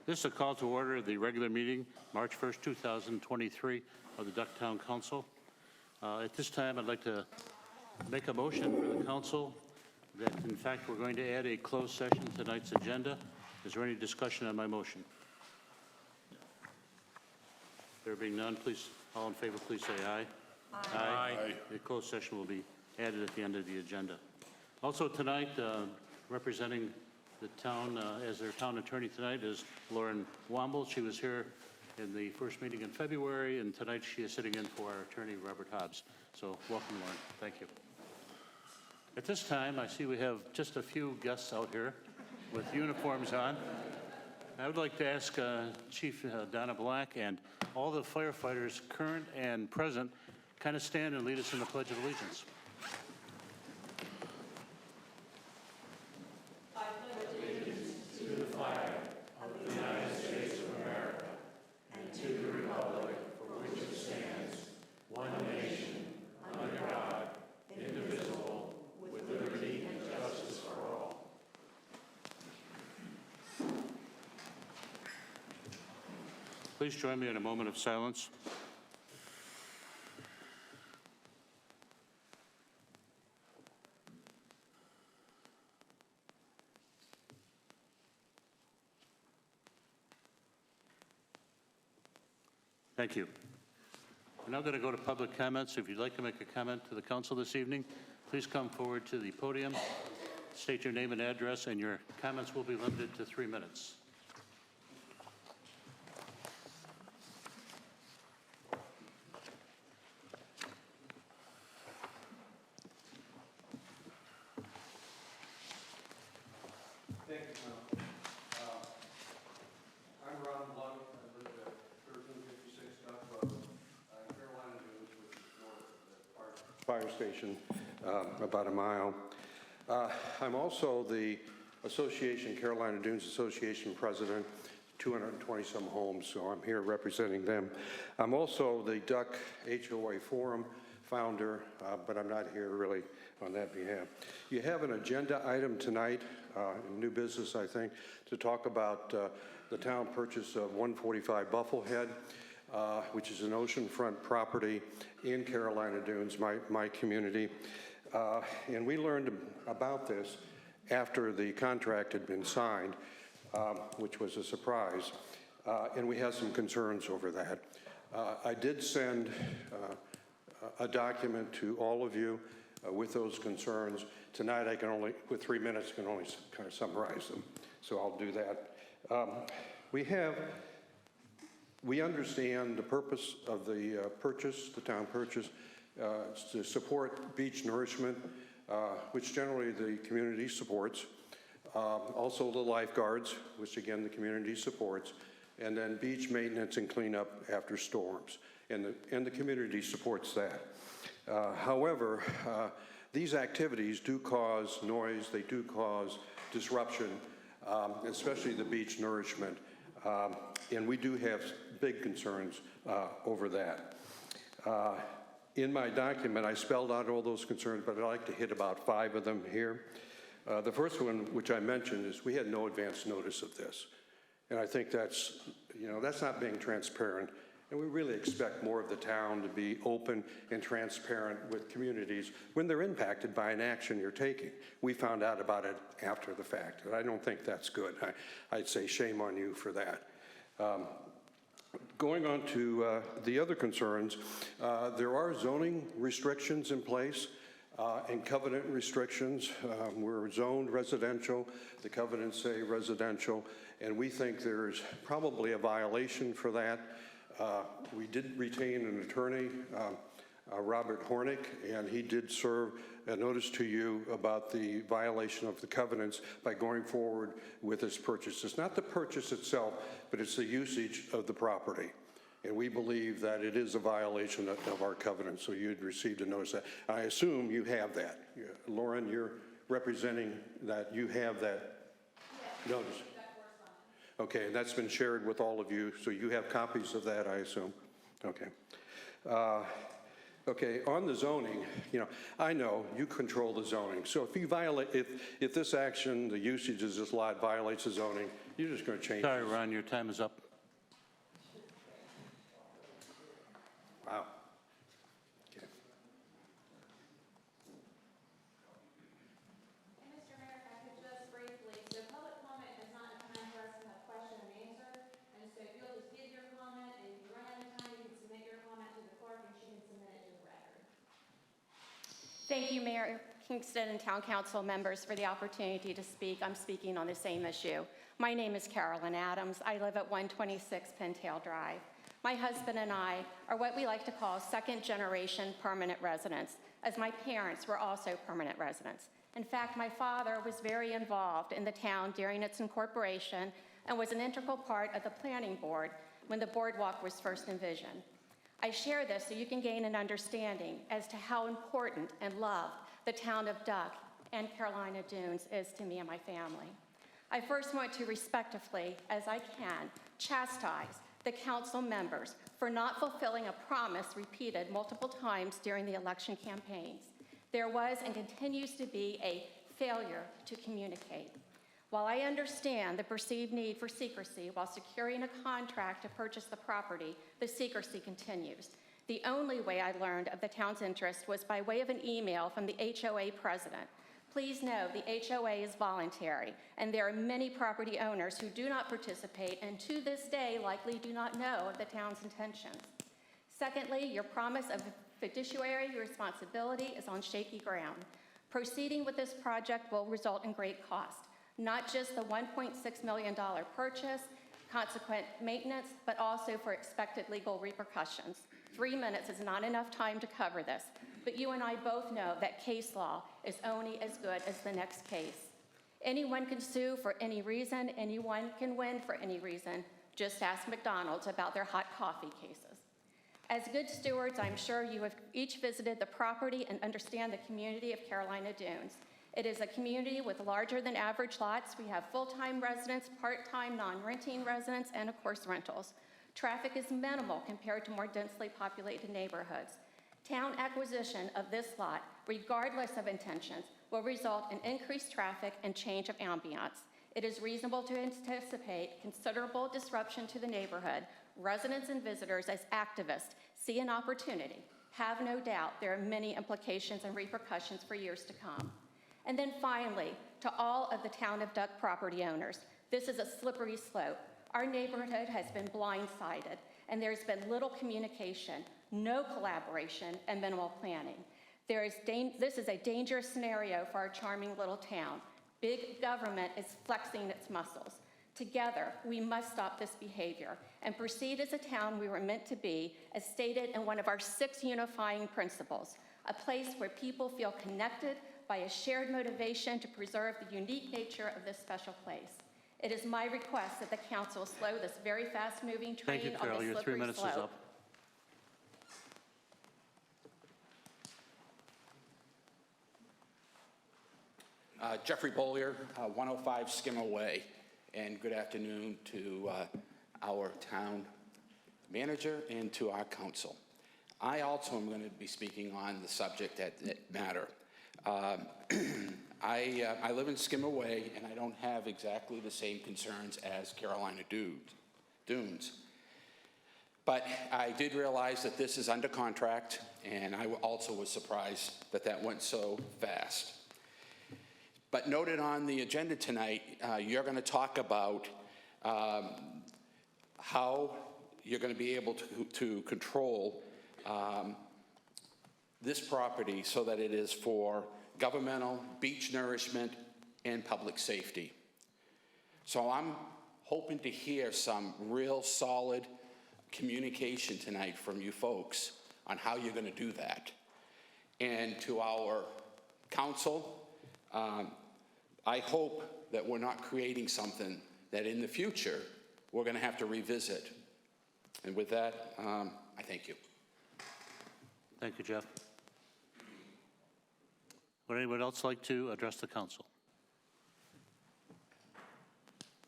This is a call to order of the regular meeting, March 1st, 2023 of the Ducktown Council. At this time, I'd like to make a motion for the council that, in fact, we're going to add a closed session to tonight's agenda. Is there any discussion on my motion? There being none, please, all in favor, please say aye. Aye. Aye. The closed session will be added at the end of the agenda. Also tonight, representing the town as their town attorney tonight is Lauren Womble. She was here in the first meeting in February, and tonight she is sitting in for our attorney, Robert Hobbs. So welcome, Lauren. Thank you. At this time, I see we have just a few guests out here with uniforms on. I would like to ask Chief Donna Black and all the firefighters, current and present, kind of stand and lead us in the Pledge of Allegiance. Please join me in a moment of silence. Thank you. We're now going to go to public comments. If you'd like to make a comment to the council this evening, please come forward to the podium, state your name and address, and your comments will be limited to 3 minutes. Fire station, about a mile. I'm also the Association, Carolina Dunes Association president, 220 some homes, so I'm here representing them. I'm also the Duck HOA Forum founder, but I'm not here really on that behalf. You have an agenda item tonight, new business, I think, to talk about the town purchase of 145 Bufflehead, which is an oceanfront property in Carolina Dunes, my community. And we learned about this after the contract had been signed, which was a surprise. And we had some concerns over that. I did send a document to all of you with those concerns. Tonight I can only, with 3 minutes, can only kind of summarize them. So I'll do that. We understand the purpose of the purchase, the town purchase, to support beach nourishment, which generally the community supports. Also the lifeguards, which again the community supports, and then beach maintenance and cleanup after storms, and the community supports that. However, these activities do cause noise, they do cause disruption, especially the beach nourishment, and we do have big concerns over that. In my document, I spelled out all those concerns, but I'd like to hit about 5 of them here. The first one, which I mentioned, is we had no advance notice of this. And I think that's, that's not being transparent. And we really expect more of the town to be open and transparent with communities when they're impacted by an action you're taking. We found out about it after the fact, and I don't think that's good. I'd say shame on you for that. Going on to the other concerns, there are zoning restrictions in place and covenant restrictions. We're zoned residential, the covenants say residential, and we think there's probably a violation for that. We did retain an attorney, Robert Hornick, and he did serve a notice to you about the violation of the covenants by going forward with this purchase. It's not the purchase itself, but it's the usage of the property. And we believe that it is a violation of our covenants, so you'd received a notice that. I assume you have that. Lauren, you're representing that you have that notice. Okay, and that's been shared with all of you, so you have copies of that, I assume. Okay. Okay, on the zoning, I know you control the zoning. So if you violate, if this action, the usage of this lot violates the zoning, you're just going to change Sorry, it. Ron, your time is up. Wow. Okay. Mr. Mayor, if I could just briefly, so public comment is not a time for us to have question and answer, and so if you'll just give your comment, and if you run out of time, you can submit your comment to the clerk, and she can submit it to the record. Thank you, Mayor Kingston and Town Council members, for the opportunity to speak. I'm speaking on the same issue. My name is Carolyn Adams. I live at 126 Pintail Drive. My husband and I are what we like to call second-generation permanent residents, as my parents were also permanent residents. In fact, my father was very involved in the town during its incorporation and was an integral part of the planning board when the boardwalk was first envisioned. I share this so you can gain an understanding as to how important and loved the town of Duck and Carolina Dunes is to me and my family. I first want to respectfully, as I can, chastise the council members for not fulfilling a promise repeated multiple times during the election campaigns. There was and continues to be a failure to communicate. While I understand the perceived need for secrecy while securing a contract to purchase the property, the secrecy continues. The only way I learned of the town's interest was by way of an email from the HOA president. Please know the HOA is voluntary, and there are many property owners who do not participate and to this day likely do not know of the town's intentions. Secondly, your promise of fiduciary responsibility is on shaky ground. Proceeding with this project will result in great cost, not just the $1.6 million purchase, consequent maintenance, but also for expected legal repercussions. 3 minutes is not enough time to cover this, but you and I both know that case law is only as good as the next case. Anyone can sue for any reason, anyone can win for any reason. Just ask McDonald's about their hot coffee cases. As good stewards, I'm sure you have each visited the property and understand the community of Carolina Dunes. It is a community with larger than average lots. We have full-time residents, part-time, non-renting residents, and of course rentals. Traffic is minimal compared to more densely populated neighborhoods. Town acquisition of this lot, regardless of intentions, will result in increased traffic and change of ambiance. It is reasonable to anticipate considerable disruption to the neighborhood. Residents and visitors, as activists, see an opportunity. Have no doubt there are many implications and repercussions for years to come. And then finally, to all of the town of Duck property owners, this is a slippery slope. Our neighborhood has been blindsided, and there's been little communication, no collaboration, and minimal planning. This is a dangerous scenario for our charming little town. Big government is flexing its muscles. Together, we must stop this behavior and proceed as a town we were meant to be, as stated in one of our 6 unifying principles, a place where people feel connected by a shared motivation to preserve the unique nature of this special place. It is my request that the council slow this very fast-moving train Thank you, on Carol. the Your 3 slippery minutes slope. is up. Jeffrey Bollier, 105 Skimmer Way, and good afternoon to our town manager and to our council. I also am going to be speaking on the subject that matter. I live in Skimmer Way, and I don't have exactly the same concerns as Carolina Dunes. But I did realize that this is under contract, and I also was surprised that that went so fast. But noted on the agenda tonight, you're going to talk about how you're going to be able to control this property so that it is for governmental, beach nourishment, and public safety. So I'm hoping to hear some real solid communication tonight from you folks on how you're going to do that. And to our council, I hope that we're not creating something that in the future we're going to have to revisit. And with that, I thank you. Thank you, Jeff. Would anyone else like to address the council?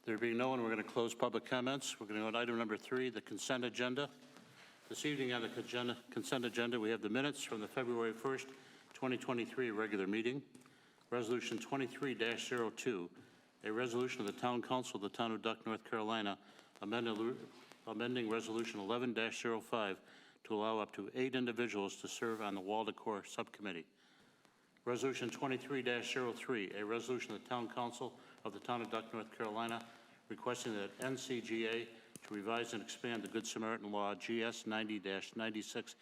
There being no one, we're going to close public comments. We're going to go to item number 3, the consent agenda. This evening on the consent agenda, we have the minutes from the February 1st, 2023 regular meeting. Resolution 23-02, a resolution of the Town Council of the Town of Duck, North Carolina, amending Resolution 11-05 to allow up to 8 individuals to serve on the Wall Decor Subcommittee. Resolution 23-03, a resolution of the Town Council of the Town of Duck, North Carolina, requesting that NCGA to revise and expand the Good Samaritan Law GS 90-96.2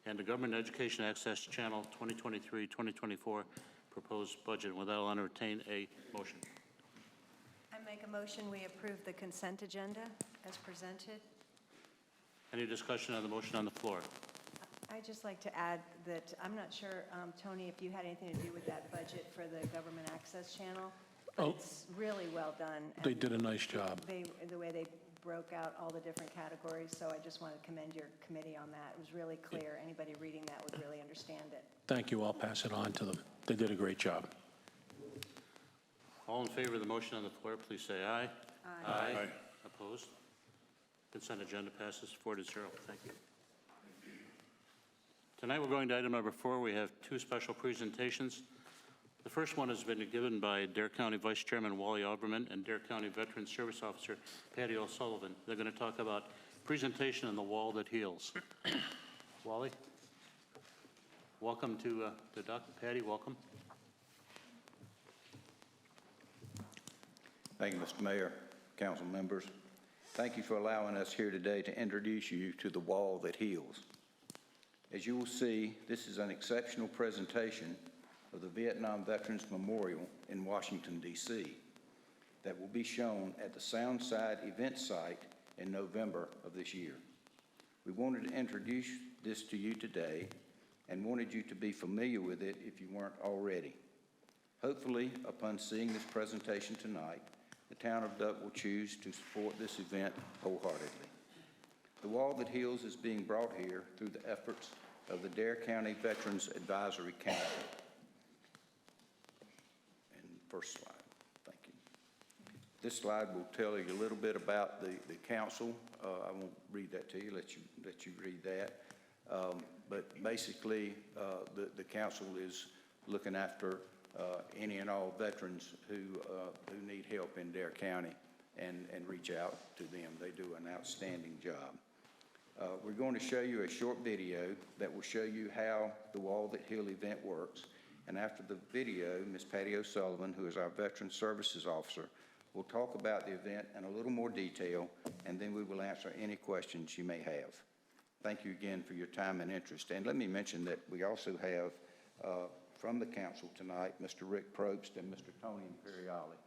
and the Government Education Access Channel 2023-2024 proposed budget. With that, I'll entertain a motion. I make a motion we approve the consent agenda as presented. Any discussion on the motion on the floor? I'd just like to add that I'm not sure, Tony, if you had anything to do with that budget for the Government Access Channel. But it's really well done. They did a nice job. The way they broke out all the different categories, so I just want to commend your committee on that. It was really clear. Anybody reading that would really understand it. Thank you. I'll pass it on to them. They did a great job. All in favor of the motion on the floor, please say aye. Aye. Aye. Opposed? Consent agenda passes 4-0. Thank you. Tonight we're going to item number 4. We have 2 special presentations. The first one has been given by Dare County Vice Chairman Wally Alberman and Dare County Veteran Service Officer Patty O'Sullivan. They're going to talk about presentation on the wall that heals. Wally, welcome to the Duck. Patty, welcome. Thank you, Mr. Mayor, council members. Thank you for allowing us here today to introduce you to the wall that heals. As you will see, this is an exceptional presentation of the Vietnam Veterans Memorial in Washington, D.C. that will be shown at the Soundside event site in November of this year. We wanted to introduce this to you today and wanted you to be familiar with it if you weren't already. Hopefully, upon seeing this presentation tonight, the town of Duck will choose to support this event wholeheartedly. The Wall That Heals is being brought here through the efforts of the Dare County Veterans Advisory Council. First slide, thank you. This slide will tell you a little bit about the council. I won't read that to you, let you read that. But basically, the council is looking after any and all veterans who need help in Dare County and reach out to them. They do an outstanding job. We're going to show you a short video that will show you how the Wall That Heal event works. And after the video, Ms. Patty O'Sullivan, who is our Veteran Services Officer, will talk about the event in a little more detail, and then we will answer any questions you may have. Thank you again for your time and interest. And let me mention that we also have from the council tonight, Mr. Rick Probst and Mr. Tony Imperiali,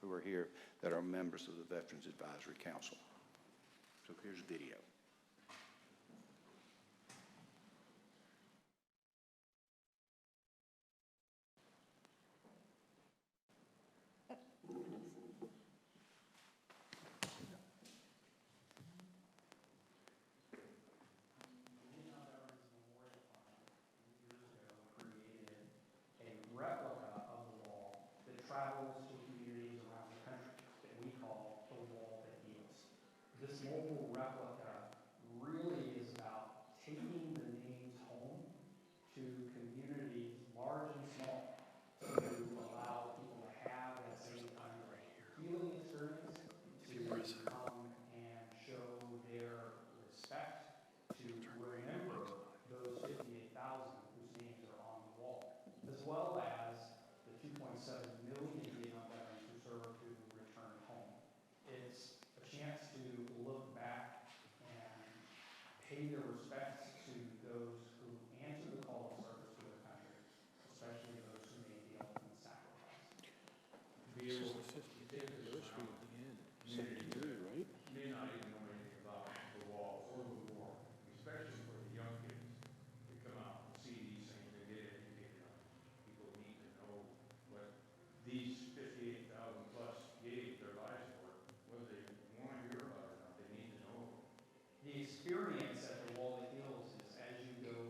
who are here, that are members of the Veterans Advisory Council. So here's the video. Replica of the wall that travels to communities around the country that we call the Wall That Heals. This mobile replica really is about taking the names home to communities large and small to allow people to have that same kind of healing experience, to come and show their respect, to remember those 58,000 whose names are on the wall, as well as the 2.7 million Vietnam veterans who served who returned home. It's a chance to look back and pay their respects to those who answer the call of service to their country, especially those who made the ultimate sacrifice. To be able to take this community may not even know anything about the wall or the war, especially for the young kids to come out and see these things and get educated on. People need to know what these 58,000 plus gave their lives for, whether they want to hear about it or not. They need to know. The experience at the Wall That Heals is as you go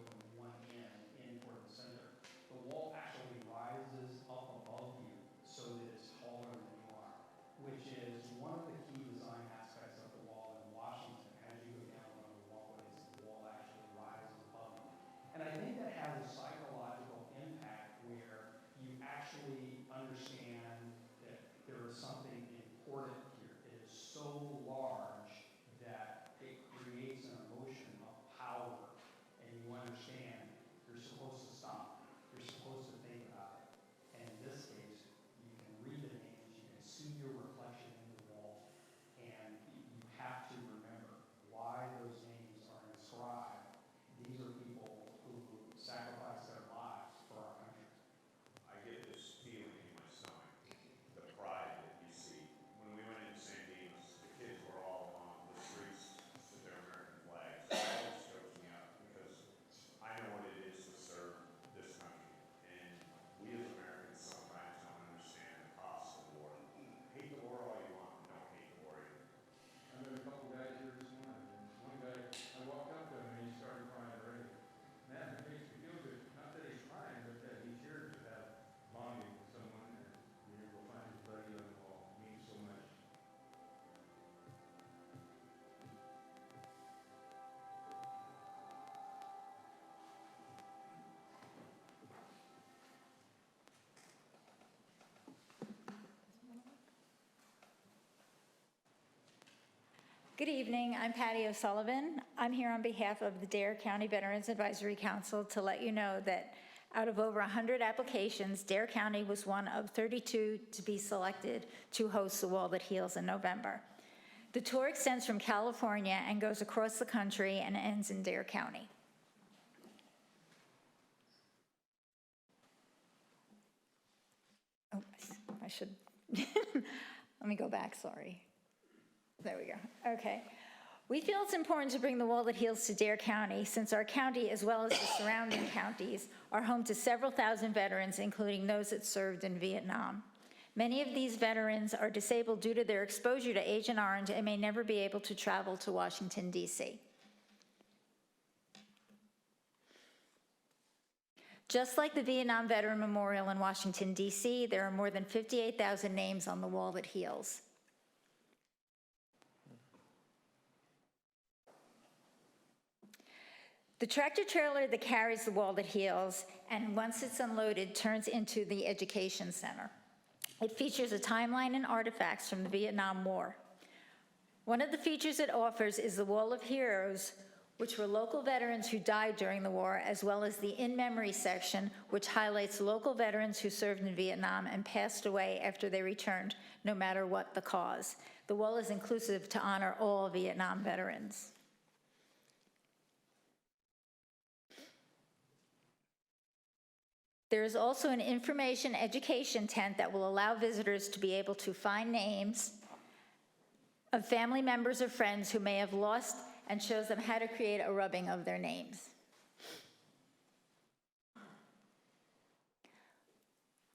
Good evening, I'm Patty O'Sullivan. I'm here on behalf of the Dare County Veterans Advisory Council to let you know that out of over 100 applications, Dare County was one of 32 to be selected to host the Wall That Heals in November. The tour extends from California and goes across the country and ends in Dare County. Oh, I should, let me go back, sorry. There we go, okay. We feel it's important to bring the Wall That Heals to Dare County since our county, as well as the surrounding counties, are home to several thousand veterans, including those that served in Vietnam. Many of these veterans are disabled due to their exposure to Agent Orange and may never be able to travel to Washington, D.C. Just like the Vietnam Veteran Memorial in Washington, D.C., there are more than 58,000 names on the Wall That Heals. The tractor trailer that carries the Wall That Heals, and once it's unloaded, turns into the Education Center. It features a timeline and artifacts from the Vietnam War. One of the features it offers is the Wall of Heroes, which were local veterans who died during the war, as well as the In Memory section, which highlights local veterans who served in Vietnam and passed away after they returned, no matter what the cause. The wall is inclusive to honor all Vietnam veterans. There is also an information education tent that will allow visitors to be able to find names of family members or friends who may have lost and shows them how to create a rubbing of their names.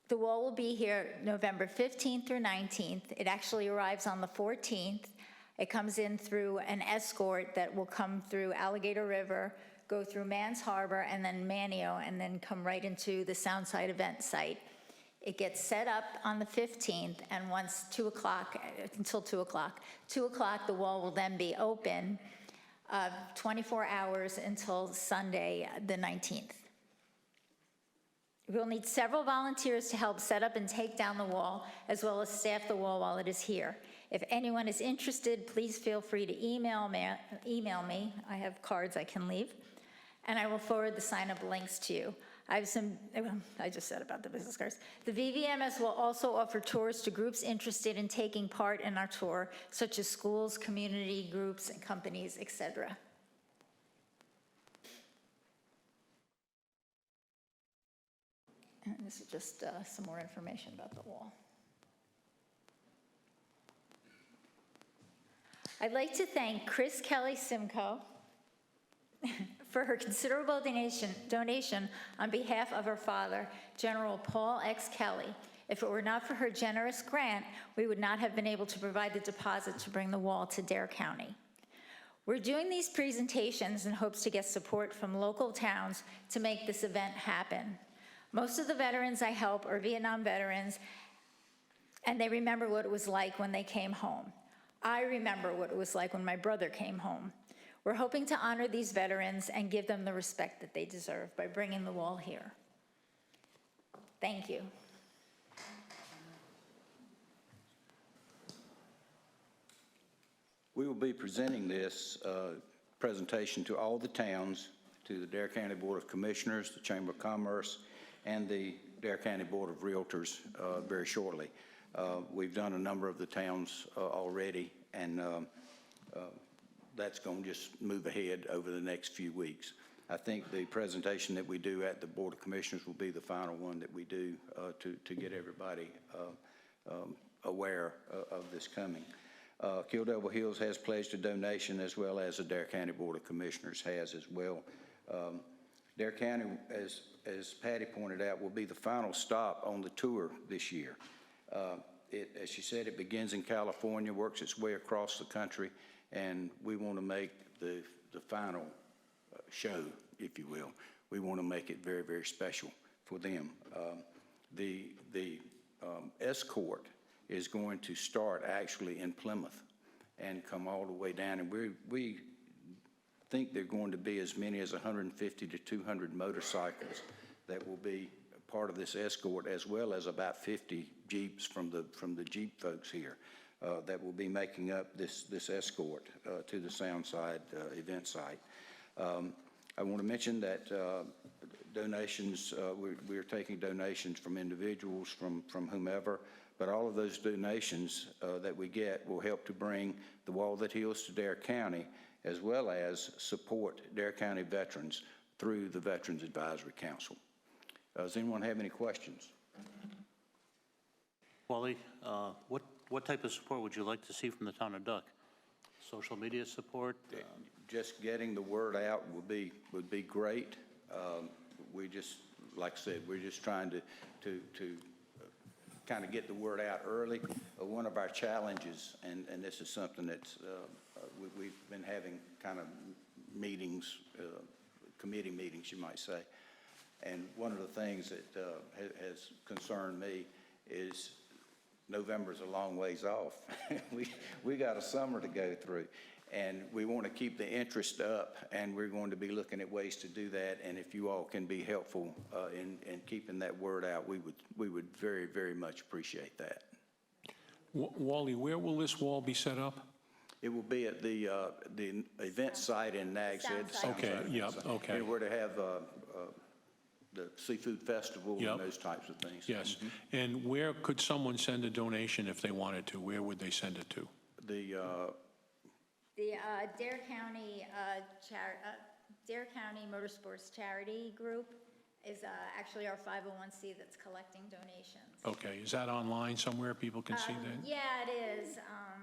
The wall will be here November 15th through 19th. It actually arrives on the 14th. It comes in through an escort that will come through Alligator River, go through Mans Harbor and then Manio, and then come right into the Soundside event site. It gets set up on the 15th, and once 2 o'clock, until 2 o'clock, 2 o'clock, the wall will then be open 24 hours until Sunday, the 19th. We'll need several volunteers to help set up and take down the wall, as well as staff the wall while it is here. If anyone is interested, please feel free to email me. I have cards I can leave, and I will forward the sign-up links to you. I just said about the business cards. The VVMS will also offer tours to groups interested in taking part in our tour, such as schools, community groups, and companies, etc. And this is just some more information about the wall. I'd like to thank Chris Kelly Simcoe for her considerable donation on behalf of her father, General Paul X. Kelly. If it were not for her generous grant, we would not have been able to provide the deposit to bring the wall to Dare County. We're doing these presentations in hopes to get support from local towns to make this event happen. Most of the veterans I help are Vietnam veterans, and they remember what it was like when they came home. I remember what it was like when my brother came home. We're hoping to honor these veterans and give them the respect that they deserve by bringing the wall here. Thank you. We will be presenting this presentation to all the towns, to the Dare County Board of Commissioners, the Chamber of Commerce, and the Dare County Board of Realtors very shortly. We've done a number of the towns already, and that's going to just move ahead over the next few weeks. I think the presentation that we do at the Board of Commissioners will be the final one that we do to get everybody aware of this coming. Kill Devil Hills has pledged a donation, as well as the Dare County Board of Commissioners has as well. Dare County, as Patty pointed out, will be the final stop on the tour this year. As she said, it begins in California, works its way across the country, and we want to make the final show, if you will. We want to make it very, very special for them. The escort is going to start actually in Plymouth and come all the way down, and we think there are going to be as many as 150 to 200 motorcycles that will be part of this escort, as well as about 50 Jeeps from the Jeep folks here. that will be making up this escort to the Soundside event site. I want to mention that donations, we're taking donations from individuals, from whomever, but all of those donations that we get will help to bring the wall that heals to Dare County, as well as support Dare County veterans through the Veterans Advisory Council. Does anyone have any questions? Wally, what type of support would you like to see from the town of Duck? Social media support? Just getting the word out would be great. We just, like I said, we're just trying to kind of get the word out early. One of our challenges, and this is something that's we've been having kind of meetings, committee meetings, you might say. And one of the things that has concerned me is November's a long ways off. we got a summer to go through, and we want to keep the interest up, and we're going to be looking at ways to do that. And if you all can be helpful in keeping that word out, we would very, very much appreciate that. Wally, where will this wall be set up? It will be at the event site in Nags Head. Soundside. Okay, yep, okay. And we're to have the seafood festival Yep. and those types of things. Yes. And where could someone send a donation if they wanted to? Where would they send it to? The Dare County, Dare County Motorsports Charity Group is actually our 501c that's collecting donations. Okay, is that online somewhere people can see that? Yeah, it is. I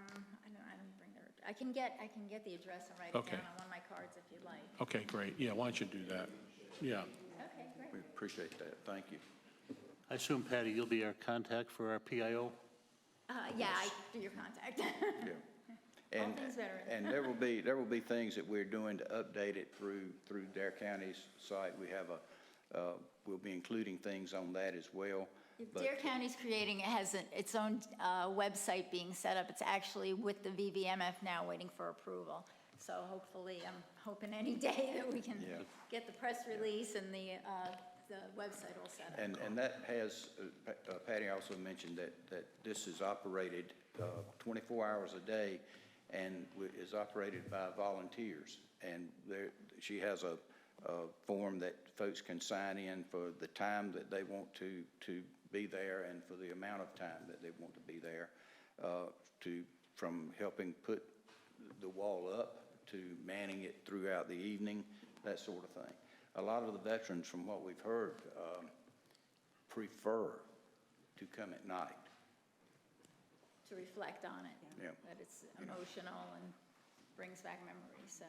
don't bring the, I can get the address and write it Okay. down on one of my cards if you'd like. Okay, great. Yeah, why don't you do that? Yeah. Okay, great. We appreciate that. Thank you. I assume, Patty, you'll be our contact for our PIO? Yeah, I do your contact. Yeah. And, things better. and there will be things that we're doing to update it through Dare County's site. We have we'll be including things on that as well. But Dare County's creating, it has its own website being set up. It's actually with the VVMF now waiting for approval. So hopefully, I'm hoping any day that we can get the press release and the website all set up. And that has, Patty also mentioned that this is operated 24 hours a day and is operated by volunteers. And she has a form that folks can sign in for the time that they want to be there and for the amount of time that they want to be there, from helping put the wall up to manning it throughout the evening, that sort of thing. A lot of the veterans, from what we've heard, prefer to come at night. To reflect on it. Yeah. That it's emotional and brings back memories,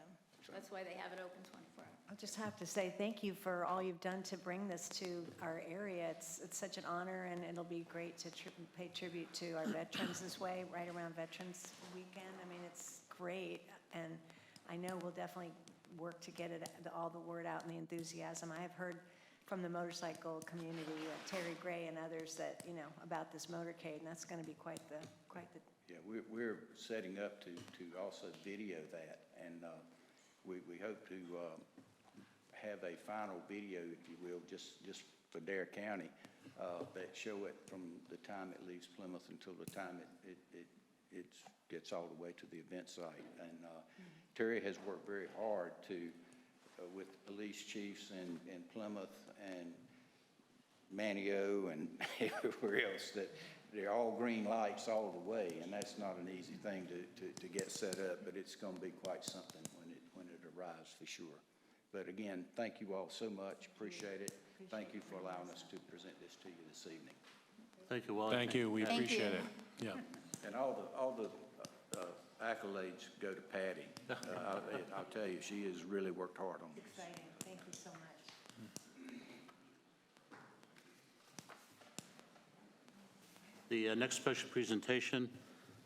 so that's why they have it open 24 hours. I'll just have to say thank you for all you've done to bring this to our area. It's such an honor, and it'll be great to pay tribute to our veterans this way, right around Veterans Weekend. I mean, it's great, and I know we'll definitely work to get all the word out and the enthusiasm. I have heard from the motorcycle community, Terry Gray and others, that about this motorcade, and that's going to be quite the. Yeah, we're setting up to also video that, and we hope to have a final video, if you will, just for Dare County, that show it from the time it leaves Plymouth until the time it gets all the way to the event site. And Terry has worked very hard to, with police chiefs in Plymouth and Manio and everywhere else, that they're all green lights all the way, and that's not an easy thing to get set up, but it's going to be quite something when it arrives for sure. But again, thank you all so much. Appreciate it. Thank you for allowing us to present this to you this evening. Thank you, Wally. Thank you, we Thank appreciate you. it. Yeah. And all the accolades go to Patty. I'll tell you, she has really worked hard on this. Exciting. Thank you so much. The next special presentation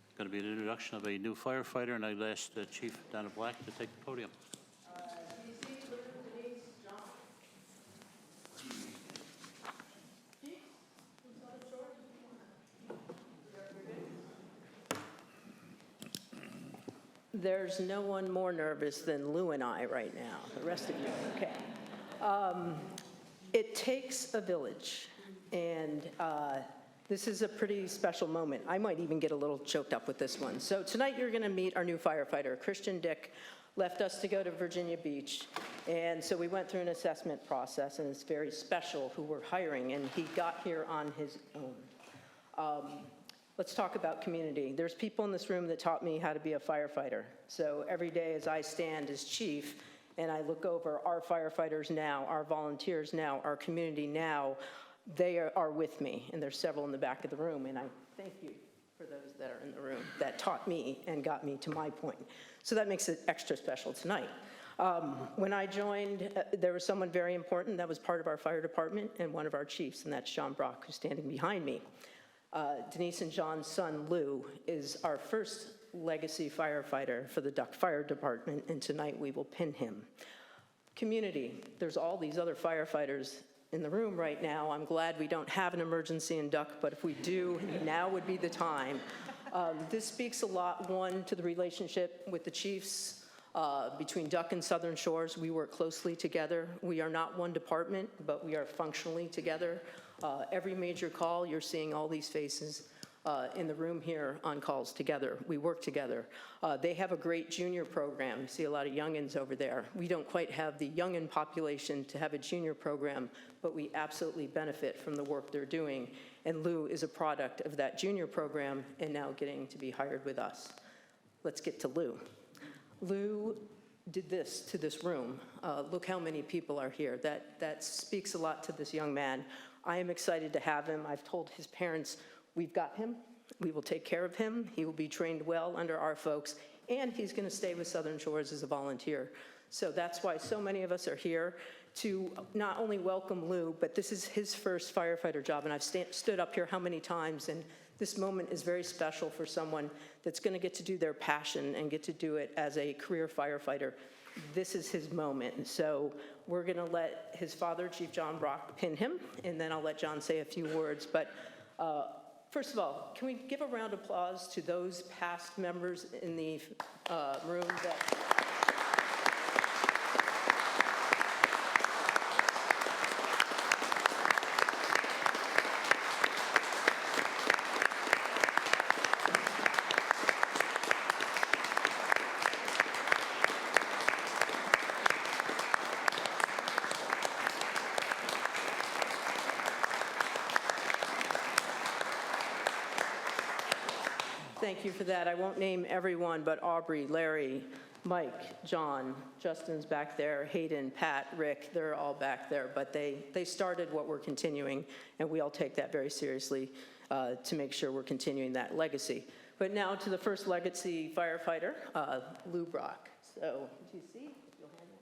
is going to be an introduction of a new firefighter, and I'd ask Chief Donna Black to take the podium. There's no one more nervous than Lou and I right now. The rest of you, okay. It takes a village, and This is a pretty special moment. I might even get a little choked up with this one. So tonight you're going to meet our new firefighter. Christian Dick left us to go to Virginia Beach, and so we went through an assessment process, and it's very special who we're hiring, and he got here on his own. Let's talk about community. There's people in this room that taught me how to be a firefighter. So every day as I stand as chief and I look over our firefighters now, our volunteers now, our community now, they are with me, and there's several in the back of the room, and I thank you for those that are in the room that taught me and got me to my point. So that makes it extra special tonight. When I joined, there was someone very important that was part of our fire department and one of our chiefs, and that's John Brock, who's standing behind me. Denise and John's son, Lou, is our first legacy firefighter for the Duck Fire Department, and tonight we will pin him. Community, there's all these other firefighters in the room right now. I'm glad we don't have an emergency in Duck, but if we do, now would be the time. This speaks a lot, one, to the relationship with the chiefs between Duck and Southern Shores. We work closely together. We are not one department, but we are functionally together. Every major call, you're seeing all these faces in the room here on calls together. We work together. They have a great junior program. You see a lot of youngins over there. We don't quite have the youngin population to have a junior program, but we absolutely benefit from the work they're doing. And Lou is a product of that junior program and now getting to be hired with us. Let's get to Lou. Lou did this to this room. Look how many people are here. That speaks a lot to this young man. I am excited to have him. I've told his parents, we've got him. We will take care of him. He will be trained well under our folks, and he's going to stay with Southern Shores as a volunteer. So that's why so many of us are here to not only welcome Lou, but this is his first firefighter job, and I've stood up here how many times, and this moment is very special for someone that's going to get to do their passion and get to do it as a career firefighter. This is his moment. So we're going to let his father, Chief John Brock, pin him, and then I'll let John say a few words. But first of all, can we give a round of applause to those past members in the room that... Thank you for that. I won't name everyone, but Aubrey, Larry, Mike, John, Justin's back there, Hayden, Pat, Rick, they're all back there, but they started what we're continuing, and we all take that very seriously to make sure we're continuing that legacy. But now to the first legacy firefighter, Lou Brock. So, do you see? You'll hand that.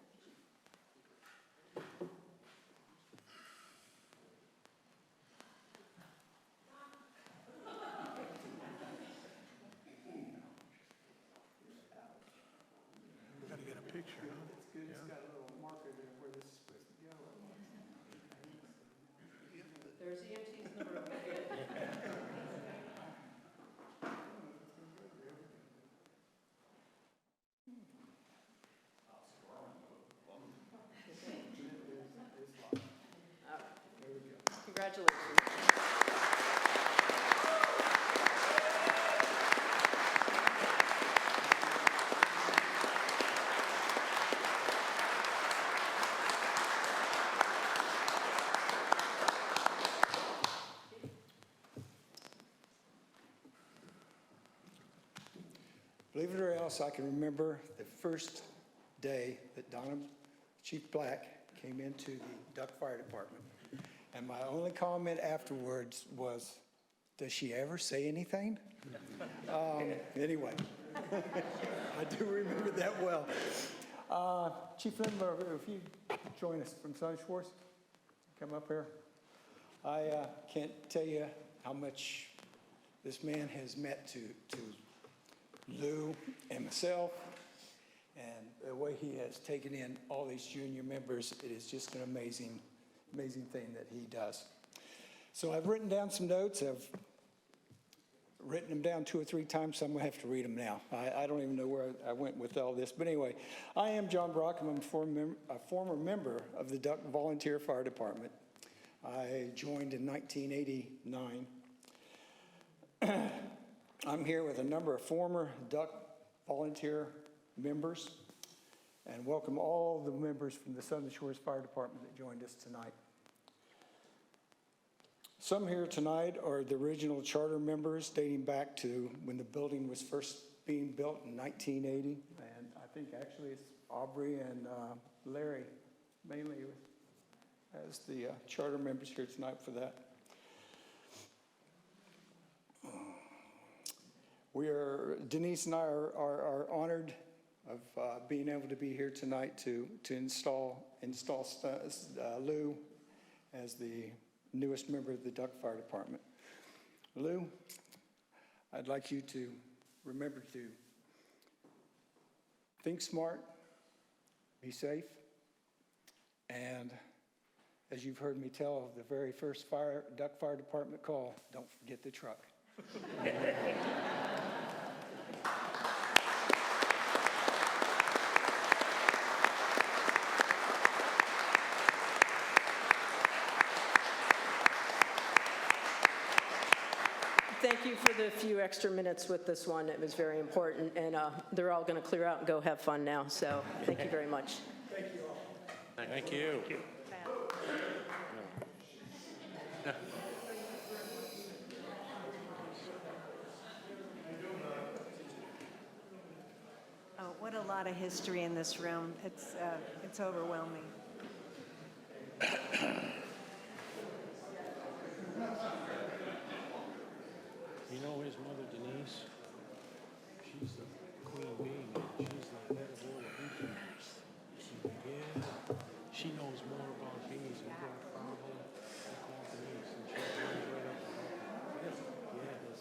Gotta get a picture, huh? It's good, it's got a little marker there where this is supposed to go. There's EMTs in the room. Congratulations. Believe it or else, I can remember the first day that Chief Black came into the Duck Fire Department. And my only comment afterwards was, does she ever say anything? Anyway, I do remember that well. Chief Lindbergh, if you join us from Southern Shores, come up here. I can't tell you how much this man has meant to Lou and myself, and the way he has taken in all these junior members, it is just an amazing thing that he does. So I've written down some notes. I've written them down 2 or 3 times, so I'm gonna have to read them now. I don't even know where I went with all this, but anyway, I am John Brock. I'm a former member of the Duck Volunteer Fire Department. I joined in 1989. I'm here with a number of former Duck volunteer members, and welcome all the members from the Southern Shores Fire Department that joined us tonight. Some here tonight are the original charter members dating back to when the building was first being built in 1980, and I think actually it's Aubrey and Larry mainly as the charter members here tonight for that. Denise and I are honored of being able to be here tonight to install Lou as the newest member of the Duck Fire Department. Lou, I'd like you to remember to think smart, be safe, and as you've heard me tell the very first Duck Fire Department call, don't forget the truck. Thank you for the few extra minutes with this one. It was very important, and they're all going to clear out and go have fun now, so thank you very much. Thank you all. Thank you. Oh, what a lot of history in this room. It's overwhelming. You know his mother, Denise? She's the queen bee, man. She's the head of all the beekeepers. Yeah. She knows more about bees and what problem they call Denise, and she runs right up to her. Yeah, there's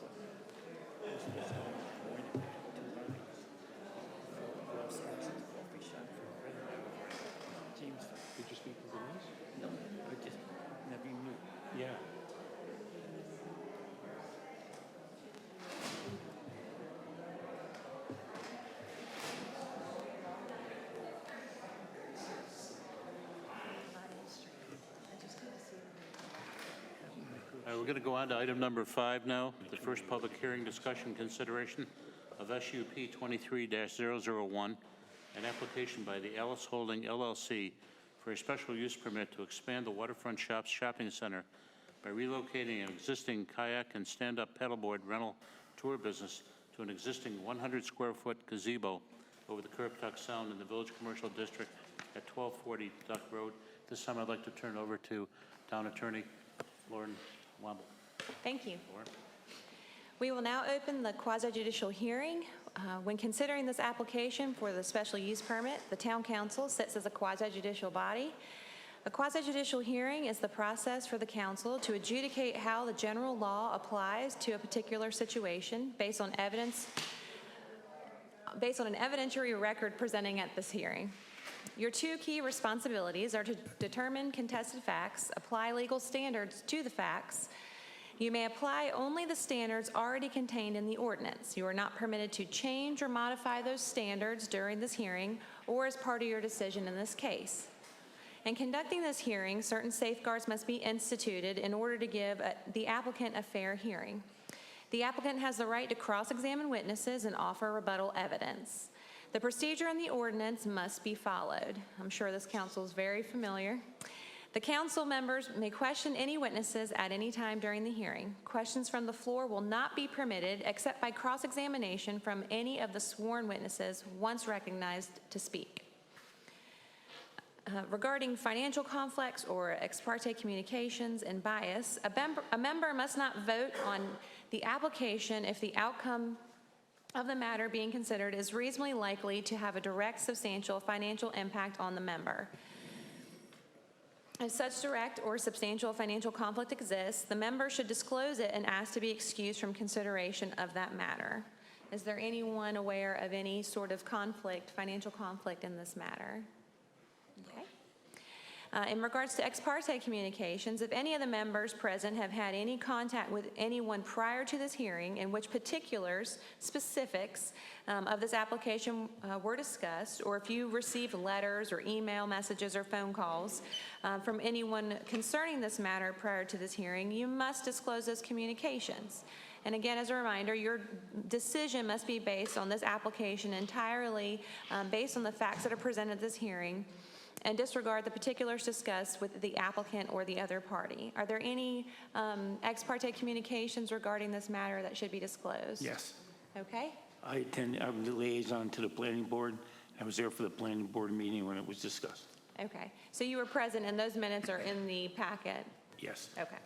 Did you speak to Denise? No, I just never knew. Yeah. We're going to go on to item number 5 now, the first public hearing discussion consideration of SUP 23-001, an application by the Alice Holding LLC for a special use permit to expand the Waterfront Shops Shopping Center by relocating an existing kayak and stand-up paddleboard rental tour business to an existing 100-square-foot gazebo over the Curb Tuck Sound in the Village Commercial District at 1240 Duck Road. This time I'd like to turn over to Town Attorney Lauren Womble. Thank you. Lauren. We will now open the quasi-judicial hearing. When considering this application for the special use permit, the Town Council sits as a quasi-judicial body. A quasi-judicial hearing is the process for the council to adjudicate how the general law applies to a particular situation based on an evidentiary record presenting at this hearing. Your two key responsibilities are to determine contested facts, apply legal standards to the facts. You may apply only the standards already contained in the ordinance. You are not permitted to change or modify those standards during this hearing or as part of your decision in this case. In conducting this hearing, certain safeguards must be instituted in order to give the applicant a fair hearing. The applicant has the right to cross-examine witnesses and offer rebuttal evidence. The procedure in the ordinance must be followed. I'm sure this council is very familiar. The council members may question any witnesses at any time during the hearing. Questions from the floor will not be permitted except by cross-examination from any of the sworn witnesses once recognized to speak. Regarding financial conflicts or ex parte communications and bias, a member must not vote on the application if the outcome of the matter being considered is reasonably likely to have a direct, substantial financial impact on the member. If such direct or substantial financial conflict exists, the member should disclose it and ask to be excused from consideration of that matter. Is there anyone aware of any sort of conflict, financial conflict in this matter? Okay. In regards to ex parte communications, if any of the members present have had any contact with anyone prior to this hearing in which particulars, specifics of this application were discussed, or if you received letters or email messages or phone calls from anyone concerning this matter prior to this hearing, you must disclose those communications. And again, as a reminder, your decision must be based on this application entirely based on the facts that are presented at this hearing, and disregard the particulars discussed with the applicant or the other party. Are there any ex parte communications regarding this matter that should be disclosed? Yes. Okay. I'm the liaison to the planning board. I was there for the planning board meeting when it was discussed. Okay. So you were present, and those minutes are in the packet? Yes. Okay.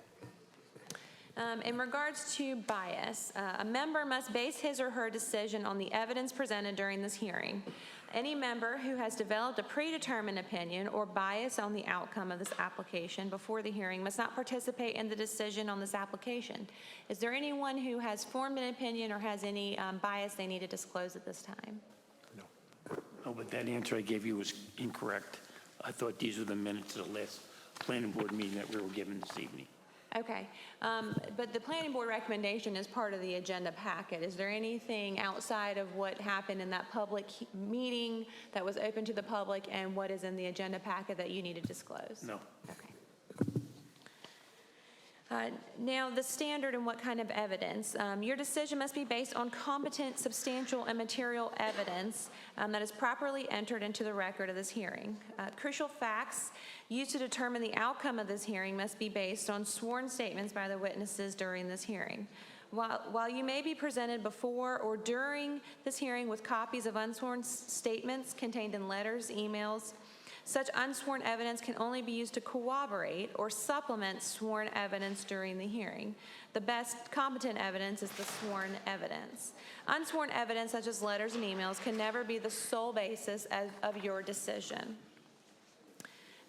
In regards to bias, a member must base his or her decision on the evidence presented during this hearing. Any member who has developed a predetermined opinion or bias on the outcome of this application before the hearing must not participate in the decision on this application. Is there anyone who has formed an opinion or has any bias they need to disclose at this time? No, but that answer I gave you was incorrect. I thought these were the minutes of the last planning board meeting that we were given this evening. Okay, but the planning board recommendation is part of the agenda packet. Is there anything outside of what happened in that public meeting that was open to the public and what is in the agenda packet that you need to disclose? No. Okay. Now, the standard and what kind of evidence. Your decision must be based on competent, substantial, and material evidence that is properly entered into the record of this hearing. Crucial facts used to determine the outcome of this hearing must be based on sworn statements by the witnesses during this hearing. While you may be presented before or during this hearing with copies of unsworn statements contained in letters, emails, such unsworn evidence can only be used to corroborate or supplement sworn evidence during the hearing. The best competent evidence is the sworn evidence. Unsworn evidence, such as letters and emails, can never be the sole basis of your decision.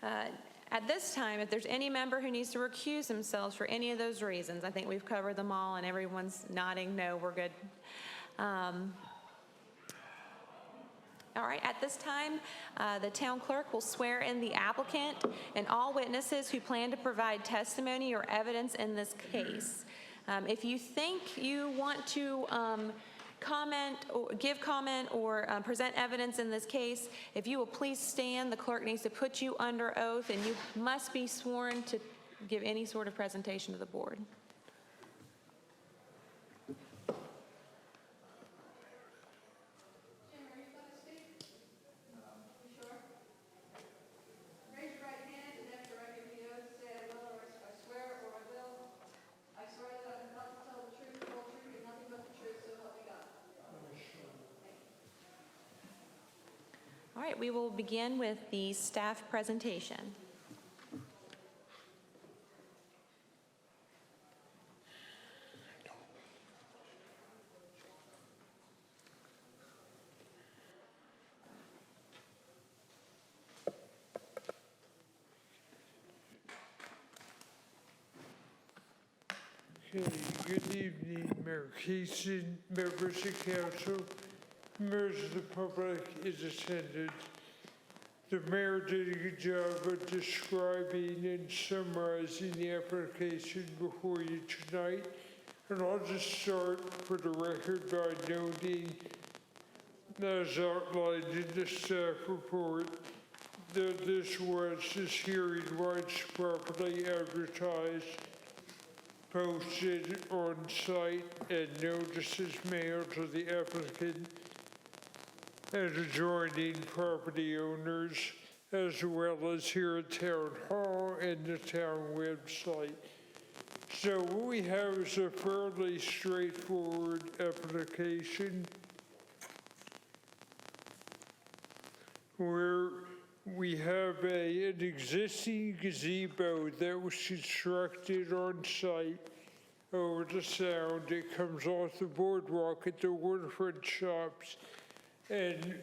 At this time, if there's any member who needs to recuse themselves for any of those reasons, I think we've covered them all and everyone's nodding, no, we're good. All right, at this time, the town clerk will swear in the applicant and all witnesses who plan to provide testimony or evidence in this case. If you think you want to comment or give comment or present evidence in this case, if you will please stand, the clerk needs to put you under oath and you must be sworn to give any sort of presentation to the board. All right, we will begin with the staff presentation. Okay, good evening, Mayor Keeson, members of council, members of the public is attended. The mayor did a good job of describing and summarizing the application before you tonight. And I'll just start for the record by noting, as outlined in the staff report, that this hearing was properly advertised, posted on site, and notices mailed to the applicant and adjoining property owners, as well as here at Town Hall and the town website. So what we have is a fairly straightforward application where we have an existing gazebo that was constructed on site over the sound. It comes off the boardwalk at the waterfront shops. And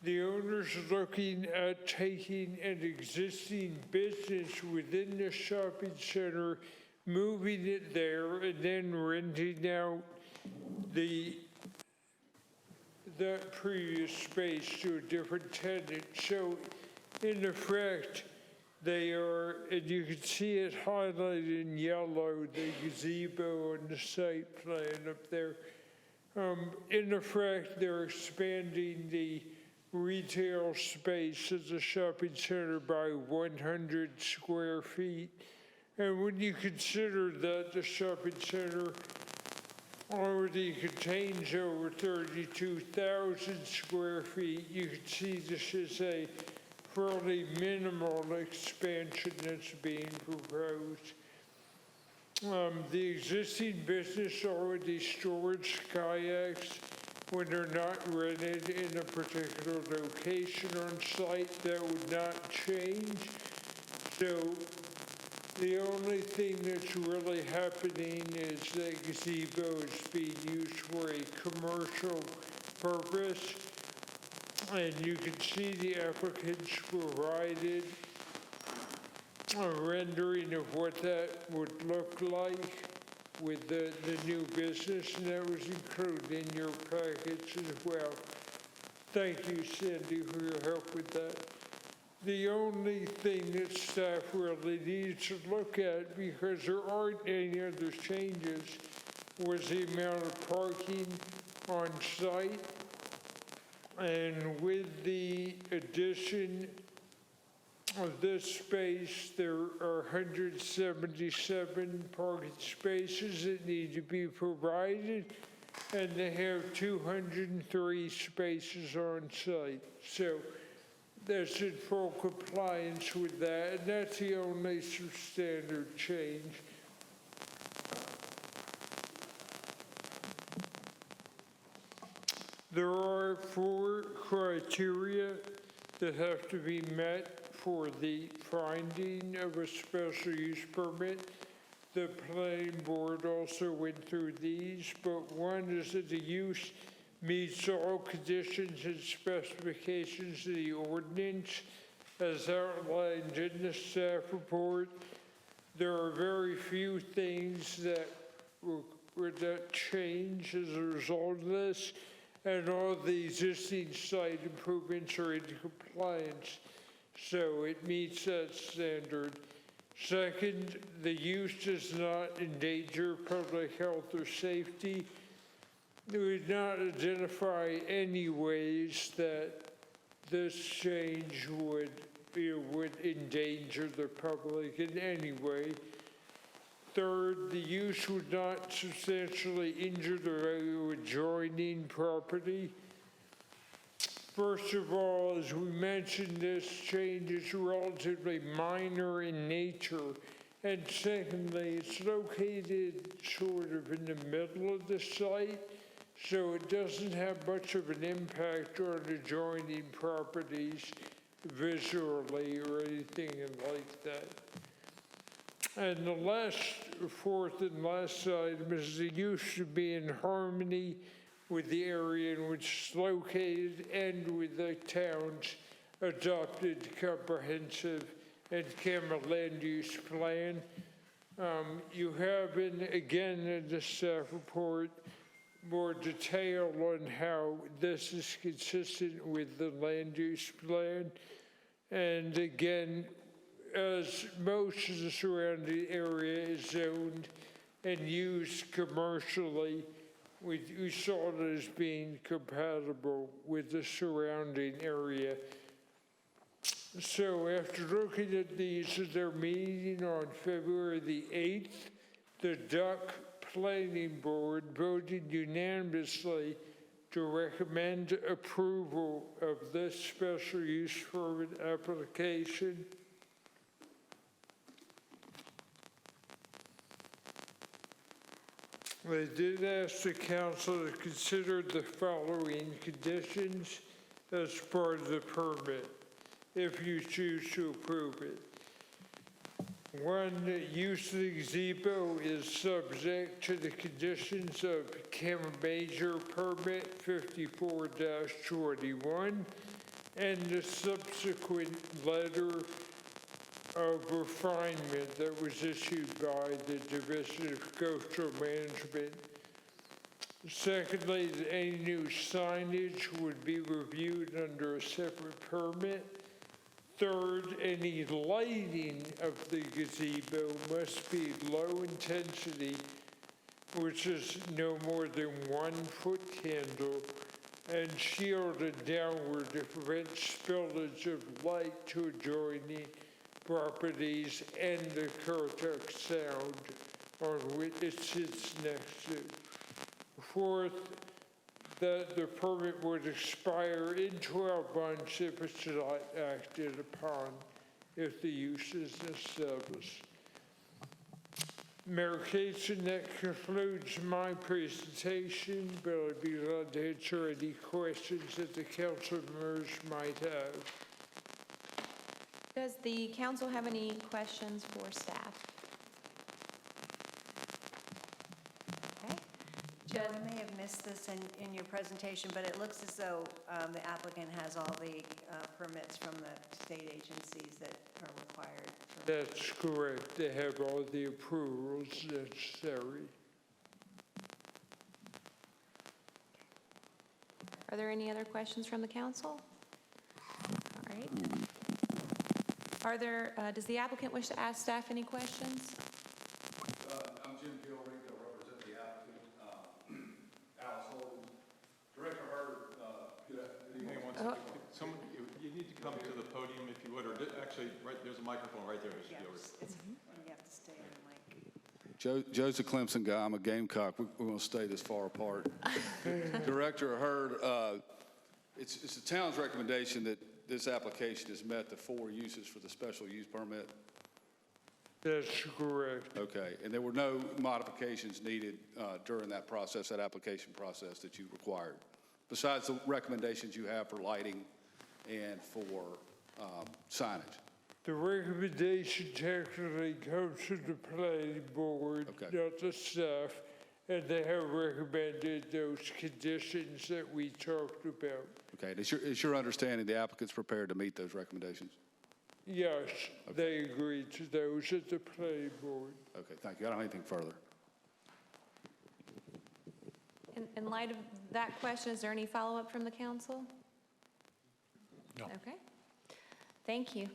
the owner's looking at taking an existing business within the shopping center, moving it there, and then renting out that previous space to a different tenant. So in effect, they are, and you can see it highlighted in yellow, the gazebo on the site plan up there. In effect, they're expanding the retail space of the shopping center by 100 square feet. And when you consider that the shopping center already contains over 32,000 square feet. You can see this is a fairly minimal expansion that's being proposed. The existing business already stores kayaks when they're not rented in a particular location on site. That would not change. So the only thing that's really happening is that gazebo is being used for a commercial purpose. And you can see the applicants provided a rendering of what that would look like with the new business, and that was included in your package as well. Thank you, Cindy, for your help with that. The only thing that staff really needs to look at, because there aren't any other changes, was the amount of parking on site. And with the addition of this space, there are 177 parking spaces that need to be provided, and they have 203 spaces on site. So that's in full compliance with that, and that's the only substandard change. There are 4 criteria that have to be met for the finding of a special use permit. The planning board also went through these, but one is that the use meets all conditions and specifications of the ordinance as outlined in the staff report. There are very few things that change as a result of this, and all the existing site improvements are in compliance, so it meets that standard. Second, the use does not endanger public health or safety. We would not identify any ways that this change would endanger the public in any way. Third, the use would not substantially injure the value of adjoining property. First of all, as we mentioned, this change is relatively minor in nature. And secondly, it's located sort of in the middle of the site, so it doesn't have much of an impact on adjoining properties visually or anything like that. And the fourth and last item is the use should be in harmony with the area in which it's located and with the town's adopted comprehensive and CAMA land use plan. You have, again, in the staff report, more detail on how this is consistent with the land use plan. And again, as most of the surrounding area is zoned and used commercially, we saw it as being compatible with the surrounding area. So after looking at these at their meeting on February the 8th, the Duck Planning Board voted unanimously to recommend approval of this special use permit application. They did ask the council to consider the following conditions as part of the permit, if you choose to approve it. One, use of the gazebo is subject to the conditions of CAMA Major Permit 54-21 and the subsequent letter of refinement that was issued by the Division of Coastal Management. Secondly, that any new signage would be reviewed under a separate permit. Third, any lighting of the gazebo must be low intensity, which is no more than 1 foot candle, and shielded downward to prevent spillage of light to adjoining properties and the Currituck Sound on which it sits next to. forth that the permit would expire in 12 months if it's not acted upon, if the use is established. Mayor Casey, that concludes my presentation, but I'd be glad to answer any questions that the council members might have. Does the council have any questions for staff? Okay. Joe, I may have missed this in your presentation, but it looks as though the applicant has all the permits from the state agencies that are required. That's correct. They have all the approvals necessary. Are there any other questions from the council? All right. Does the applicant wish to ask staff any questions? I'm Jim Gilreath, I represent the applicant, Alice Holden. Director Hurd, hang on one second. Someone, you need to come to the podium if you would, or actually, right, there's a microphone right there, Mr. Gilreath. You have to stay on the mic. Joe's a Clemson guy, I'm a Gamecock. We're going to stay this far apart. Director Hurd, it's the town's recommendation that this application has met the 4 uses for the special use permit. That's correct. Okay, and there were no modifications needed during that process, that application process that you required, besides the recommendations you have for lighting and for signage. The recommendation technically comes to the planning board, Okay. not the staff, and they have recommended those conditions that we talked about. Okay, and it's your understanding the applicant's prepared to meet those recommendations? Yes, they agreed to those at the planning board. Okay, thank you. I don't have anything further. In light of that question, is there any follow-up from the council? No. Okay. Thank you.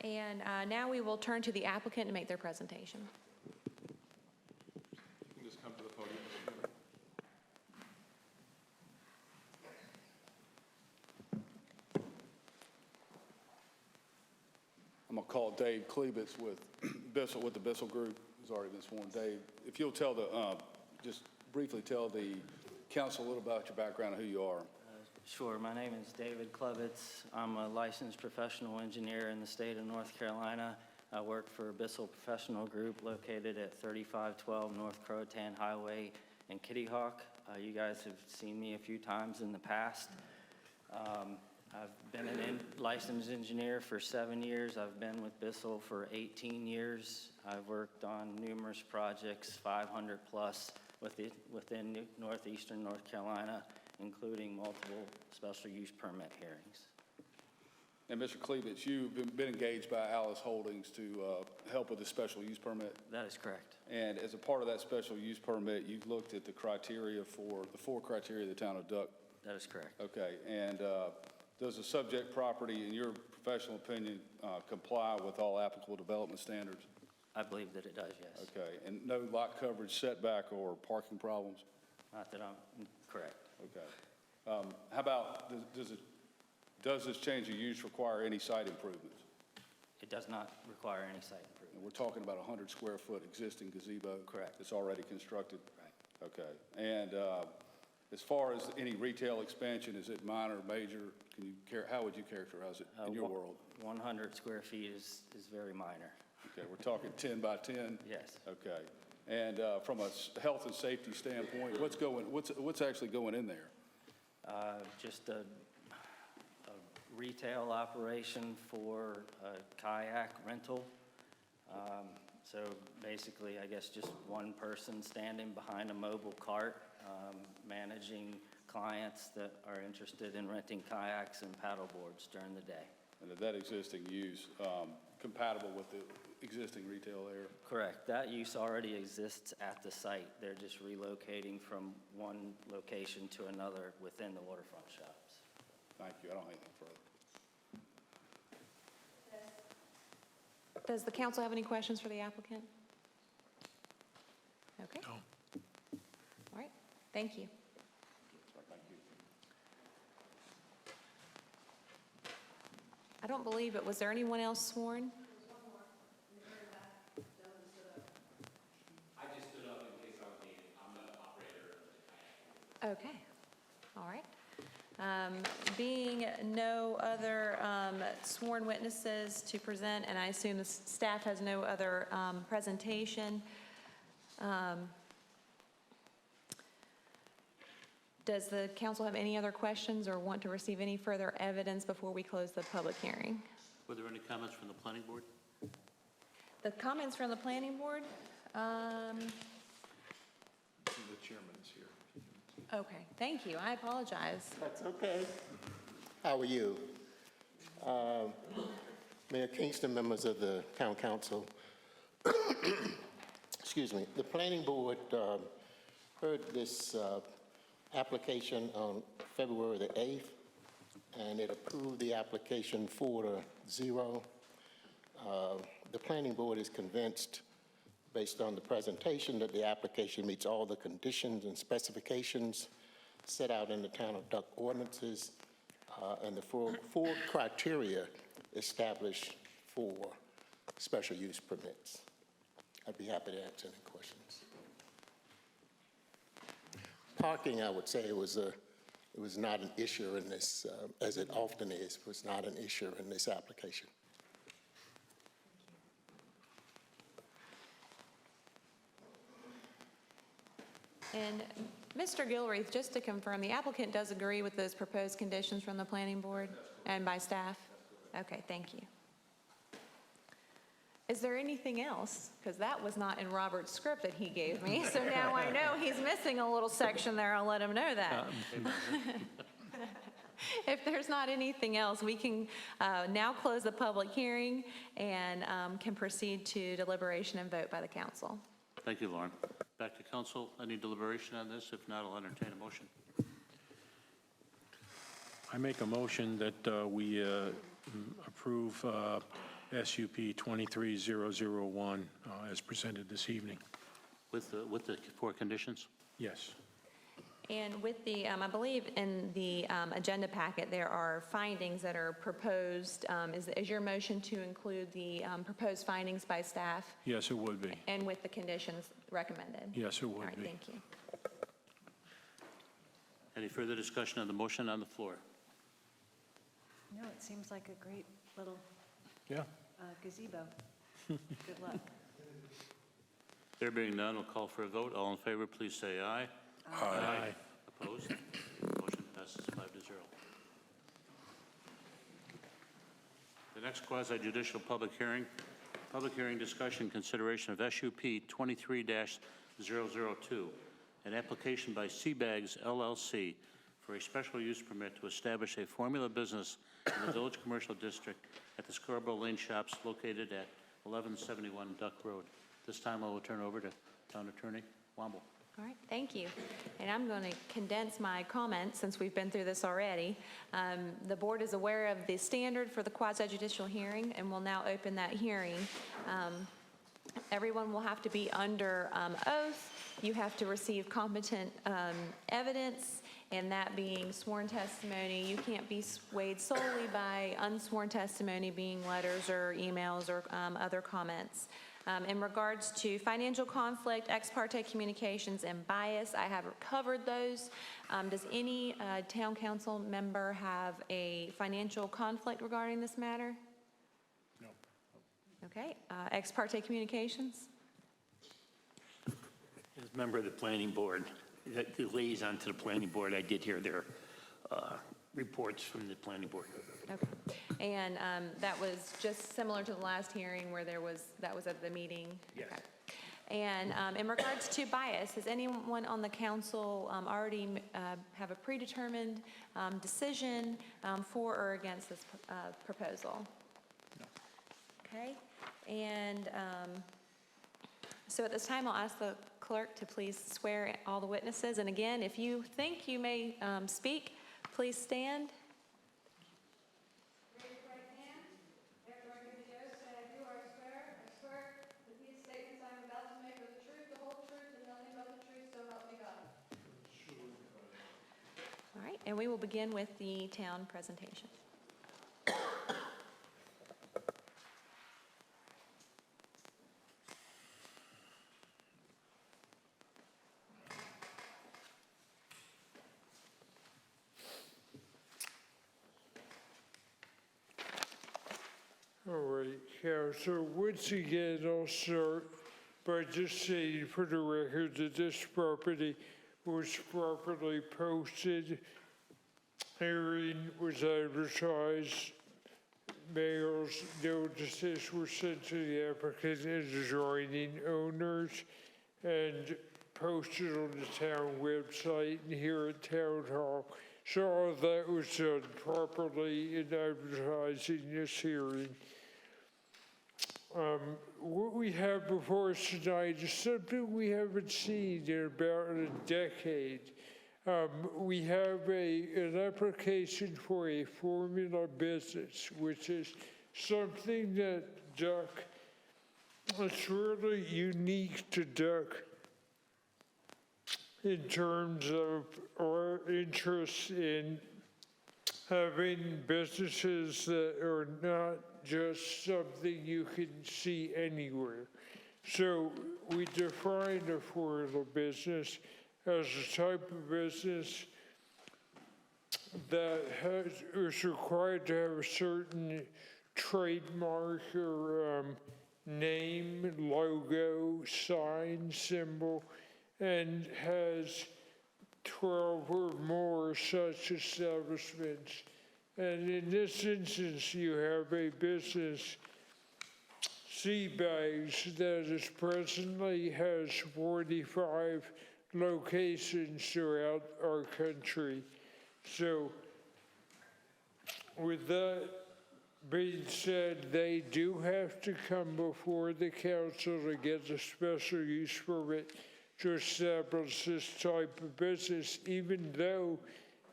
And now we will turn to the applicant to make their presentation. You can just come to the podium. I'm going to call Dave Klebitz with the Bissell Group, who's already been sworn. Dave, if you'll tell just briefly tell the council a little about your background and who you are. Sure. My name is David Klebitz. I'm a licensed professional engineer in the state of North Carolina. I work for Bissell Professional Group located at 3512 North Croatan Highway in Kitty Hawk. You guys have seen me a few times in the past. I've been a licensed engineer for 7 years. I've been with Bissell for 18 years. I've worked on numerous projects, 500 plus within northeastern North Carolina, including multiple special use permit hearings. And Mr. Klebitz, you've been engaged by Alice Holdings to help with the special use permit? That is correct. And as a part of that special use permit, you've looked at the criteria for the 4 criteria of the town of Duck? That is correct. Okay, and does the subject property, in your professional opinion, comply with all applicable development standards? I believe that it does, yes. Okay, and no lot coverage, setback, or parking problems? Not that I'm correct. Okay. How about, does this change of use require any site improvements? It does not require any site improvement. And we're talking about a 100-square-foot existing gazebo? Correct. That's already constructed? Right. Okay. And as far as any retail expansion, is it minor, major? How would you characterize it in your world? 100 square feet is very minor. Okay, we're talking 10 by 10? Yes. Okay. And from a health and safety standpoint, what's actually going in there? Just a retail operation for kayak rental. So basically, I guess just one person standing behind a mobile cart, managing clients that are interested in renting kayaks and paddle boards during the day. And is that existing use compatible with the existing retail there? Correct. That use already exists at the site. They're just relocating from one location to another within the waterfront shops. Thank you. I don't have anything further. Does the council have any questions for the applicant? Okay. No. All right. Thank you. Thank you. I don't believe it. Was there anyone else sworn? I just stood up in case I was needed. I'm the operator. Okay, all right. Being no other sworn witnesses to present, and I assume the staff has no other presentation, does the council have any other questions or want to receive any further evidence before we close the public hearing? Were there any comments from the planning board? The comments from the planning board? The chairman is here. Okay, thank you. I apologize. That's okay. How are you? Mayor Kingston, members of the town council. Excuse me. The planning board heard this application on February the 8th, and it approved the application 4-0. The planning board is convinced, based on the presentation, that the application meets all the conditions and specifications set out in the town of Duck ordinances and the four criteria established for special use permits. I'd be happy to answer any questions. Parking, I would say, it was not an issue in this, as it often is, was not an issue in this application. And Mr. Gilreath, just to confirm, the applicant does agree with those proposed conditions from the planning board and by staff? Okay, thank you. Is there anything else? Because that was not in Robert's script that he gave me, so now I know he's missing a little section there. I'll let him know that. If there's not anything else, we can now close the public hearing and can proceed to deliberation and vote by the council. Thank you, Lauren. Back to council. Any deliberation on this? If not, I'll entertain a motion. I make a motion that we approve SUP 23001 as presented this evening. With the four conditions? Yes. And with the, I believe in the agenda packet, there are findings that are proposed. Is your motion to include the proposed findings by staff? Yes, it would be. And with the conditions recommended? Yes, it would All right, be. thank you. Any further discussion on the motion on the floor? No, it seems like a great little Yeah. gazebo. Good luck. There being none, we'll call for a vote. All in favor, please say aye. Aye. Opposed? Motion passes 5-0. The next quasi-judicial public hearing discussion consideration of SUP 23-002, an application by Seabags LLC for a special use permit to establish a formula business in the Village Commercial District at the Scarborough Lane Shops located at 1171 Duck Road. This time I will turn over to Town Attorney Womble. All right, thank you. And I'm going to condense my comments since we've been through this already. The board is aware of the standard for the quasi-judicial hearing and will now open that hearing. Everyone will have to be under oath. You have to receive competent evidence, and that being sworn testimony. You can't be swayed solely by unsworn testimony, being letters or emails or other comments. In regards to financial conflict, ex parte communications, and bias, I have covered those. Does any town council member have a financial conflict regarding this matter? No. Okay, ex parte communications? As a member of the planning board, the liaison to the planning board, I did hear their reports from the planning board. Okay, and that was just similar to the last hearing where that was at the meeting? Yes. Okay. And in regards to bias, has anyone on the council already have a predetermined decision for or against this proposal? No. Okay, and so at this time, I'll ask the clerk to please swear all the witnesses. And again, if you think you may speak, please stand. All right, and we will begin with the town presentation. Council. Once again, I'll start by just saying for the record that this property was properly posted. Hearing was advertised. Mail's notices were sent to the applicant and adjoining owners and posted on the town website and here at Town Hall. So all that was done properly in advertising this hearing. What we have before us tonight is something we haven't seen in about a decade. We have an application for a formula business, which is something that Duck, it's really unique to Duck in terms of our interest in having businesses that are not just something you can see anywhere. So we define a formula business as a type of business that is required to have a certain trademark or name, logo, sign, symbol, and has 12 or more such establishments. And in this instance, you have a business, Seabags, that is presently has 45 locations throughout our country. So with that being said, they do have to come before the council to get a special use permit to establish this type of business, even though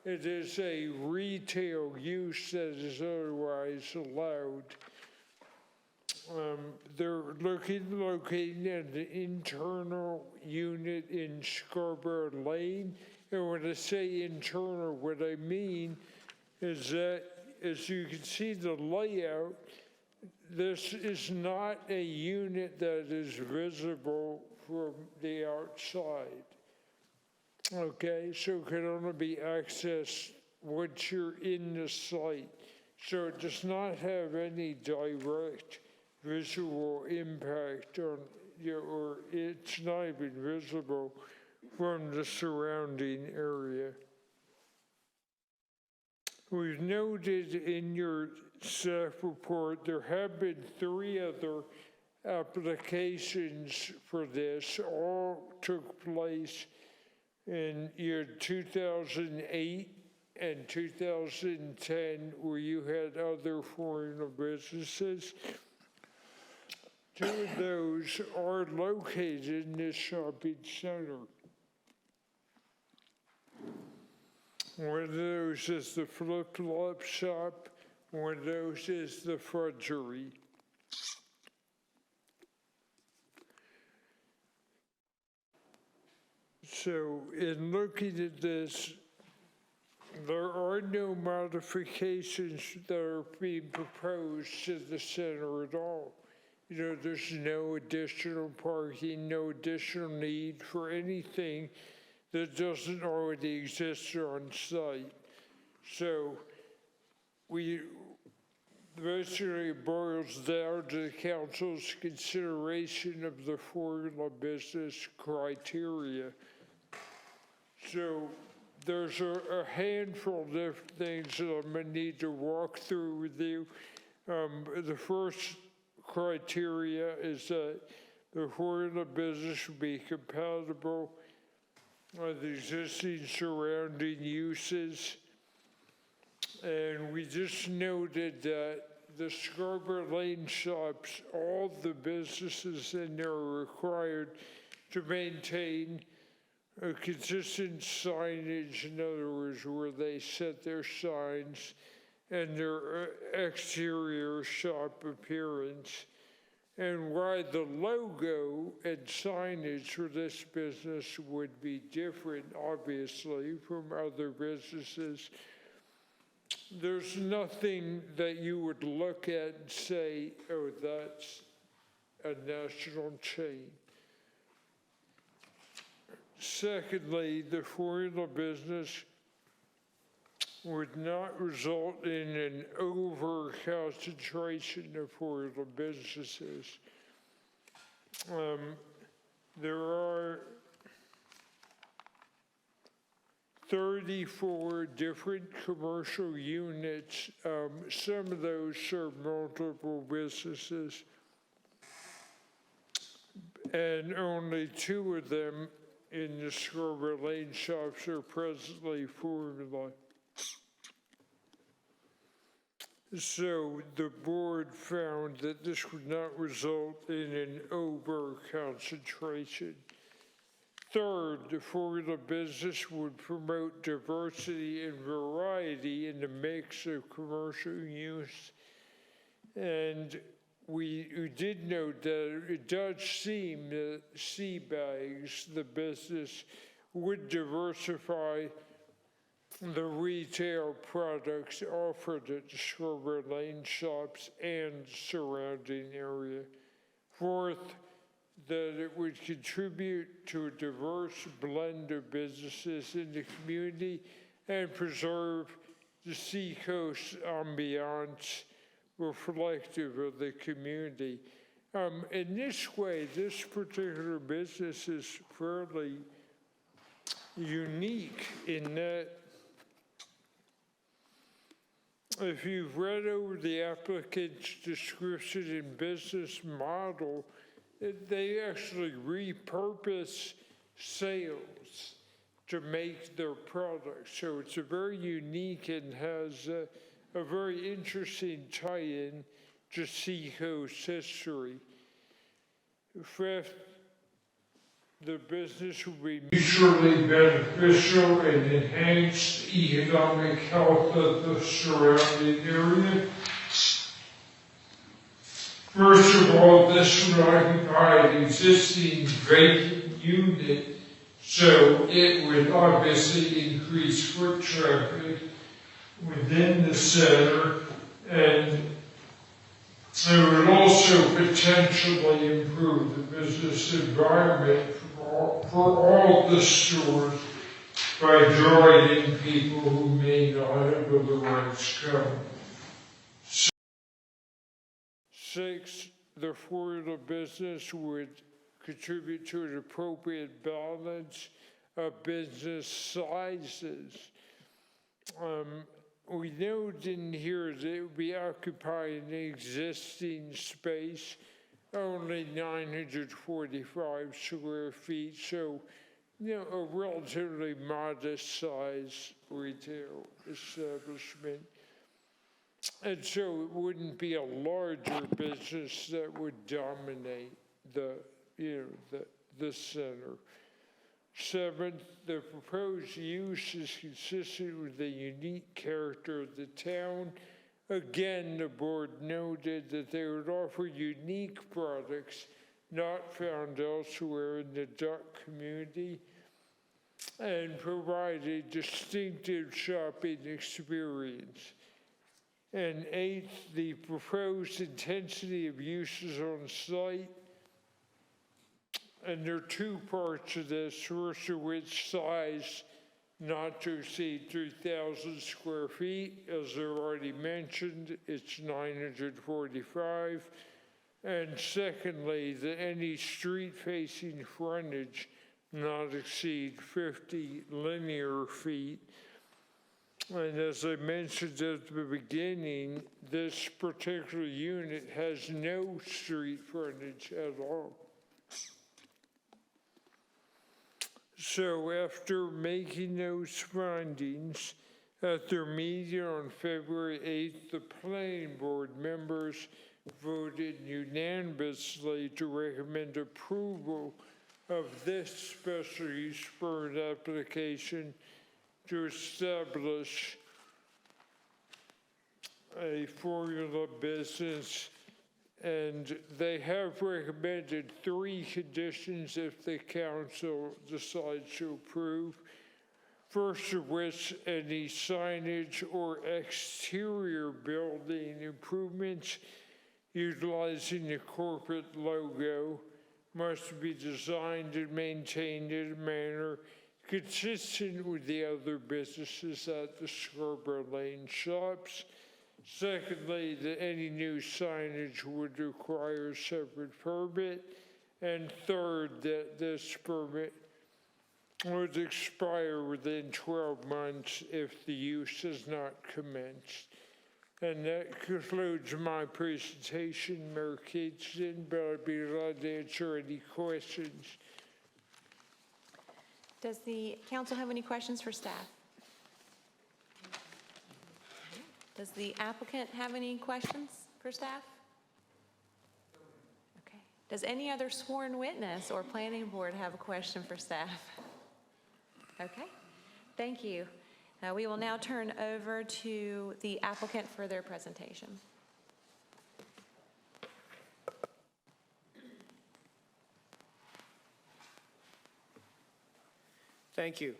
it is a retail use that is otherwise allowed. They're locating an internal unit in Scarborough Lane. And when I say internal, what I mean is that, as you can see the layout, this is not a unit that is visible from the outside. Okay, so it can only be accessed once you're in the site. So it does not have any direct visual impact on you, or it's not even visible from the surrounding area. We've noted in your staff report there have been 3 other applications for this. All took place in year 2008 and 2010, where you had other foreign businesses. 2 of those are located in this shopping center. One of those is the flip-flop shop. One of those is the fudgery. So in looking at this, there are no modifications that are being proposed to the center at all. You know, there's no additional parking, no additional need for anything that doesn't already exist on site. So basically boils down to the council's consideration of the formula business criteria. So there's a handful of different things that I'm gonna need to walk through with you. The first criteria is that the formula business will be compatible with existing surrounding uses. And we just noted that the Scarborough Lane shops, all the businesses in there are required to maintain a consistent signage, in other words, where they set their signs and their exterior shop appearance. And why the logo and signage for this business would be different, obviously, from other businesses. There's nothing that you would look at and say, oh, that's a national chain. Secondly, the formula business would not result in an over-concentration of affordable businesses. There are 34 different commercial units. Some of those serve multiple businesses, and only 2 of them in the Scarborough Lane shops are presently formula. So the board found that this would not result in an over-concentration. Third, the formula business would promote diversity and variety in the mix of commercial use. And we did note that it does seem that Sea Bags, the business, would diversify the retail products offered at the Scarborough Lane shops and surrounding area. Fourth, that it would contribute to a diverse blend of businesses in the community and preserve the seacoast ambiance reflective of the community. In this way, this particular business is fairly unique in that if you've read over the applicant's description and business model, they actually repurpose sales to make their products. So it's a very unique and has a very interesting tie-in to seacoast history. Fifth, the business will be mutually beneficial and enhance the economic health of the surrounding area. First of all, this would occupy an existing vacant unit, so it would obviously increase foot traffic within the center, and it would also potentially improve the business environment for all the stores by drawing in people who may not have otherwise come. 6, the formula business would contribute to an appropriate balance of business sizes. We noted in here that it would be occupying the existing space, only 945 square feet, so, a relatively modest size retail establishment. And so it wouldn't be a larger business that would dominate the center. 7th, the proposed use is consistent with the unique character of the town. Again, the board noted that they would offer unique products not found elsewhere in the duck community and provide a distinctive shopping experience. And 8th, the proposed intensity of uses on site. And there are 2 parts of this, first of which size not to exceed 3,000 square feet. As I already mentioned, it's 945. And secondly, that any street-facing frontage not exceed 50 linear feet. And as I mentioned at the beginning, this particular unit has no street frontage at all. So after making those findings, at their meeting on February 8th, the planning board members voted unanimously to recommend approval of this special use permit application to establish a formula business, and they have recommended 3 conditions if the council decides to approve. First of which, any signage or exterior building improvements utilizing the corporate logo must be designed and maintained in a manner consistent with the other businesses at the Scarborough Lane shops. Secondly, that any new signage would require a separate permit. And third, that this permit would expire within 12 months if the use is not commenced. And that concludes my presentation, Mayor Kingston, but I'd be glad to answer any questions. Does the council have any questions for staff? Does the applicant have any questions for staff? Okay. Does any other sworn witness or planning board have a question for staff? Okay, thank you. We will now turn over to the applicant for their presentation. Thank you.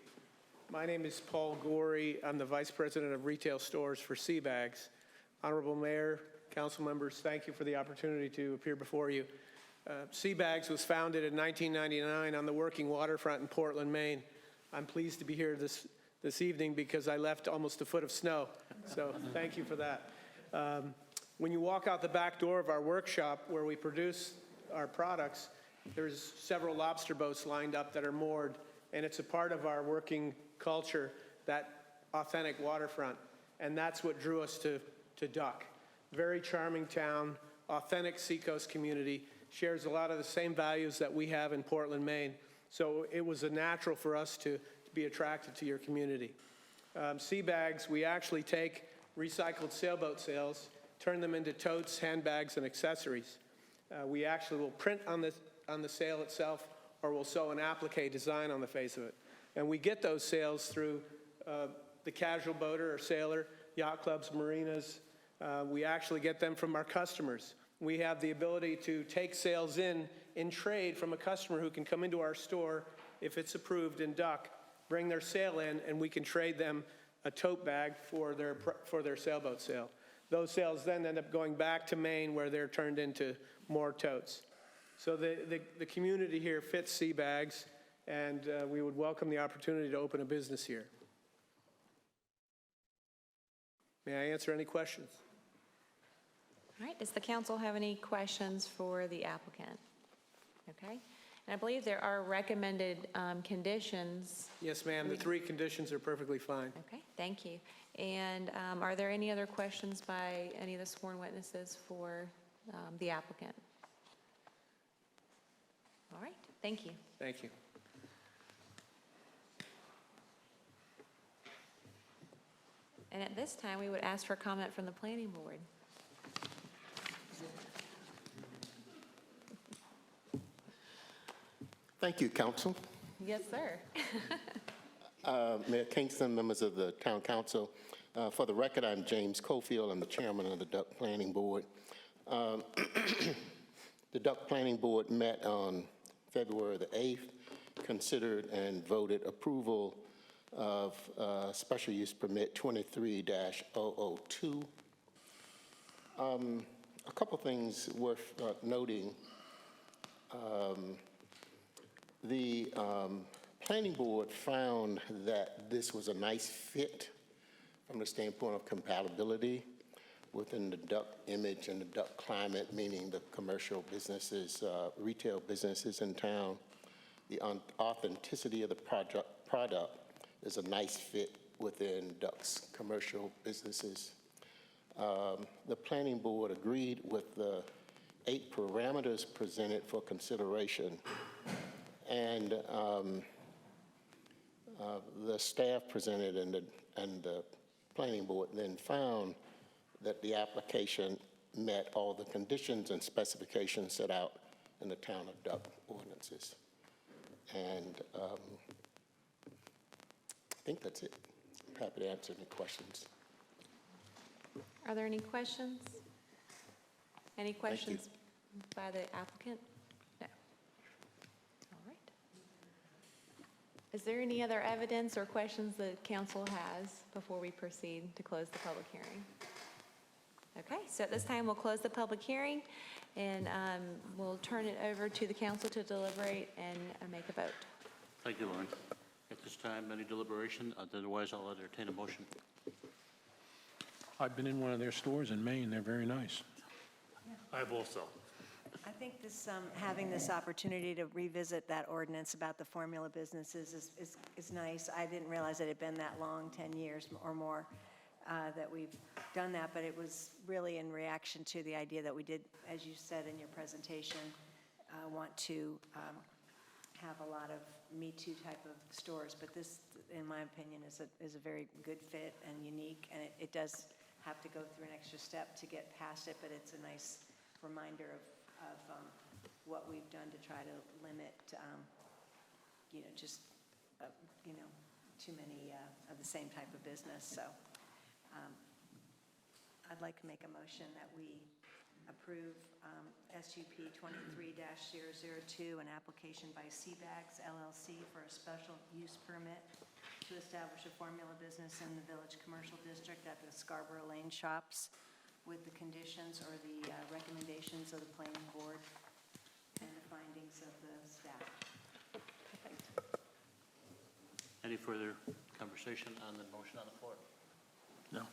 My name is Paul Gorey. I'm the Vice President of Retail Stores for Seabags. Honorable Mayor, council members, thank you for the opportunity to appear before you. Seabags was founded in 1999 on the working waterfront in Portland, Maine. I'm pleased to be here this evening because I left almost a foot of snow, so thank you for that. When you walk out the back door of our workshop where we produce our products, there's several lobster boats lined up that are moored, and it's a part of our working culture, that authentic waterfront, and that's what drew us to Duck. Very charming town, authentic seacoast community, shares a lot of the same values that we have in Portland, Maine, so it was a natural for us to be attracted to your community. Seabags, we actually take recycled sailboat sails, turn them into totes, handbags, and accessories. We actually will print on the sail itself, or we'll sew an applique design on the face of it. And we get those sails through the casual boater or sailor, yacht clubs, marinas. We actually get them from our customers. We have the ability to take sails in trade from a customer who can come into our store, if it's approved in Duck, bring their sail in, and we can trade them a tote bag for their sailboat sail. Those sails then end up going back to Maine, where they're turned into more totes. So the community here fits Seabags, and we would welcome the opportunity to open a business here. May I answer any questions? All right, does the council have any questions for the applicant? Okay, and I believe there are recommended conditions. Yes, ma'am, the 3 conditions are perfectly fine. Okay, thank you. And are there any other questions by any of the sworn witnesses for the applicant? All right, thank you. Thank you. And at this time, we would ask for a comment from the planning board. Thank you, Council. Yes, sir. Mayor Kingston, members of the Town Council. For the record, I'm James Cofield. I'm the chairman of the Duck Planning Board. The Duck Planning Board met on February the 8th, considered and voted approval of Special Use Permit 23-002. A couple things worth noting. The Planning Board found that this was a nice fit from the standpoint of compatibility within the Duck image and the Duck climate, meaning the commercial businesses, retail businesses in town. The authenticity of the product is a nice fit within Duck's commercial businesses. The Planning Board agreed with the 8 parameters presented for consideration, and the staff presented and the Planning Board then found that the application met all the conditions and specifications set out in the Town of Duck ordinances. And I think that's it. I'm happy to answer any questions. Are there any questions? Any questions by the applicant? No. All right. Is there any other evidence or questions that council has before we proceed to close the public hearing? Okay, so at this time we'll close the public hearing, and we'll turn it over to the council to deliberate and make a vote. Thank you, Lauren. At this time, any deliberation? Otherwise, I'll entertain a motion. I've been in one of their stores in Maine. They're very nice. I've also. I think this, having this opportunity to revisit that ordinance about the formula businesses is nice. I didn't realize it had been that long, 10 years or more, that we've done that, but it was really in reaction to the idea that we did, as you said in your presentation, want to have a lot of Me Too type of stores. But this, in my opinion, is a very good fit and unique, and it does have to go through an extra step to get past it, but it's a nice reminder of what we've done to try to limit, just, too many of the same type of business. So I'd like to make a motion that we approve SUP 23-002, an application by Seabags LLC for a special use permit to establish a formula business in the Village Commercial District at the Scarborough Lane Shops, with the conditions or the recommendations of the planning board and the findings of the staff. Any further conversation on the motion on the floor? No.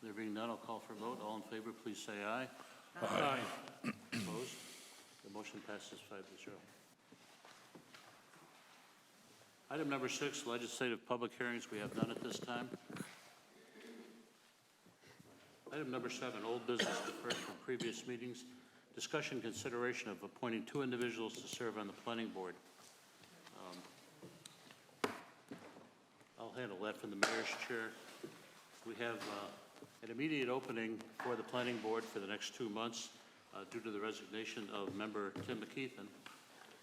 There being none, I'll call for a vote. All in favor, please say aye. Aye. Opposed? The motion passes 5-0. Item number 6, legislative public hearings. We have none at this time. Item number 7, old business deferred from previous meetings. Discussion consideration of appointing 2 individuals to serve on the planning board. I'll handle that from the mayor's chair. We have an immediate opening for the planning board for the next 2 months due to the resignation of member Tim McKeithen.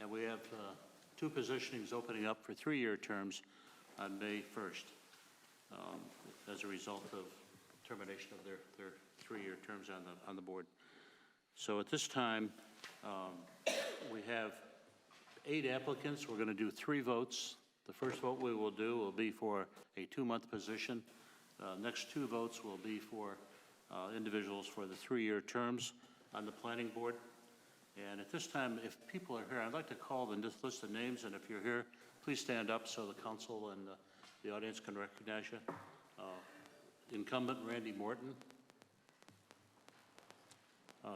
And we have 2 positionings opening up for 3-year terms on May 1st as a result of termination of their 3-year terms on the board. So at this time, we have 8 applicants. We're going to do 3 votes. The first vote we will do will be for a 2-month position. Next 2 votes will be for individuals for the 3-year terms on the planning board. And at this time, if people are here, I'd like to call the list of names, and if you're here, please stand up so the council and the audience can recognize you. Incumbent Randy Morton,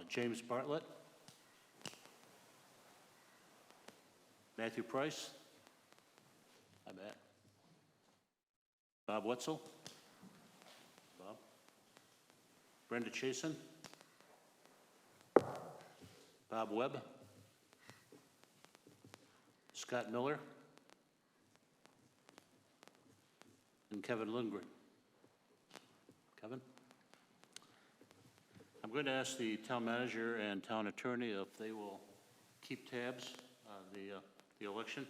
James Bartlett, Matthew Price, I bet, Bob Wetzel, Bob, Brenda Chasen, Bob Webb, Scott Miller, and Kevin Lindgren. Kevin? I'm going to ask the town manager and town attorney if they will keep tabs on the election.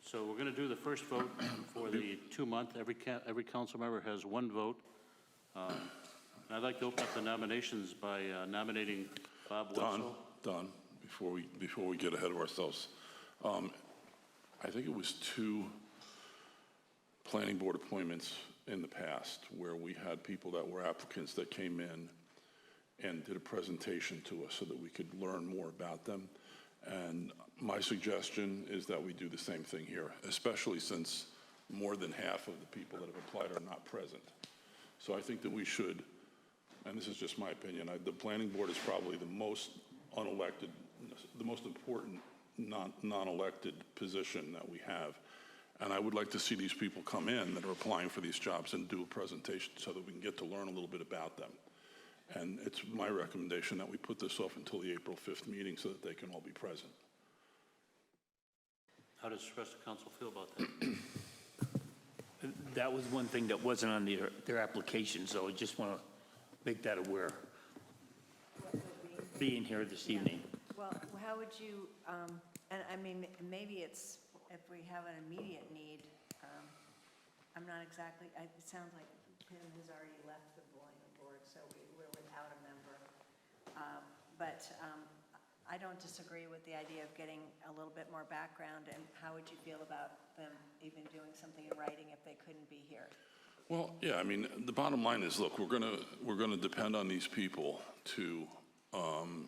So we're going to do the first vote for the 2-month. Every council member has 1 vote. And I'd like to open up the nominations by nominating Bob Wetzel. Don, before we get ahead of ourselves, I think it was 2 planning board appointments in the past where we had people that were applicants that came in and did a presentation to us so that we could learn more about them. And my suggestion is that we do the same thing here, especially since more than half of the people that have applied are not present. So I think that we should, and this is just my opinion, the planning board is probably the most unelected, the most important non-elected position that we have. And I would like to see these people come in that are applying for these jobs and do a presentation so that we can get to learn a little bit about them. And it's my recommendation that we put this off until the April 5th meeting so that they can all be present. How does the rest of the council feel about that? That was one thing that wasn't on their application, so I just want to make that aware. Being here this evening. Well, how would you, and I mean, maybe it's, if we have an immediate need, I'm not exactly, it sounds like Pim has already left the board, so we're without a member. But I don't disagree with the idea of getting a little bit more background, and how would you feel about them even doing something in writing if they couldn't be here? Well, yeah, I mean, the bottom line is, look, we're gonna depend on these people to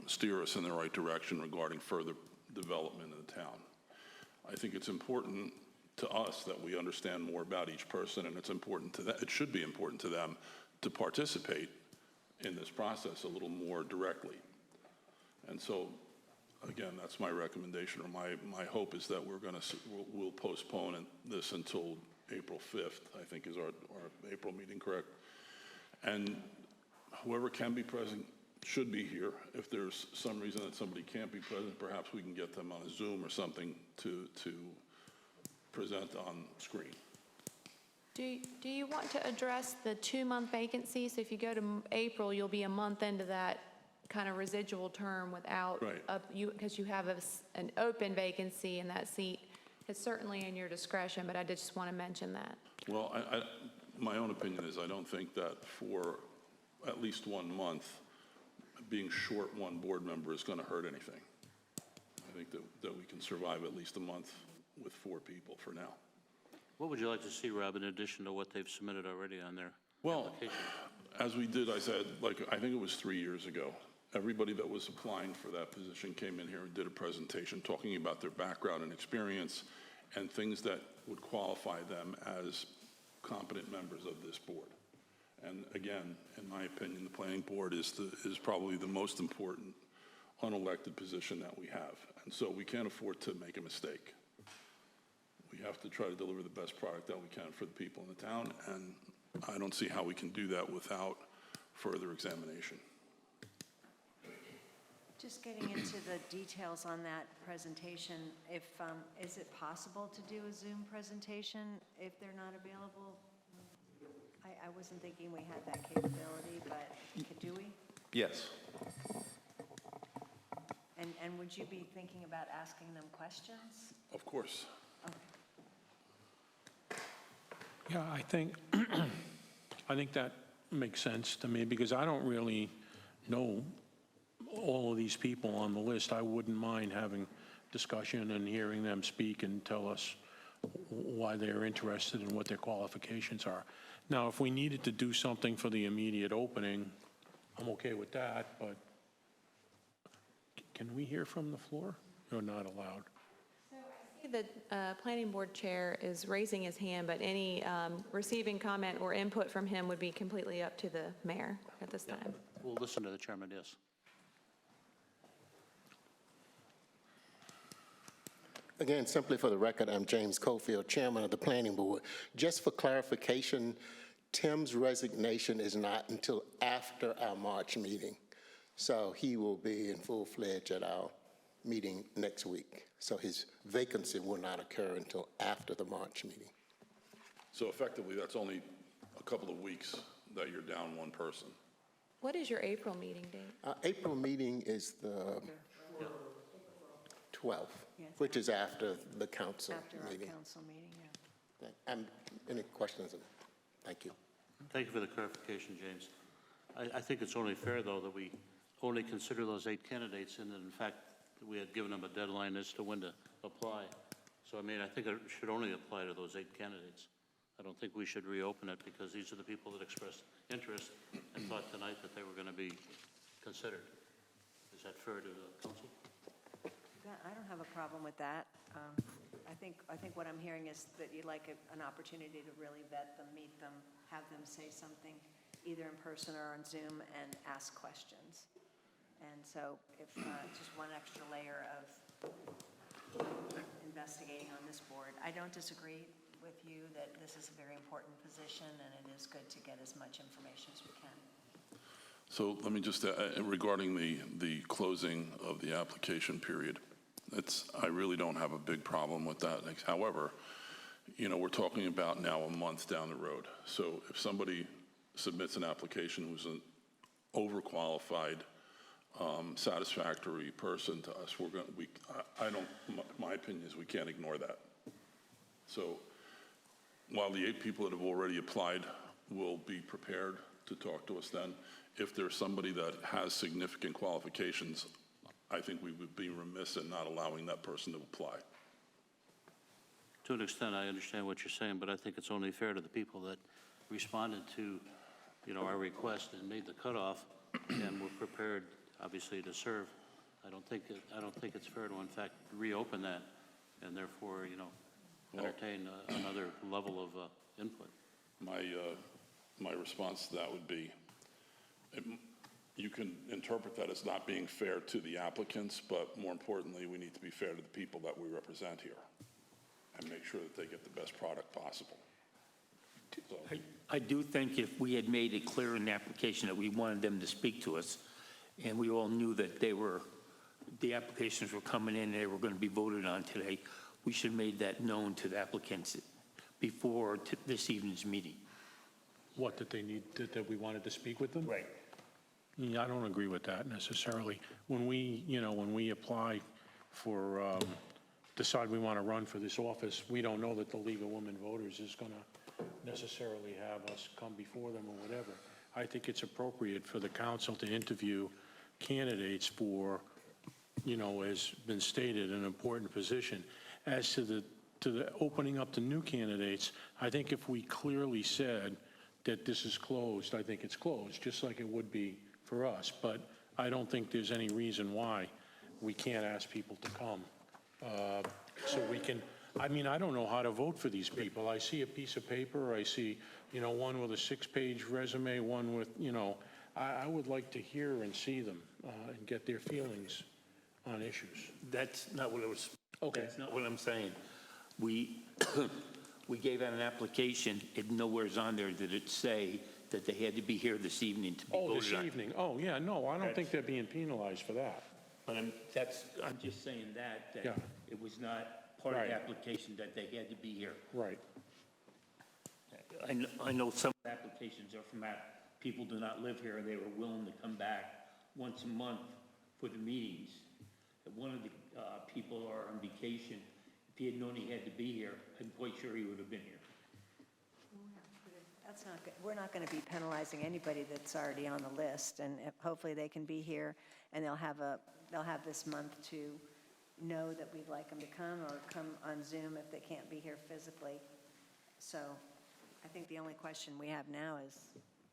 steer us in the right direction regarding further development in the town. I think it's important to us that we understand more about each person, and it's important to that. It should be important to them to participate in this process a little more directly. And so, again, that's my recommendation, or my hope is that we'll postpone this until April 5th, I think is our April meeting, correct? And whoever can be present should be here. If there's some reason that somebody can't be present, perhaps we can get them on a Zoom or something to present on screen. Do you want to address the 2-month vacancy? So if you go to April, you'll be a month into that kind of residual term without, because you have an open vacancy in that seat. It's certainly in your discretion, but I did just want to mention that. Well, my own opinion is I don't think that for at least 1 month, being short one board member is going to hurt anything. I think that we can survive at least a month with 4 people for now. What would you like to see, Rob, in addition to what they've submitted already on their application? As we did, I said, I think it was 3 years ago, everybody that was applying for that position came in here and did a presentation talking about their background and experience and things that would qualify them as competent members of this board. And again, in my opinion, the planning board is probably the most important unelected position that we have. And so we can't afford to make a mistake. We have to try to deliver the best product that we can for the people in the town, and I don't see how we can do that without further examination. Just getting into the details on that presentation, is it possible to do a Zoom presentation if they're not available? I wasn't thinking we had that capability, but do we? Yes. And would you be thinking about asking them questions? Of course. Okay. Yeah, I think that makes sense to me because I don't really know all of these people on the list. I wouldn't mind having discussion and hearing them speak and tell us why they're interested and what their qualifications are. Now, if we needed to do something for the immediate opening, I'm okay with that, but can we hear from the floor? You're not allowed. So I see the planning board chair is raising his hand, but any receiving comment or input from him would be completely up to the mayor at this time. We'll listen to the chairman, yes. Again, simply for the record, I'm James Cofield, Chairman of the Planning Board. Just for clarification, Tim's resignation is not until after our March meeting. So he will be in full-fledged at our meeting next week. So his vacancy will not occur until after the March meeting. So effectively, that's only a couple of weeks that you're down one person. What is your April meeting date? April meeting is the 12th, which is after the council meeting. After our council meeting, yeah. Any questions? Thank you. Thank you for the clarification, James. I think it's only fair, though, that we only consider those 8 candidates, and that, in fact, we had given them a deadline as to when to apply. So, I mean, I think it should only apply to those 8 candidates. I don't think we should reopen it because these are the people that expressed interest and thought tonight that they were going to be considered. Is that fair to the council? I don't have a problem with that. I think what I'm hearing is that you'd like an opportunity to really vet them, meet them, have them say something either in person or on Zoom and ask questions. And so if just one extra layer of investigating on this board, I don't disagree with you that this is a very important position and it is good to get as much information as we can. So let me just, regarding the closing of the application period, I really don't have a big problem with that. However, we're talking about now a month down the road. So if somebody submits an application who's an overqualified, satisfactory person to us, my opinion is we can't ignore that. So while the 8 people that have already applied will be prepared to talk to us then, if there's somebody that has significant qualifications, I think we would be remiss in not allowing that person to apply. To an extent, I understand what you're saying, but I think it's only fair to the people that responded to, our request and made the cutoff and were prepared, obviously, to serve. I don't think it's fair to, in fact, reopen that and therefore, entertain another level of input. My response to that would be, you can interpret that as not being fair to the applicants, but more importantly, we need to be fair to the people that we represent here and make sure that they get the best product possible. So, I do think if we had made it clear in the application that we wanted them to speak to us, and we all knew that the applications were coming in, and they were going to be voted on today, we should have made that known to the applicants before this evening's meeting. What, that they need, that we wanted to speak with them? Right. Yeah, I don't agree with that necessarily. When we apply for, decide we want to run for this office, we don't know that the League of Women Voters is going to necessarily have us come before them or whatever. I think it's appropriate for the council to interview candidates for, as been stated, an important position. As to the opening up to new candidates, I think if we clearly said that this is closed, I think it's closed, just like it would be for us. But I don't think there's any reason why we can't ask people to come. So we can, I don't know how to vote for these people. I see a piece of paper, I see, one with a 6-page resume, one with, I would like to hear and see them and get their feelings on issues. That's not what it was. Okay. That's not what I'm saying. We gave out an application, and nowhere's on there did it say that they had to be here this evening to be voted on. Oh, this evening. Oh, yeah, no, I don't think they're being penalized for that. But I'm just saying that Yeah. it was not part of Right. the application that they had to be here. Right. I know some applications are from people do not live here, and they were willing to come back once a month for the meetings. One of the people are on vacation. If he had known he had to be here, I'm quite sure he would have been here. That's not good. We're not going to be penalizing anybody that's already on the list, and hopefully they can be here, and they'll have this month to know that we'd like them to come, or come on Zoom if they can't be here physically. So I think the only question we have now is,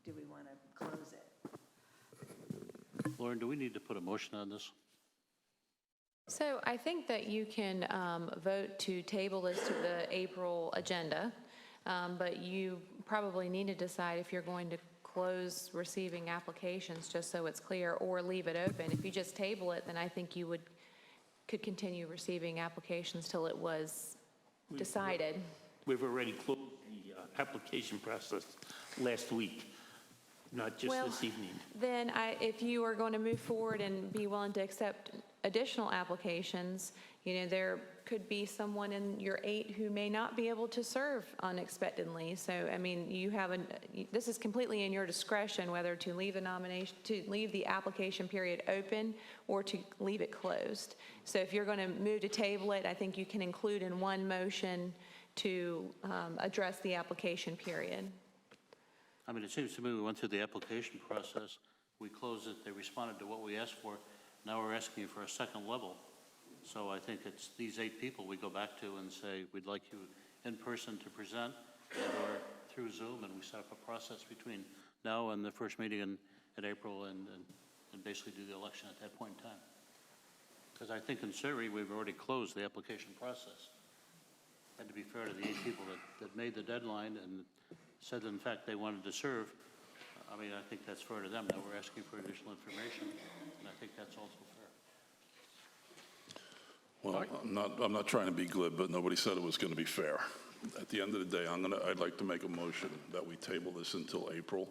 do we want to close it? Lauren, do we need to put a motion on this? So I think that you can vote to table this to the April agenda, but you probably need to decide if you're going to close receiving applications, just so it's clear, or leave it open. If you just table it, then I think you could continue receiving applications till it was decided. We've already closed the application process last week, not just this evening. Then if you are going to move forward and be willing to accept additional applications, there could be someone in your 8 who may not be able to serve unexpectedly. So, you have this is completely in your discretion whether to leave the application period open or to leave it closed. So if you're going to move to table it, I think you can include in one motion to address the application period. It seems to me we went through the application process, we closed it, they responded to what we asked for, now we're asking you for a second level. So I think it's these 8 people we go back to and say, we'd like you in person to present, or through Zoom, and we set up a process between now and the first meeting in April, and basically do the election at that point in time. Because I think in theory, we've already closed the application process. And to be fair to the 8 people that made the deadline and said that in fact they wanted to serve, I think that's fair to them. Now we're asking for additional information, and I think that's also fair. well, I'm not trying to be glib, but nobody said it was going to be fair. At the end of the day, I'd like to make a motion that we table this until April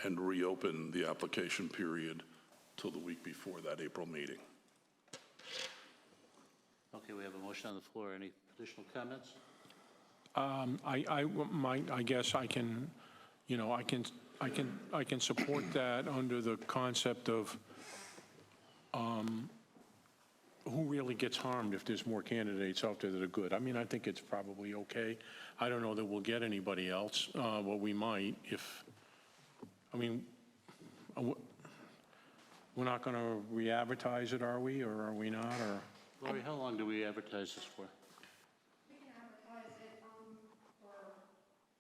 and reopen the application period till the week before that April meeting. Okay, we have a motion on the floor. Any additional comments? I guess I can, I can support that under the concept of who really gets harmed if there's more candidates out there that are good. I think it's probably okay. I don't know that we'll get anybody else, but we might if, we're not going to re-advertise it, are we, or are we not, or? Lori, how long do we advertise this for? We can advertise it for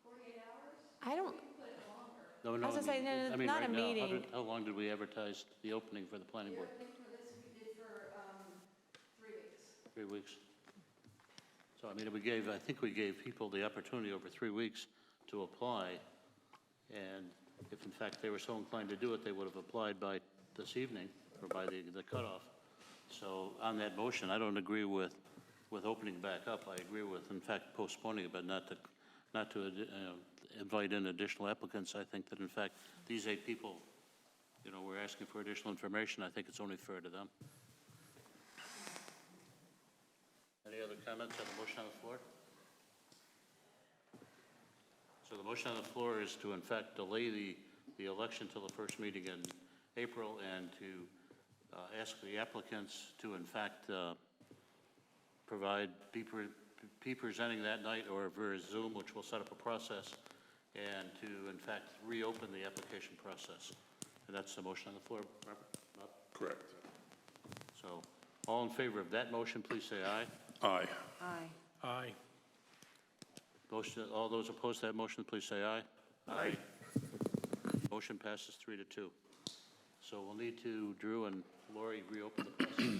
48 hours. I don't, No, I was gonna say, no, not a right now, meeting. How long did we advertise the opening for the planning board? For this, we did for 3 weeks. 3 weeks. So, I mean, I think we gave people the opportunity over 3 weeks to apply, and if in fact they were so inclined to do it, they would have applied by this evening, or by the cutoff. So on that motion, I don't agree with opening back up. I agree with, in fact, postponing it, but not to invite in additional applicants. I think that, in fact, these 8 people, you know, we're asking for additional information. I think it's only fair to them. Any other comments on the motion on the floor? So the motion on the floor is to, in fact, delay the election till the first meeting in April, and to ask the applicants to, in fact, be presenting that night or via Zoom, which will set up a process, and to, in fact, reopen the application process. And that's the motion on the floor, Robert? Correct. So all in favor of that motion, please say aye. Aye. Aye. Aye. All those opposed to that motion, please say aye. Aye. Motion passes 3-2. So we'll need to, Drew and Lori, reopen the process.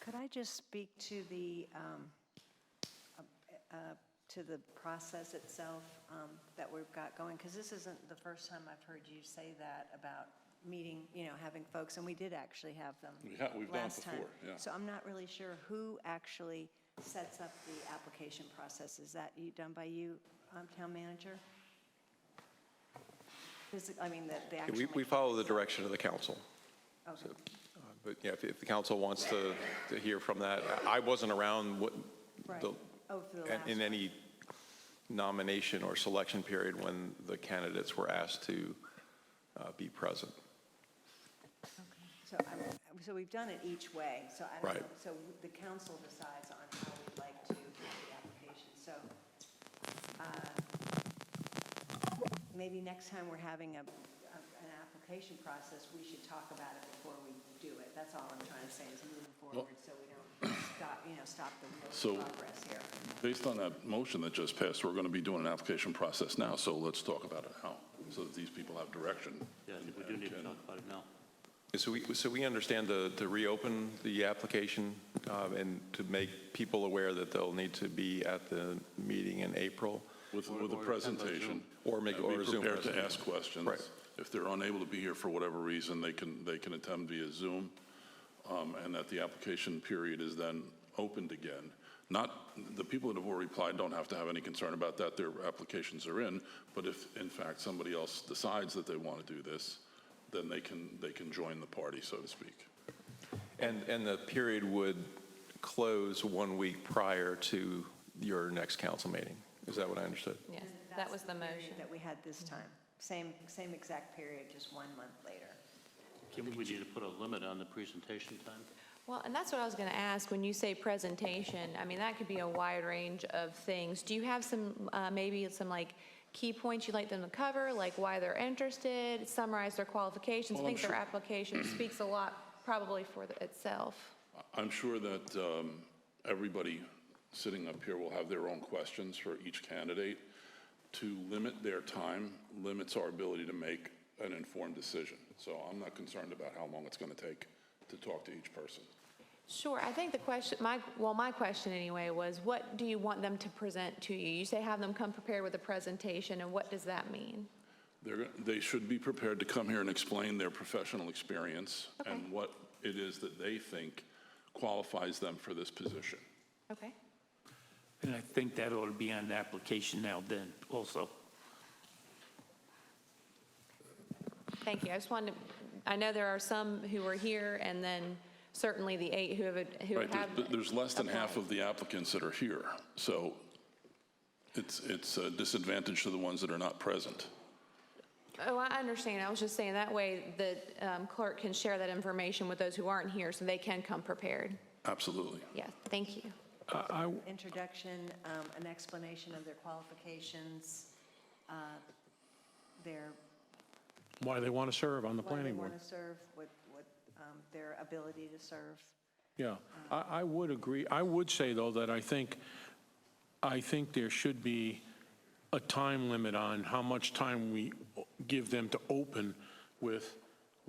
Could I just speak to the process itself that we've got going? Because this isn't the first time I've heard you say that about meeting, you know, having folks, and we did actually have them We've done it last time. before, yeah. So I'm not really sure who actually sets up the application process. Is that done by you, town manager? I mean, the actual. We follow the direction of the council. Okay. But yeah, if the council wants to hear from that, I wasn't around Right. For the last in one. any nomination or selection period when the candidates were asked to be present. So we've done it each way, so I don't Right. know. So the council decides on how we'd like to do the application. So maybe next time we're having an application process, we should talk about it before we do it. That's all I'm trying to say, is moving forward so we don't stop the real progress here. Based on that motion that just passed, we're going to be doing an application process now, so let's talk about it now, so that these people have direction. Yeah, I think we do need to talk about it now. So we understand to reopen the application and to make people aware that they'll need to be at the meeting in April. With a presentation. Or make And or a Zoom be prepared to presentation. ask questions. Right. If they're unable to be here for whatever reason, they can attend via Zoom, and that the application period is then opened again. The people that have already applied don't have to have any concern about that. Their applications are in, but if in fact somebody else decides that they want to do this, then they can join the party, so to speak. And the period would close 1 week prior to your next council meeting. Is that what I understood? Yes, that was the motion. That we had this time. Same exact period, just 1 month later. We need to put a limit on the presentation time. Well, and that's what I was going to ask. When you say presentation, I mean, that could be a wide range of things. Do you have maybe some like key points you'd like them to cover, like why they're interested, summarize their qualifications? Well, I think their application speaks a lot probably for itself. I'm sure that everybody sitting up here will have their own questions for each candidate. To limit their time limits our ability to make an informed decision. So I'm not concerned about how long it's going to take to talk to each person. Sure. I think the question, my question anyway, was what do you want them to present to you? You say have them come prepared with a presentation, and what does that mean? They should be prepared to come here and explain their professional experience and what it is that they think qualifies them for this position. Okay. And I think that ought to be on the application now then also. Thank you. I just wanted to, I know there are some who are here, and then certainly the 8 who Right, have. there's less than half of the applicants that are here, so it's a disadvantage to the ones that are not present. Oh, I understand. I was just saying that way the clerk can share that information with those who aren't here so they can come prepared. Absolutely. Yeah, thank you. Introduction, an explanation of their qualifications, Why they want to serve on the planning why board. they want to serve, what their ability to serve. Yeah, I would agree. I would say, though, that I think there should be a time limit on how much time we give them to open with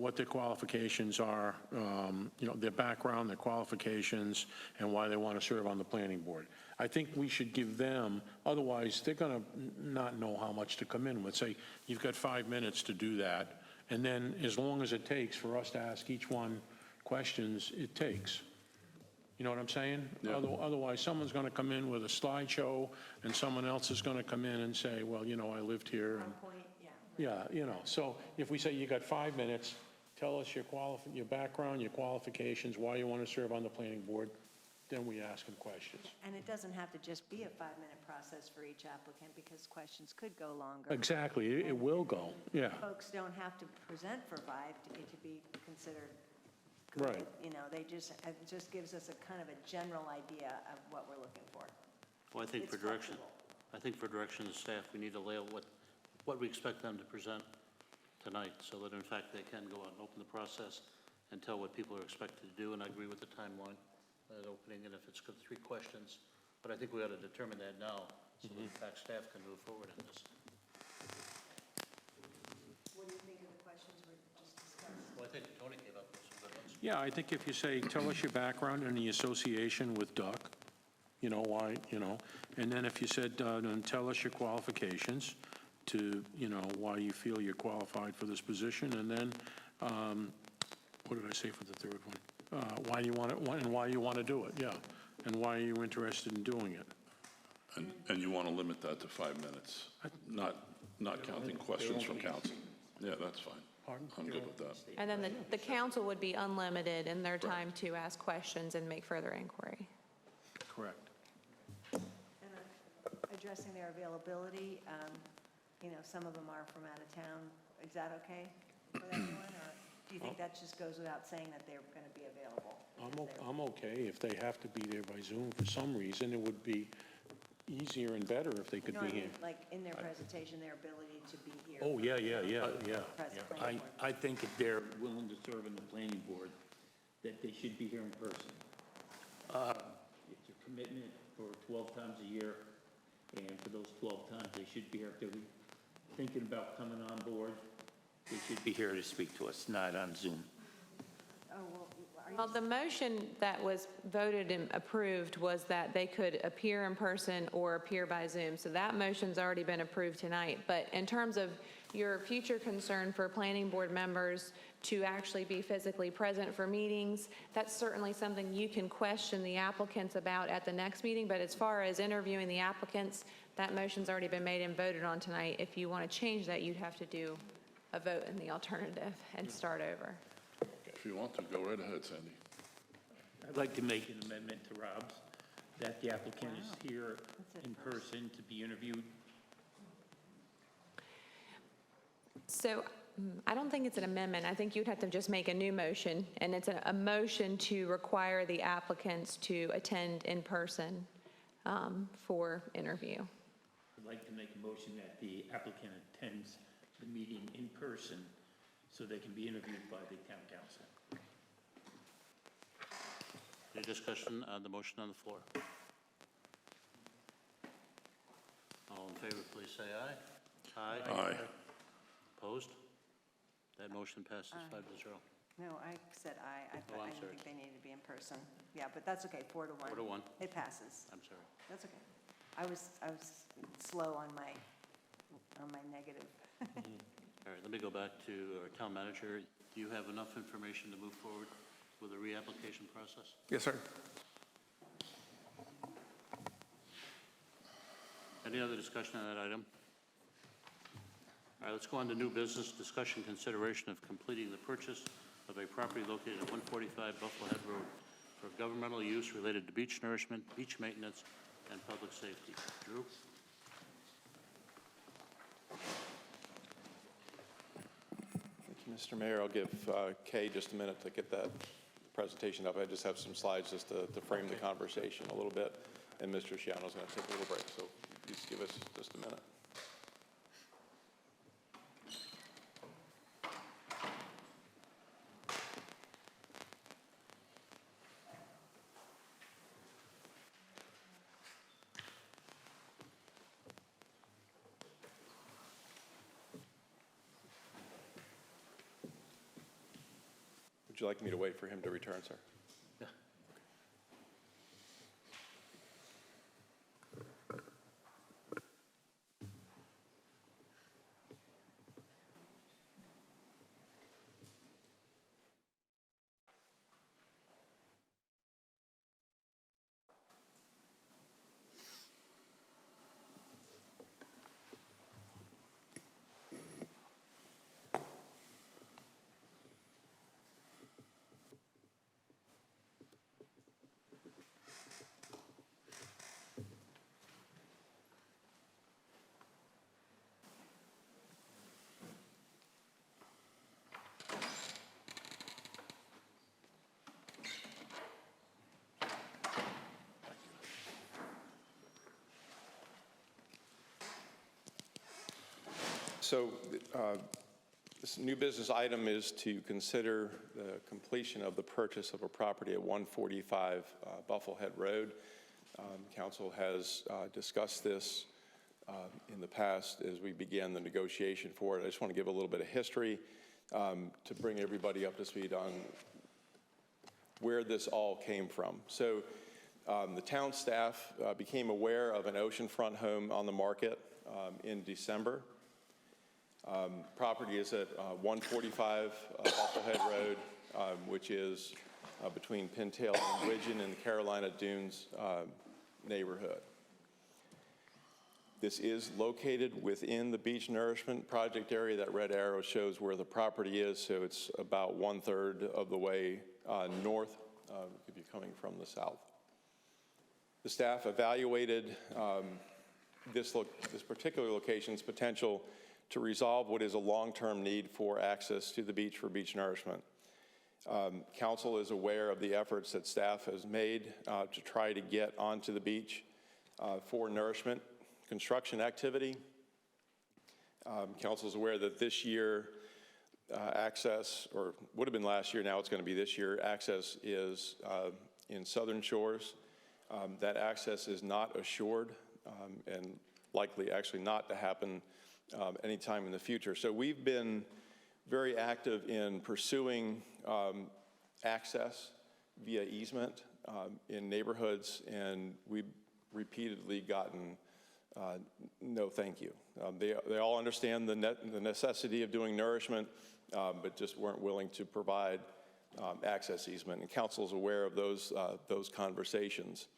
what their qualifications are, their background, their qualifications, and why they want to serve on the planning board. I think we should give them, otherwise they're going to not know how much to come in with. Say, you've got 5 minutes to do that, and then as long as it takes for us to ask each one questions, it takes. You know what I'm saying? Yeah. Otherwise, someone's going to come in with a slideshow, and someone else is going to come in and say, well, I lived here. And, yeah, so if we say you got 5 minutes, tell us your background, your qualifications, why you want to serve on the planning board, then we ask them questions. And it doesn't have to just be a 5-minute process for each applicant, because questions could go longer. Exactly, it will go, yeah. Folks don't have to present for 5 to be considered good. Right. It just gives us a kind of a general idea of what we're looking for. Well, I think It's for direction of staff, we need to lay out what we expect them to present tonight, so that in fact they can go out and open the process and tell what people are expected to do, and I agree with the timeline at opening, and if it's 3 questions, but I think we ought to determine that now, so that in fact staff can move forward in this. What do you think of the questions we just discussed? Well, I think Tony came up with some good ones. Yeah, I think if you say, tell us your background and the association with Duck, why, and then if you said, then tell us your qualifications to, why you feel you're qualified for this position, and then, what did I say for the third one? Why you want it, and why you want to do it, yeah, and why are you interested in doing it? And you want to limit that to 5 minutes, not counting questions from council. Yeah, that's fine. I'm good with that. And then the council would be unlimited in their time to ask questions and make further inquiry. Correct. And addressing their availability, some of them are from out of town. Is that okay for everyone, or do you think that just goes without saying that they're going to be available? I'm okay if they have to be there by Zoom for some reason. It would be easier and better if they could No, be I mean, here. like in their presentation, their ability to be here. Oh, yeah. Present planning board. I think if they're willing to serve on the planning board, that they should be here in person. It's a commitment for 12 times a year, and for those 12 times, they should be here. If they're thinking about coming on board, they should be here to speak to us, not on Zoom. Oh, well, are you Well, the motion that was voted and approved was that they could appear in person or appear by Zoom. So that motion's already been approved tonight. But in terms of your future concern for planning board members to actually be physically present for meetings, that's certainly something you can question the applicants about at the next meeting. But as far as interviewing the applicants, that motion's already been made and voted on tonight. If you want to change that, you'd have to do a vote in the alternative and start over. If you want to, go right ahead, Sandy. I'd like to make an amendment to Rob's, that the applicant is here in person to be interviewed. So I don't think it's an amendment. I think you'd have to just make a new motion, and it's a motion to require the applicants to attend in person for interview. I'd like to make a motion that the applicant attends the meeting in person so they can be interviewed by the town council. Any discussion on the motion on the floor? All in favor, please say aye. Aye. Opposed? That motion passes 5-0. No, I said aye. I Oh, I'm didn't sorry. think they needed to be in person. Yeah, but that's okay, 4-1. 4-1. It passes. I'm sorry. That's okay. I was slow on my negative. All right, let me go back to our town manager. Do you have enough information to move forward with the reapplication process? Yes, sir. Any other discussion on that item? All right, let's go on to new business, discussion consideration of completing the purchase of a property located at 145 Buffalo Head Road for governmental use related to beach nourishment, beach maintenance, and public safety. Drew? Thank you, Mr. Mayor. I'll give Kay just a minute to get that presentation up. I just have some slides just to frame the conversation a little bit, and Mr. Shiano's going to take a little break, so please give us just a minute. you like me to wait for him to return, sir? So this new business item is to consider the completion of the purchase of a property at 145 Bufflehead Road. Council has discussed this in the past as we began the negotiation for it. I just want to give a little bit of history to bring everybody up to speed on where this all came from. So the town staff became aware of an oceanfront home on the market in December. Property is at 145 Bufflehead Road, which is between Pintail and Widgeon in the Carolina Dunes neighborhood. This is located within the beach nourishment project area. That red arrow shows where the property is, so it's about 1/3 of the way north if you're coming from the south. The staff evaluated this particular location's potential to resolve what is a long-term need for access to the beach for beach nourishment. Council is aware of the efforts that staff has made to try to get onto the beach for nourishment construction activity. Council is aware that this year access, or would have been last year, now it's going to be this year, access is in Southern Shores. That access is not assured and likely actually not to happen anytime in the future. So we've been very active in pursuing access via easement in neighborhoods, and we've repeatedly gotten no thank you. They all understand the necessity of doing nourishment, but just weren't willing to provide access easement, and council is aware of those conversations.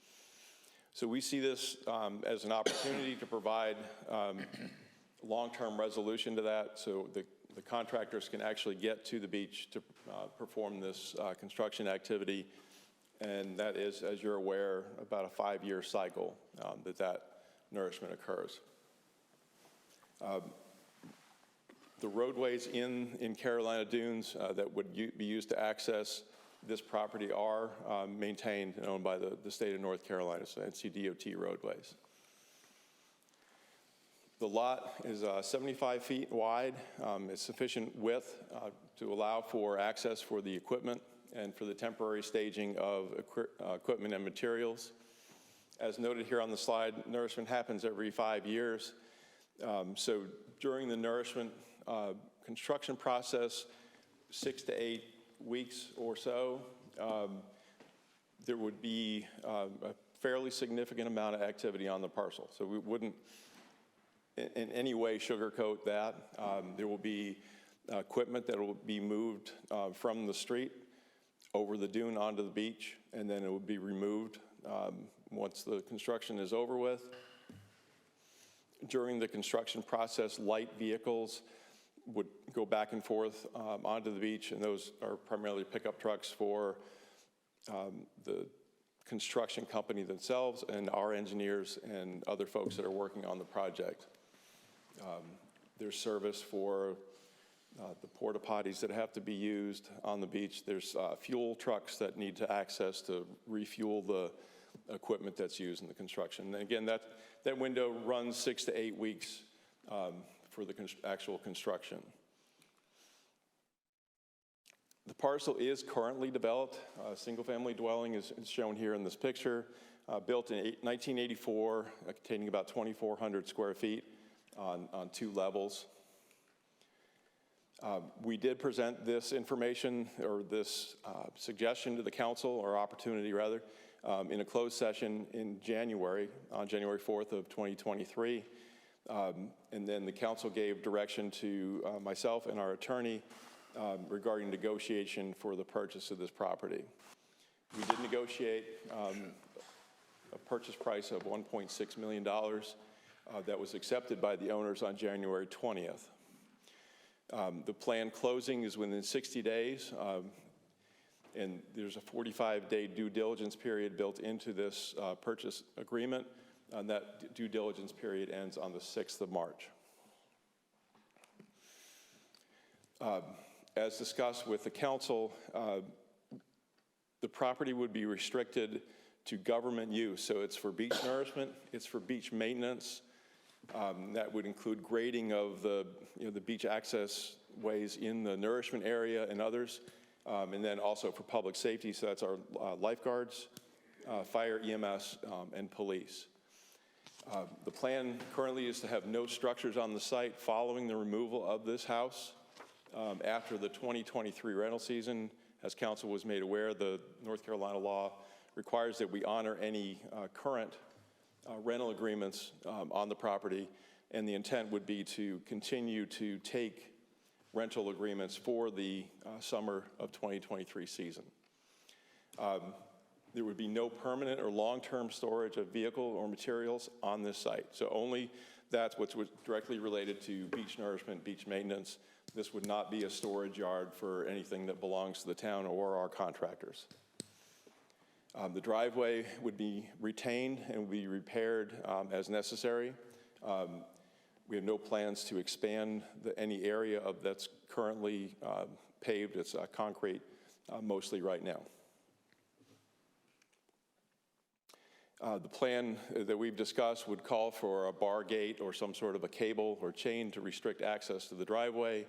So we see this as an opportunity to provide long-term resolution to that, so the contractors can actually get to the beach to perform this construction activity, and that is, as you're aware, about a 5-year cycle that nourishment occurs. The roadways in Carolina Dunes that would be used to access this property are maintained and owned by the state of North Carolina, so NCDOT roadways. The lot is 75 feet wide. It's sufficient width to allow for access for the equipment and for the temporary staging of equipment and materials. As noted here on the slide, nourishment happens every 5 years. So during the nourishment construction process, 6 to 8 weeks or so, there would be a fairly significant amount of activity on the parcel. So we wouldn't in any way sugarcoat that. There will be equipment that will be moved from the street over the dune onto the beach, and then it will be removed once the construction is over with. During the construction process, light vehicles would go back and forth onto the beach, and those are primarily pickup trucks for the construction company themselves and our engineers and other folks that are working on the project. There's service for the porta potties that have to be used on the beach. There's fuel trucks that need to access to refuel the equipment that's used in the construction. And again, that window runs 6 to 8 weeks for the actual construction. The parcel is currently developed. A single-family dwelling is shown here in this picture, built in 1984, containing about 2,400 square feet on 2 levels. We did present this information, or this suggestion to the council, or opportunity rather, in a closed session in January, on January 4th of 2023. And then the council gave direction to myself and our attorney regarding negotiation for the purchase of this property. We did negotiate a purchase price of $1.6 million that was accepted by the owners on January 20th. The planned closing is within 60 days, and there's a 45-day due diligence period built into this purchase agreement, and that due diligence period ends on the 6th of March. As discussed with the council, the property would be restricted to government use, so it's for beach nourishment, it's for beach maintenance. That would include grading of the beach access ways in the nourishment area and others, and then also for public safety, so that's our lifeguards, fire, EMS, and police. The plan currently is to have no structures on the site following the removal of this house. After the 2023 rental season, as council was made aware, the North Carolina law requires that we honor any current rental agreements on the property, and the intent would be to continue to take rental agreements for the summer of 2023 season. There would be no permanent or long-term storage of vehicle or materials on this site. So only that's what's directly related to beach nourishment, beach maintenance. This would not be a storage yard for anything that belongs to the town or our contractors. The driveway would be retained and would be repaired as necessary. We have no plans to expand any area that's currently paved. It's concrete mostly right now. The plan that we've discussed would call for a bar gate or some sort of a cable or chain to restrict access to the driveway.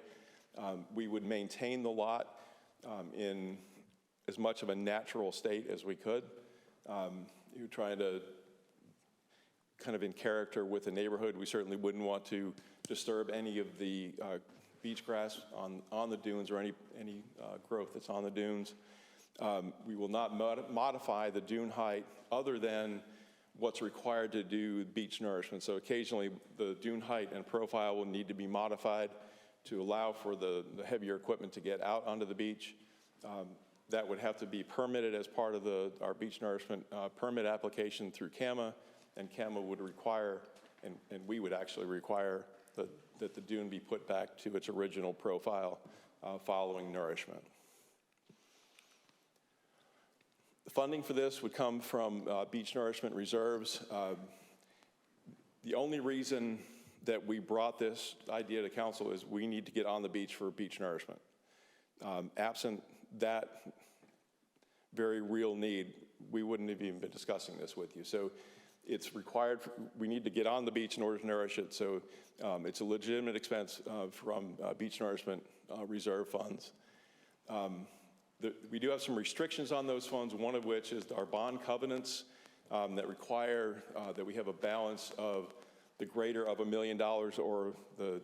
We would maintain the lot in as much of a natural state as we could. You're trying to kind of in character with the neighborhood. We certainly wouldn't want to disturb any of the beach grass on the dunes or any growth that's on the dunes. We will not modify the dune height other than what's required to do beach nourishment. So occasionally the dune height and profile will need to be modified to allow for the heavier equipment to get out onto the beach. That would have to be permitted as part of our beach nourishment permit application through CAMA, and CAMA would require, and we would actually require that the dune be put back to its original profile following nourishment. The funding for this would come from beach nourishment reserves. The only reason that we brought this idea to council is we need to get on the beach for beach nourishment. Absent that very real need, we wouldn't have even been discussing this with you. So it's required, we need to get on the beach in order to nourish it. So it's a legitimate expense from beach nourishment reserve funds. We do have some restrictions on those funds, one of which is our bond covenants that require that we have a balance of the greater of $1 million or the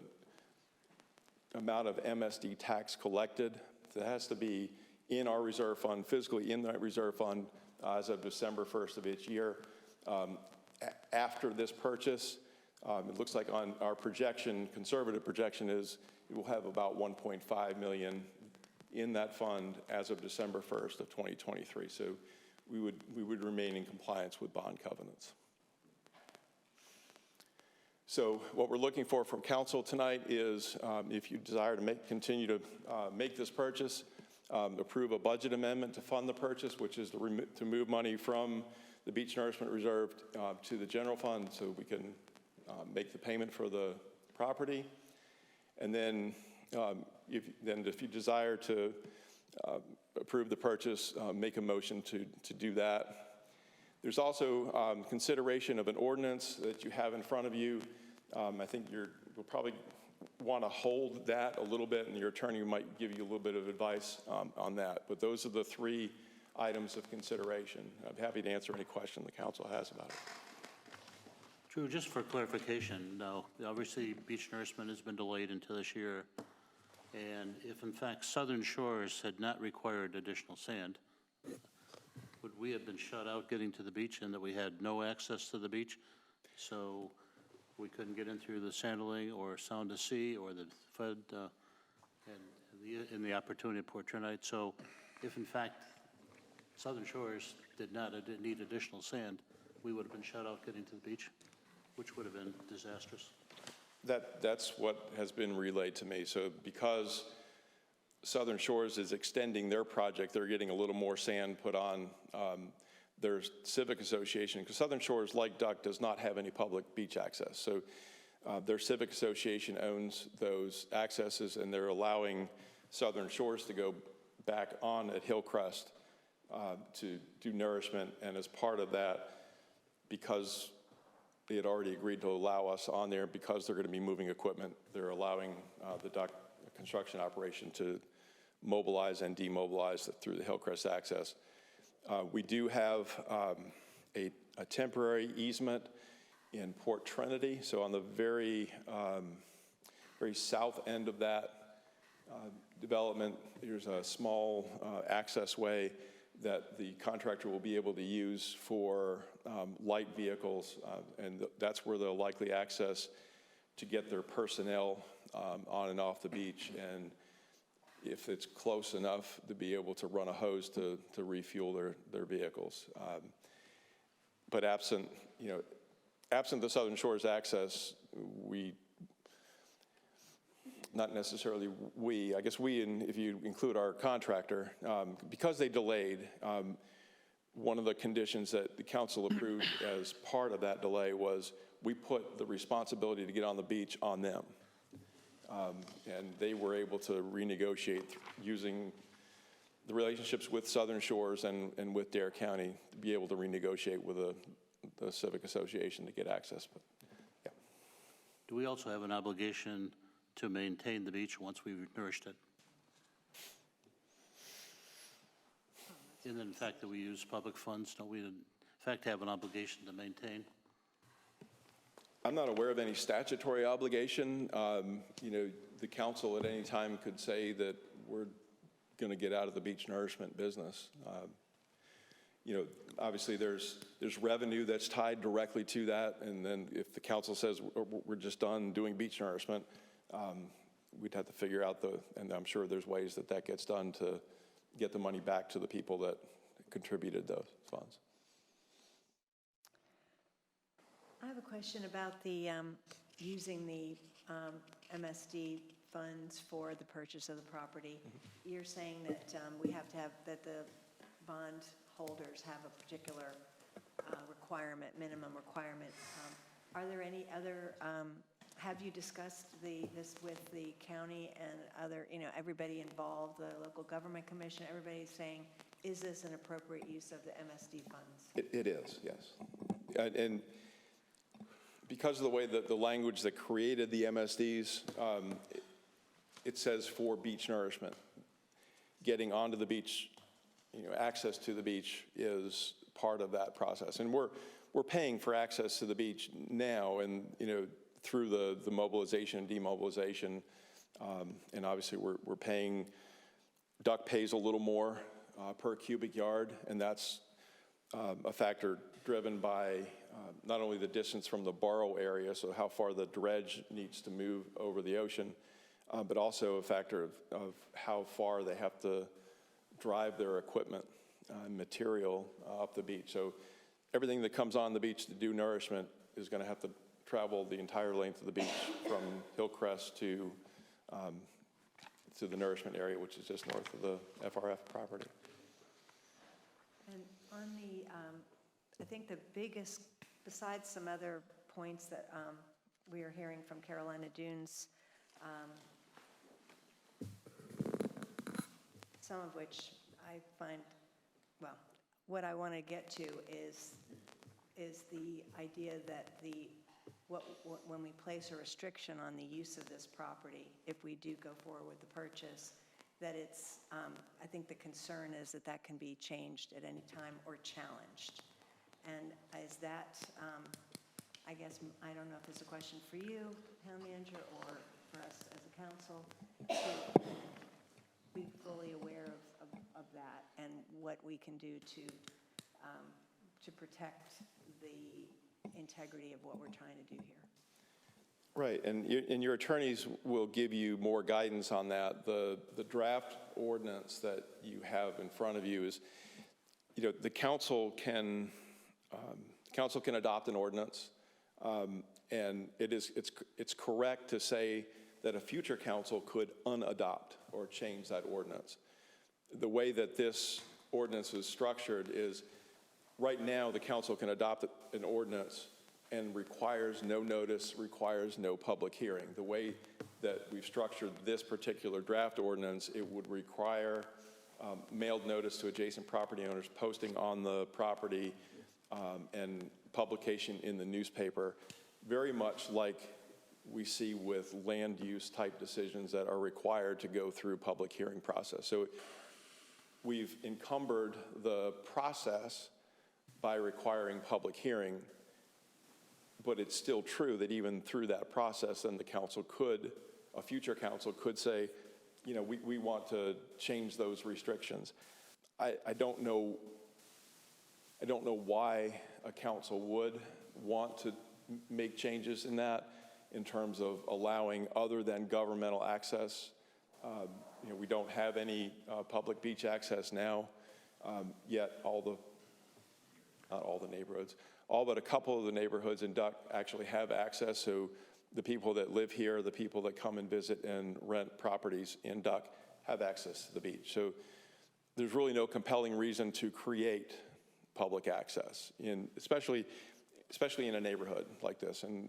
amount of MSD tax collected. That has to be in our reserve fund, physically in that reserve fund as of December 1st of each year. After this purchase, it looks like on our projection, conservative projection is it will have about $1.5 million in that fund as of December 1st of 2023. So we would remain in compliance with bond covenants. So what we're looking for from council tonight is if you desire to continue to make this purchase, approve a budget amendment to fund the purchase, which is to move money from the Beach Nourishment Reserve to the general fund so we can make the payment for the property. And then if you desire to approve the purchase, make a motion to do that. There's also consideration of an ordinance that you have in front of you. I think you'll probably want to hold that a little bit, and your attorney might give you a little bit of advice on that. But those are the three items of consideration. I'm happy to answer any question the council has about it. Drew, just for clarification, now, obviously beach nourishment has been delayed until this year. And if in fact Southern Shores had not required additional sand, would we have been shut out getting to the beach and that we had no access to the beach? So we couldn't get in through the Sandaling or Sound to Sea or the Fed and the opportunity of Port Trinidad. So if in fact Southern Shores did not need additional sand, we would have been shut out getting to the beach, which would have been disastrous. That's what has been relayed to me. So because Southern Shores is extending their project, they're getting a little more sand put on their civic association, because Southern Shores, like Duck, does not have any public beach access. So their civic association owns those accesses, and they're allowing Southern Shores to go back on at Hillcrest to do nourishment. And as part of that, because they had already agreed to allow us on there, because they're going to be moving equipment, they're allowing the Duck construction operation to mobilize and demobilize through the Hillcrest access. We do have a temporary easement in Port Trinity. So on the very south end of that development, there's a small access way that the contractor will be able to use for light vehicles, and that's where they'll likely access to get their personnel on and off the beach, and if it's close enough to be able to run a hose to refuel their vehicles. But absent the Southern Shores access, not necessarily I guess we, and if you include our contractor, because they delayed, one of the conditions that the council approved as part of that delay was we put the responsibility to get on the beach on them. And they were able to renegotiate using the relationships with Southern Shores and with Dare County to be able to renegotiate with the Civic Association to get access. But, yeah. Do we also have an obligation to maintain the beach once we've nourished it? And then the fact that we use public funds, don't we in fact have an obligation to maintain? I'm not aware of any statutory obligation. The council at any time could say that we're going to get out of the beach nourishment business. Obviously there's revenue that's tied directly to that, and then if the council says we're just done doing beach nourishment, we'd have to figure out and I'm sure there's ways that gets done to get the money back to the people that contributed those funds. I have a question about the using the MSD funds for the purchase of the property. You're saying that we have to have, that the bond holders have a particular minimum requirement. Are there any other, have you discussed this with the county and other, everybody involved, the local government commission, everybody's saying, is this an appropriate use of the MSD funds? It is, yes. And because of the way that the language that created the MSDs, it says for beach nourishment. Getting onto the beach, access to the beach is part of that process. And we're paying for access to the beach now, and through the mobilization and demobilization, and obviously we're paying. Duck pays a little more per cubic yard, and that's a factor driven by not only the distance from the borrow area, so how far the dredge needs to move over the ocean, but also a factor of how far they have to drive their equipment and material up the beach. So everything that comes on the beach to do nourishment is going to have to travel the entire length of the beach from Hillcrest to the nourishment area, which is just north of the FRF property. And on the, I think the biggest, besides some other points that we are hearing from Carolina Dunes, some of which I find, well, what I want to get to is the idea that when we place a restriction on the use of this property, if we do go forward with the purchase, that it's, I think the concern is that can be changed at any time or challenged. And is that, I guess, I don't know if it's a question for you, Town Manager, or for us as a council to be fully aware of that and what we can do to protect the integrity of what we're trying to do here. Right, and your attorneys will give you more guidance on that. The draft ordinance that you have in front of you is, the council can adopt an ordinance, and it's correct to say that a future council could unadopt or change that ordinance. The way that this ordinance is structured is, right now, the council can adopt an ordinance and requires no notice, requires no public hearing. The way that we've structured this particular draft ordinance, it would require mailed notice to adjacent property owners, posting on the property, and publication in the newspaper, very much like we see with land use type decisions that are required to go through public hearing process. So we've encumbered the process by requiring public hearing, but it's still true that even through that process, then the council could, a future council could say, we want to change those restrictions. I don't know why a council would want to make changes in that in terms of allowing other than governmental access. We don't have any public beach access now, yet not all the neighborhoods, all but a couple of the neighborhoods in Duck actually have access. So the people that live here, the people that come and visit and rent properties in Duck have access to the beach. So there's really no compelling reason to create public access, especially in a neighborhood like this. And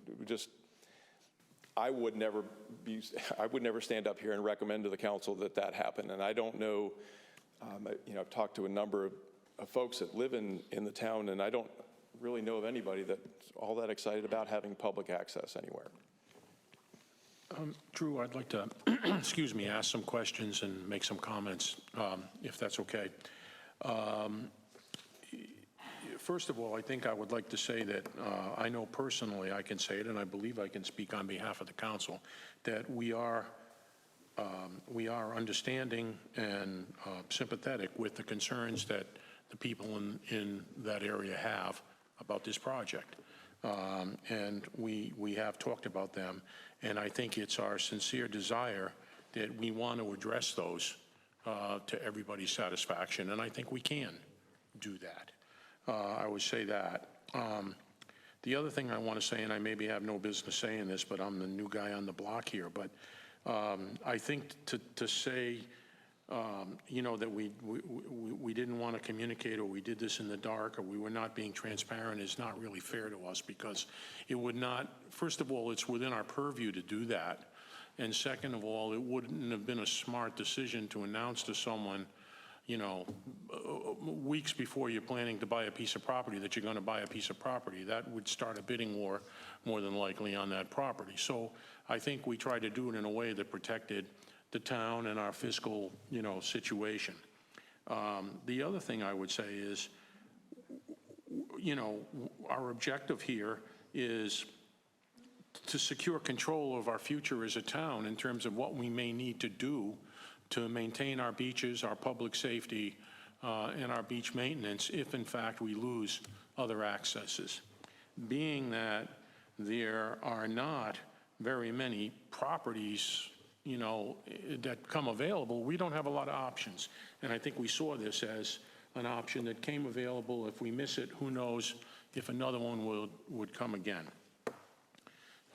I would never stand up here and recommend to the council that happen. And I don't know, I've talked to a number of folks that live in the town, and I don't really know of anybody that's all that excited about having public access anywhere. Drew, I'd like to, ask some questions and make some comments, if that's okay. First of all, I think I would like to say that I know personally, I can say it, and I believe I can speak on behalf of the council, that we are understanding and sympathetic with the concerns that the people in that area have about this project. And we have talked about them, and I think it's our sincere desire that we want to address those to everybody's satisfaction, and I think we can do that. I would say that. The other thing I want to say, and I maybe have no business saying this, but I'm the new guy on the block here, but I think to say, that we didn't want to communicate, or we did this in the dark, or we were not being transparent is not really fair to us, because it would not, first of all, it's within our purview to do that. And second of all, it wouldn't have been a smart decision to announce to someone, weeks before you're planning to buy a piece of property that you're going to buy a piece of property. That would start a bidding war, more than likely, on that property. So I think we tried to do it in a way that protected the town and our fiscal, situation. The other thing I would say is, our objective here is to secure control of our future as a town in terms of what we may need to do to maintain our beaches, our public safety, and our beach maintenance if, in fact, we lose other accesses. Being that there are not very many properties, that come available, we don't have a lot of options. And I think we saw this as an option that came available. If we miss it, who knows if another one would come again.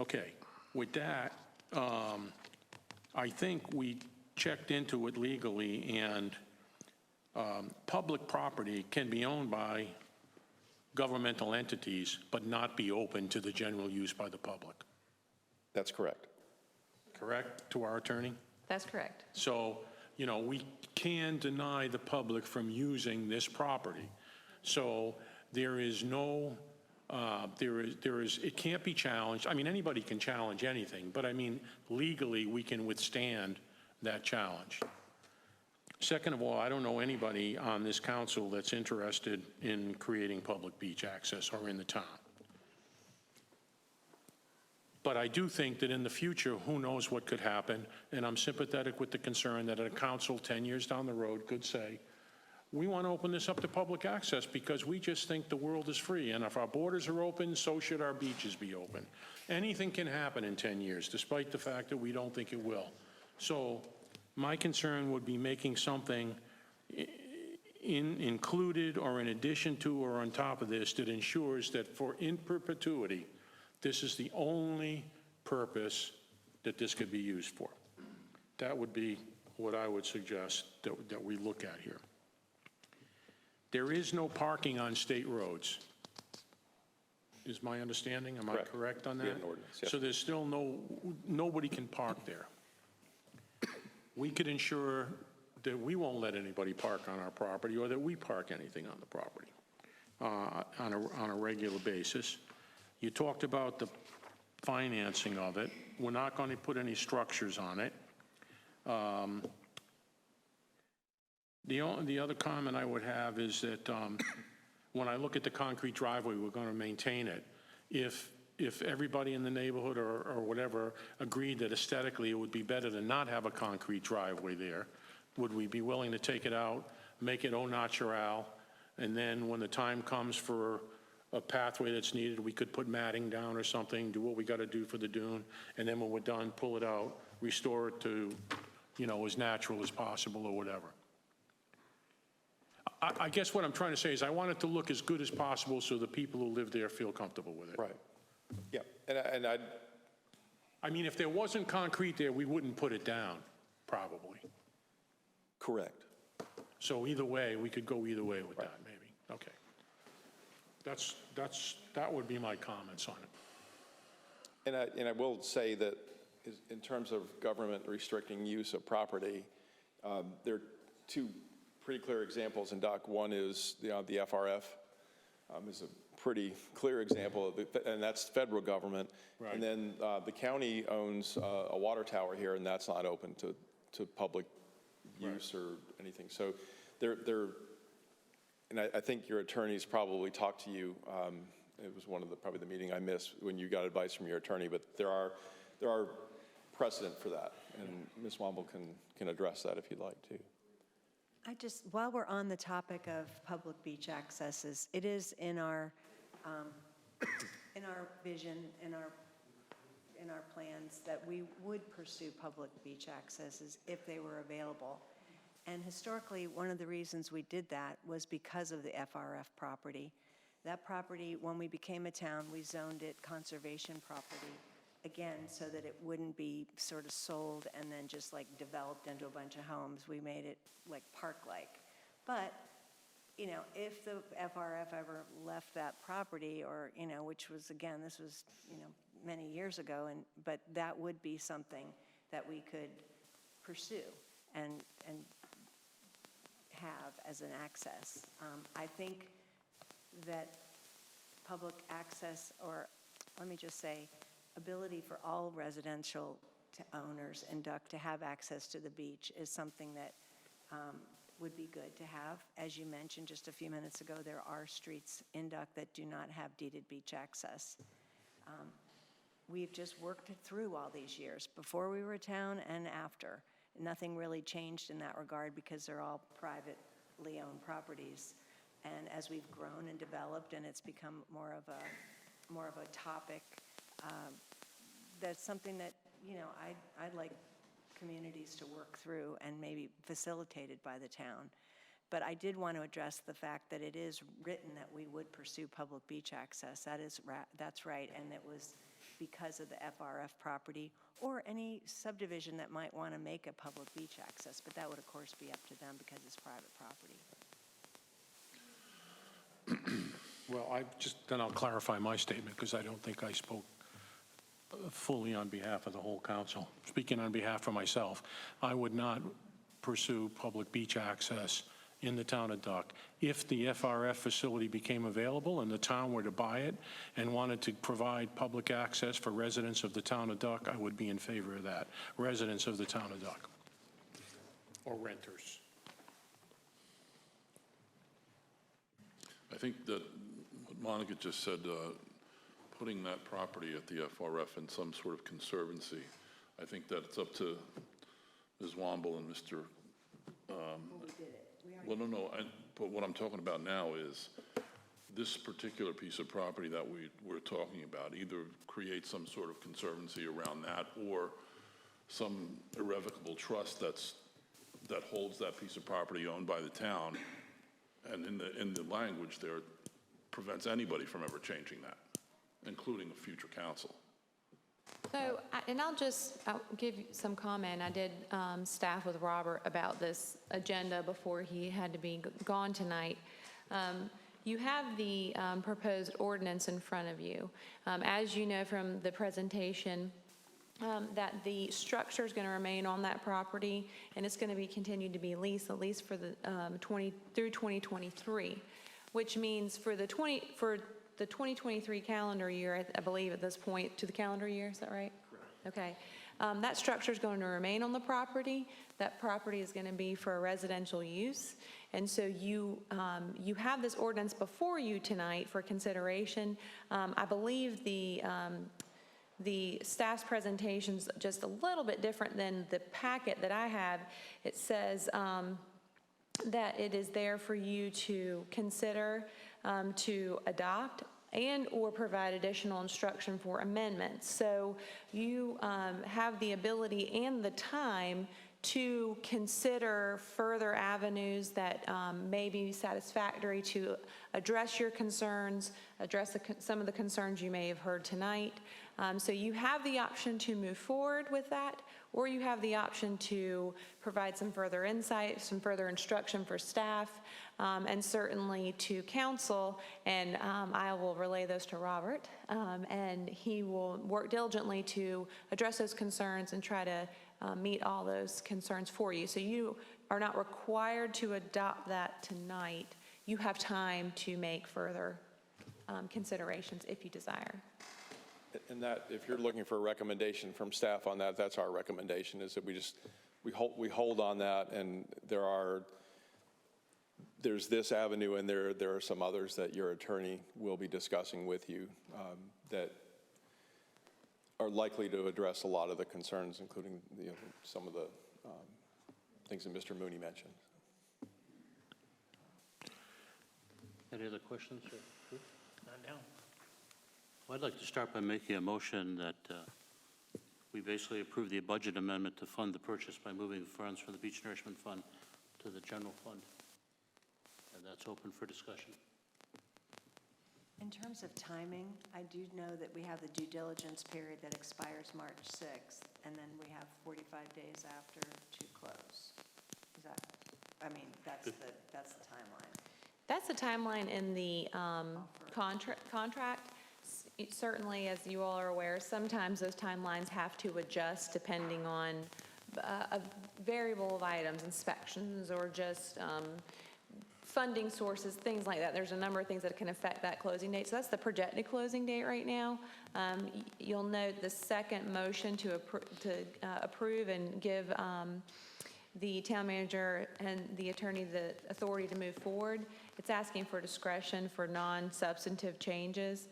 Okay, with that, I think we checked into it legally, and public property can be owned by governmental entities but not be open to the general use by the public. That's correct. Correct, to our attorney? That's correct. So, we can deny the public from using this property. So there is no, it can't be challenged. I mean, anybody can challenge anything, but I mean, legally, we can withstand that challenge. Second of all, I don't know anybody on this council that's interested in creating public beach access or in the town. But I do think that in the future, who knows what could happen, and I'm sympathetic with the concern that a council 10 years down the road could say, we want to open this up to public access because we just think the world is free, and if our borders are open, so should our beaches be open. Anything can happen in 10 years, despite the fact that we don't think it will. So my concern would be making something included or in addition to or on top of this that ensures that for in perpetuity, this is the only purpose that this could be used for. That would be what I would suggest that we look at here. There is no parking on state roads, is my understanding. Am I correct on that? We have an ordinance, yes. So there's still nobody can park there. We could ensure that we won't let anybody park on our property or that we park anything on the property on a regular basis. You talked about the financing of it. We're not going to put any structures on it. The other comment I would have is that when I look at the concrete driveway, we're going to maintain it. If everybody in the neighborhood or whatever agreed that aesthetically it would be better to not have a concrete driveway there, would we be willing to take it out, make it au natural, and then when the time comes for a pathway that's needed, we could put matting down or something, do what we got to do for the dune, and then when we're done, pull it out, restore it to, as natural as possible or whatever. I guess what I'm trying to say is I want it to look as good as possible so the people who live there feel comfortable with it. Right. Yeah, I mean, if there wasn't concrete there, we wouldn't put it down, probably. Correct. So either way, we could go either way with that, maybe. Okay. That would be my comments on it. And I will say that in terms of government restricting use of property, there are two pretty clear examples in Doc. One is the FRF is a pretty clear example of it, and that's federal government. Right. And then the county owns a water tower here, and that's not open to public use or anything. So and I think your attorneys probably talked to you. It was probably the meeting I missed when you got advice from your attorney, but there are precedent for that, and Ms. Womble can address that if you'd like to. While we're on the topic of public beach accesses, it is in our vision, in our plans that we would pursue public beach accesses if they were available. And historically, one of the reasons we did that was because of the FRF property. That property, when we became a town, we zoned it conservation property, again, so that it wouldn't be sort of sold and then just like developed into a bunch of homes. We made it like park-like. But, if the FRF ever left that property or, which was, again, this was, many years ago, but that would be something that we could pursue and have as an access. I think that public access, or let me just say, ability for all residential owners in Duck to have access to the beach is something that would be good to have. As you mentioned just a few minutes ago, there are streets in Duck that do not have deeded beach access. We've just worked it through all these years, before we were a town and after. Nothing really changed in that regard because they're all privately owned properties. And as we've grown and developed and it's become more of a topic, that's something that, I'd like communities to work through and maybe facilitated by the town. But I did want to address the fact that it is written that we would pursue public beach access. That's right, and it was because of the FRF property or any subdivision that might want to make a public beach access, but that would of course be up to them because it's private property. Well, then I'll clarify my statement because I don't think I spoke fully on behalf of the whole council. Speaking on behalf of myself, I would not pursue public beach access in the town of Duck. If the FRF facility became available and the town were to buy it and wanted to provide public access for residents of the town of Duck, I would be in favor of that. Residents of the town of Duck or renters. I think that what Monica just said, putting that property at the FRF in some sort of conservancy. I think that it's up to Ms. Womble and Mr. Well, no, but what I'm talking about now is this particular piece of property that we're talking about, either create some sort of conservancy around that or some irrevocable trust that holds that piece of property owned by the town. And in the language there, prevents anybody from ever changing that, including a future council. So, and I'll give you some comment. I did staff with Robert about this agenda before he had to be gone tonight. You have the proposed ordinance in front of you. As you know from the presentation, that the structure is going to remain on that property, and it's going to be continued to be leased at least for the through 2023, which means for the 2023 calendar year, I believe at this point, to the calendar year, is that right? Correct. Okay. That structure is going to remain on the property. That property is going to be for a residential use. And so you have this ordinance before you tonight for consideration. I believe the staff's presentation's just a little bit different than the packet that I have. It says that it is there for you to consider to adopt and or provide additional instruction for amendments. So you have the ability and the time to consider further avenues that may be satisfactory to address your concerns, address some of the concerns you may have heard tonight. So you have the option to move forward with that, or you have the option to provide some further insight, some further instruction for staff, and certainly to council, and I will relay those to Robert, and he will work diligently to address those concerns and try to meet all those concerns for you. So you are not required to adopt that tonight. You have time to make further considerations if you desire. And that, if you're looking for a recommendation from staff on that, that's our recommendation, is that we hold on that, and there's this avenue, and there are some others that your attorney will be discussing with you that are likely to address a lot of the concerns, including some of the things that Mr. Mooney mentioned. Any other questions? Not now. Well, I'd like to start by making a motion that we basically approve the budget amendment to fund the purchase by moving funds from the Beach Nourishment Fund to the general fund. And that's open for discussion. In terms of timing, I do know that we have the due diligence period that expires March 6th, and then we have 45 days after to close. Is that, I mean, that's the timeline. That's the timeline in the contract. Certainly, as you all are aware, sometimes those timelines have to adjust depending on a variable of items, inspections, or just funding sources, things like that. There's a number of things that can affect that closing date. So that's the projected closing date right now. You'll note the second motion to approve and give the town manager and the attorney the authority to move forward. It's asking for discretion for non-substantive changes.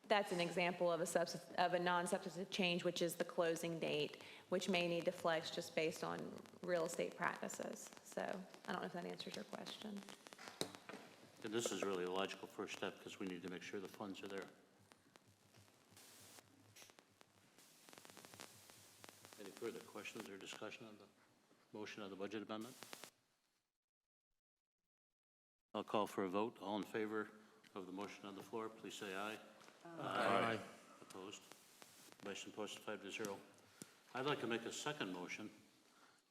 That's an example of a non-substantive change, which is the closing date, which may need to flex just based on real estate practices. So I don't know if that answers your question. And this is really a logical first step because we need to make sure the funds are there. Any further questions or discussion on the motion on the budget amendment? I'll call for a vote. All in favor of the motion on the floor, please say aye. Aye. Opposed? Motion posted 5-0. I'd like to make a second motion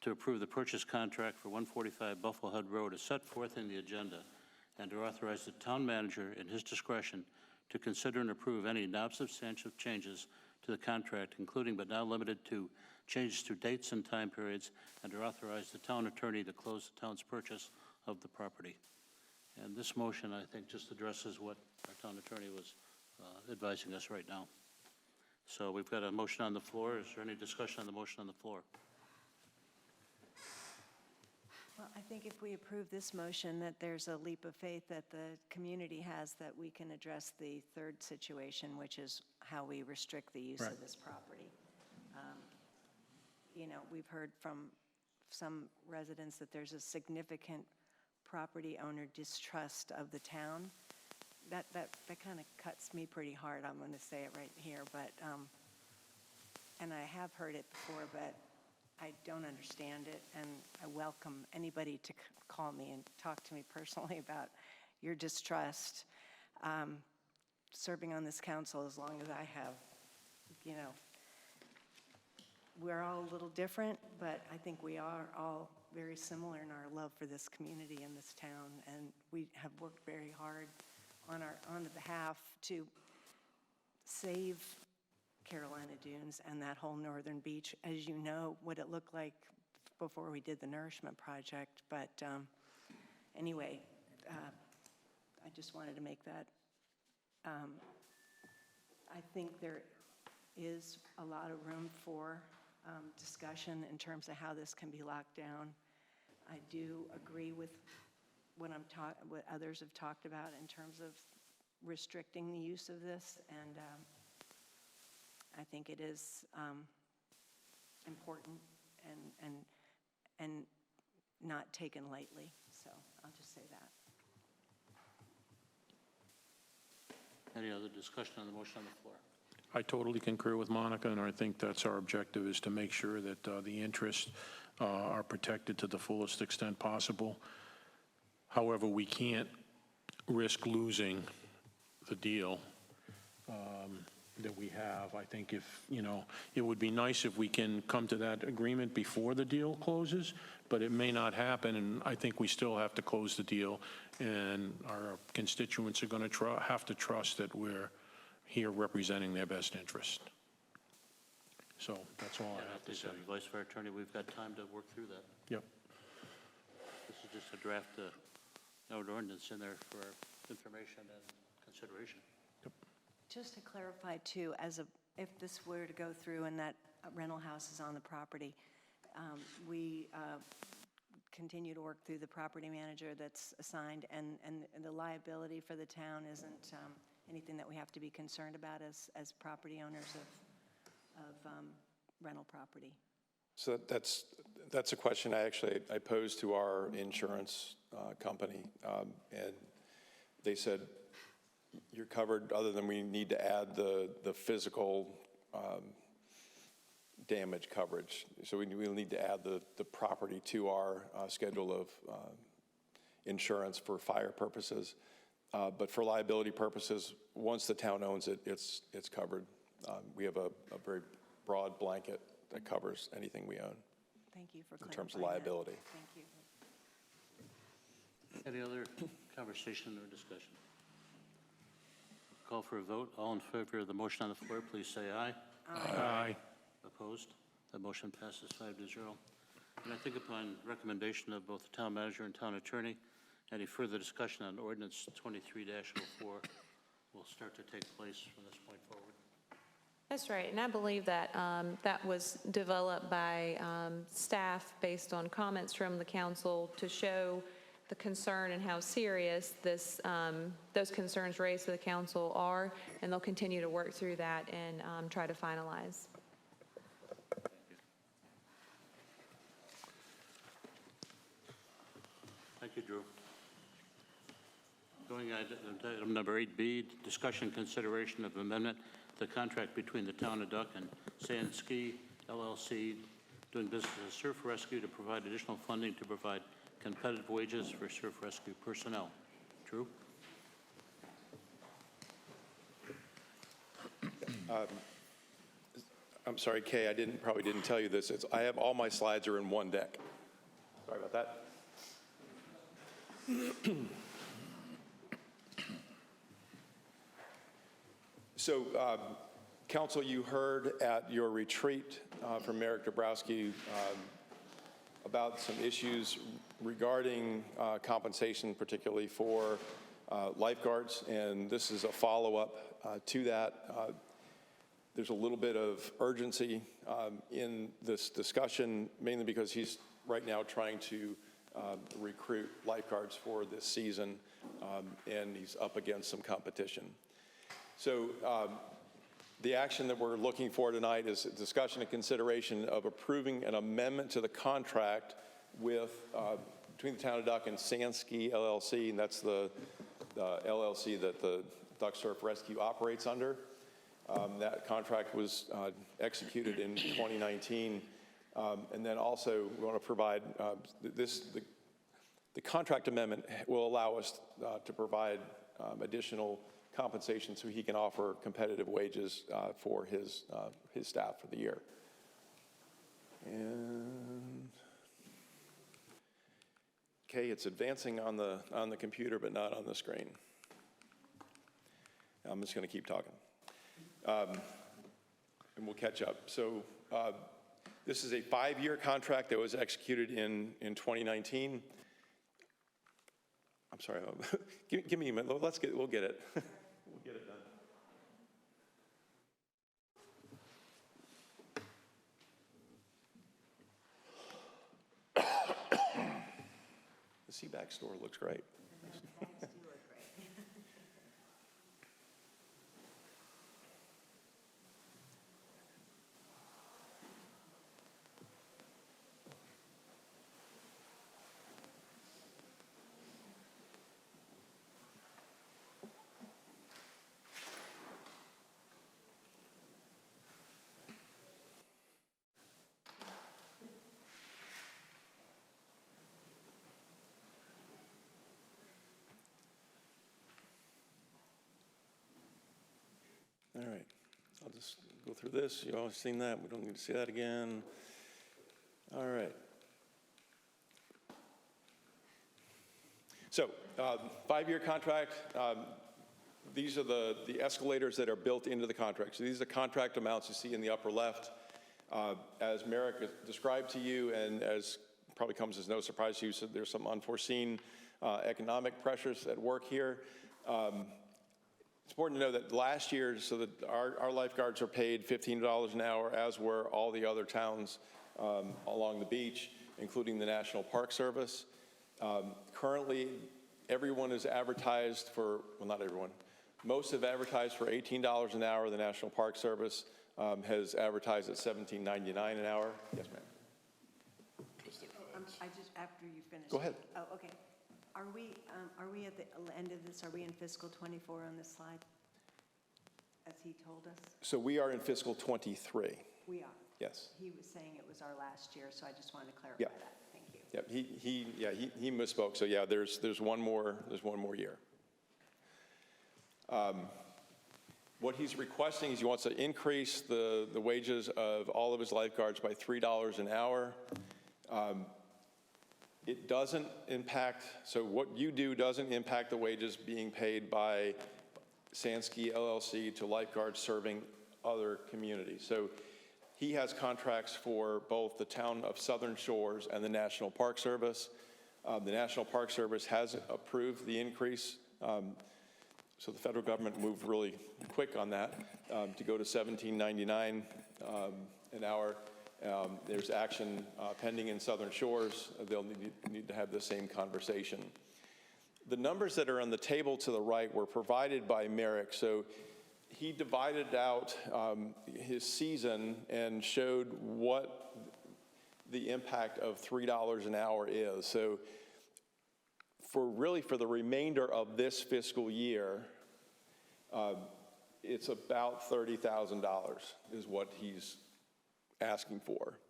to approve the purchase contract for 145 Buffalo Head Road as set forth in the agenda, and to authorize the town manager in his discretion to consider and approve any non-substantial changes to the contract, including but not limited to changes to dates and time periods, and to authorize the town attorney to close the town's purchase of the property. And this motion, I think, just addresses what our town attorney was advising us right now. So we've got a motion on the floor. Is there any discussion on the motion on the floor? Well, I think if we approve this motion, that there's a leap of faith that the community has that we can address the third situation, which is how we restrict the use of this property. You know, we've heard from some residents that there's a significant property owner distrust of the town. That kind of cuts me pretty hard. I'm going to say it right here, but and I have heard it before, but I don't understand it, and I welcome anybody to call me and talk to me personally about your distrust. Serving on this council as long as I have, you know, we're all a little different, but I think we are all very similar in our love for this community and this town, and we have worked very hard on the behalf to save Carolina Dunes and that whole northern beach. As you know, what it looked like before we did the nourishment project, but anyway, I just wanted to make that. I think there is a lot of room for discussion in terms of how this can be locked down. I do agree with what others have talked about in terms of restricting the use of this, and I think it is important and not taken lightly. So I'll just say that. Any other discussion on the motion on the floor? I totally concur with Monica, and I think that's our objective, is to make sure that the interests are protected to the fullest extent possible. However, we can't risk losing the deal that we have. I think if, you know, it would be nice if we can come to that agreement before the deal closes, but it may not happen, and I think we still have to close the deal, and our constituents are going to have to trust that we're here representing their best interest. So that's all I have to say. Vice Chair Attorney, we've got time to work through that. Yep. This is just a draft ordinance in there for information and consideration. Just to clarify too, if this were to go through and that rental house is on the property, we continue to work through the property manager that's assigned, and the liability for the town isn't anything that we have to be concerned about as property owners of rental property. So that's a question I posed to our insurance company, and they said, you're covered, other than we need to add the physical damage coverage. So we'll need to add the property to our schedule of insurance for fire purposes. But for liability purposes, once the town owns it, it's covered. We have a very broad blanket that covers anything we own. Thank you for clarifying in terms of liability. That. Thank you. Any other conversation or discussion? Call for a vote. All in favor of the motion on the floor, please say aye. Aye. Opposed? The motion passes 5-0. And I think upon recommendation of both the town manager and town attorney, any further discussion on ordinance 23-04 will start to take place from this point forward. That's right, and I believe that that was developed by staff based on comments from the council to show the concern and how serious those concerns raised to the council are, and they'll continue to work through that and try to finalize. Thank you, Drew. Going on to item number 8B, discussion consideration of amendment to the contract between the town of Duck and Sandski LLC doing business as surf rescue to provide additional funding to provide competitive wages for surf rescue personnel. Drew? I'm sorry, Kay, I probably didn't tell you this. I have all my slides are in one deck. Sorry about that. So, Council, you heard at your retreat from Merrick Dabrowski about some issues regarding compensation, particularly for lifeguards, and this is a follow-up to that. There's a little bit of urgency in this discussion, mainly because he's right now trying to recruit lifeguards for this season, and he's up against some competition. So the action that we're looking for tonight is a discussion and consideration of approving an amendment to the contract with, between the Town of Duck and Sansky LLC, and that's the LLC that the Duck Surf Rescue operates under. That contract was executed in 2019. And then also we want to provide the contract amendment will allow us to provide additional compensation so he can offer competitive wages for his staff for the year. And okay, it's advancing on the computer, but not on the screen. I'm just going to keep talking, and we'll catch up. So this is a 5-year contract that was executed in 2019. I'm sorry, give me a minute. We'll get it. We'll get it done. The Seaback store looks great. All right, I'll just go through this. You've all seen that. We don't need to see that again. All right. So, 5-year contract. These are the escalators that are built into the contract. So these are the contract amounts you see in the upper left. As Merrick described to you, and as probably comes as no surprise to you, so there's some unforeseen economic pressures at work here. It's important to know that last year, so that our lifeguards are paid $15 an hour, as were all the other towns along the beach, including the National Park Service. Currently, everyone is advertised for, well, not everyone, most have advertised for $18 an hour. The National Park Service has advertised at $17.99 an hour. Yes, ma'am. I just, after you finish. Go ahead. Oh, okay. Are we at the end of this, are we in fiscal 24 on this slide, as he told us? So we are in fiscal 23. We are? Yes. He was saying it was our last year, so I just wanted to clarify Yeah. that. Thank you. Yeah, he misspoke. So yeah, there's one more year. What he's requesting is he wants to increase the wages of all of his lifeguards by $3 an hour. It doesn't impact, so what you do doesn't impact the wages being paid by Sansky LLC to lifeguards serving other communities. So he has contracts for both the town of Southern Shores and the National Park Service. The National Park Service has approved the increase, so the federal government moved really quick on that to go to $17.99 an hour. There's action pending in Southern Shores. They'll need to have the same conversation. The numbers that are on the table to the right were provided by Merrick. So he divided out his season and showed what the impact of $3 an hour is. So for the remainder of this fiscal year, it's about $30,000 is what he's asking for.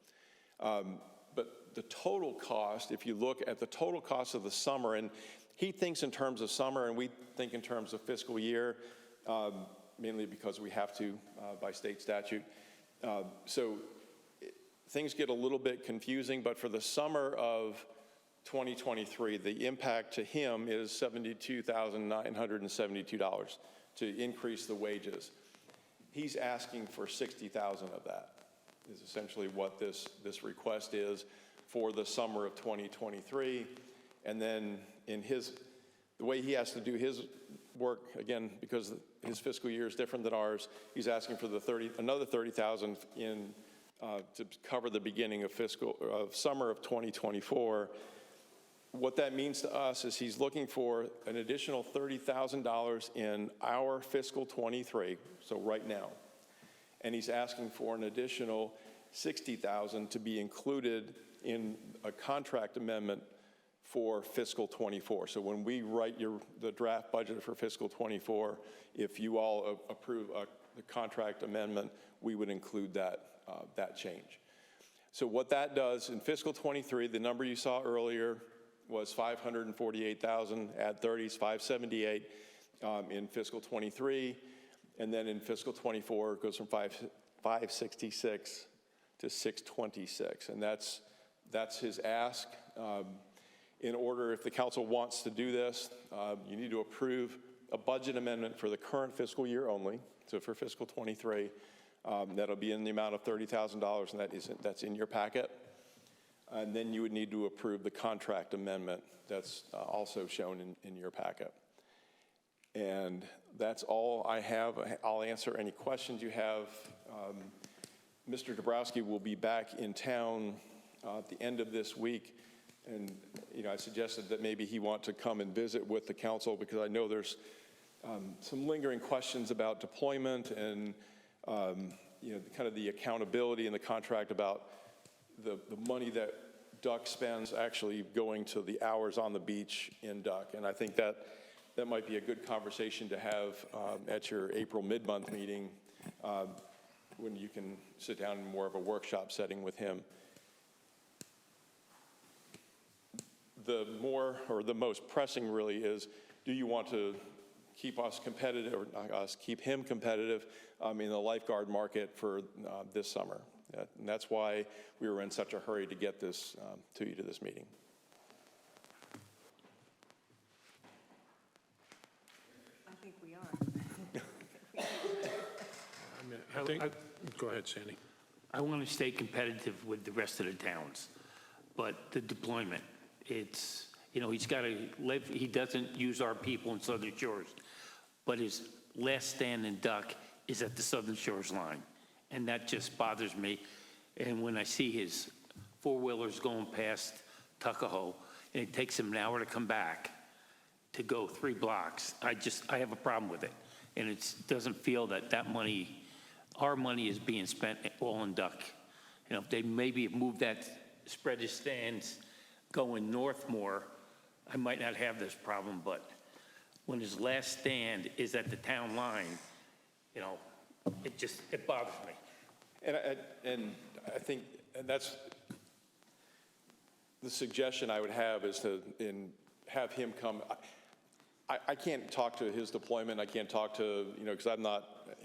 But the total cost, if you look at the total cost of the summer, and he thinks in terms of summer and we think in terms of fiscal year, mainly because we have to by state statute. So things get a little bit confusing, but for the summer of 2023, the impact to him is $72,972 to increase the wages. He's asking for $60,000 of that, is essentially what this request is for the summer of 2023. And then in the way he has to do his work, again, because his fiscal year is different than ours, he's asking for another $30,000 to cover the beginning of summer of 2024. what that means to us is he's looking for an additional $30,000 in our fiscal '23, so right now. And he's asking for an additional $60,000 to be included in a contract amendment for fiscal '24. So when we write the draft budget for fiscal '24, if you all approve the contract amendment, we would include that change. So what that does in fiscal '23, the number you saw earlier was $548,000, add 30 is $578 in fiscal '23, and then in fiscal '24 it goes from $566 to $626, and that's his ask. In order, if the council wants to do this, you need to approve a budget amendment for the current fiscal year only, so for fiscal '23, that'll be in the amount of $30,000, and that's in your packet. And then you would need to approve the contract amendment that's also shown in your packet. And that's all I have. I'll answer any questions you have. Mr. Dabrowski will be back in town at the end of this week. And, I suggested that maybe he want to come and visit with the council, because I know there's some lingering questions about deployment and, kind of the accountability in the contract about the money that Duck spends actually going to the hours on the beach in Duck. And I think that might be a good conversation to have at your April mid-month meeting when you can sit down in more of a workshop setting with him. The most pressing really is, do you want to keep us competitive, or not us, keep him competitive in the lifeguard market for this summer? And that's why we were in such a hurry to get this to you to this meeting. I think we are. Go ahead, Sandy. I want to stay competitive with the rest of the towns, but the deployment, it's, he's got to live, he doesn't use our people in Southern Shores, but his last stand in Duck is at the Southern Shores line, and that just bothers me. And when I see his four-wheelers going past Tuckahoe, and it takes him an hour to come back to go 3 blocks, I have a problem with it. And it doesn't feel that money, our money, is being spent all in Duck. If they maybe move that, spread his stands going north more, I might not have this problem, but when his last stand is at the town line, it bothers me. And I think, and that's the suggestion I would have, is to have him come. I can't talk to his deployment. I can't talk to, because I'm not,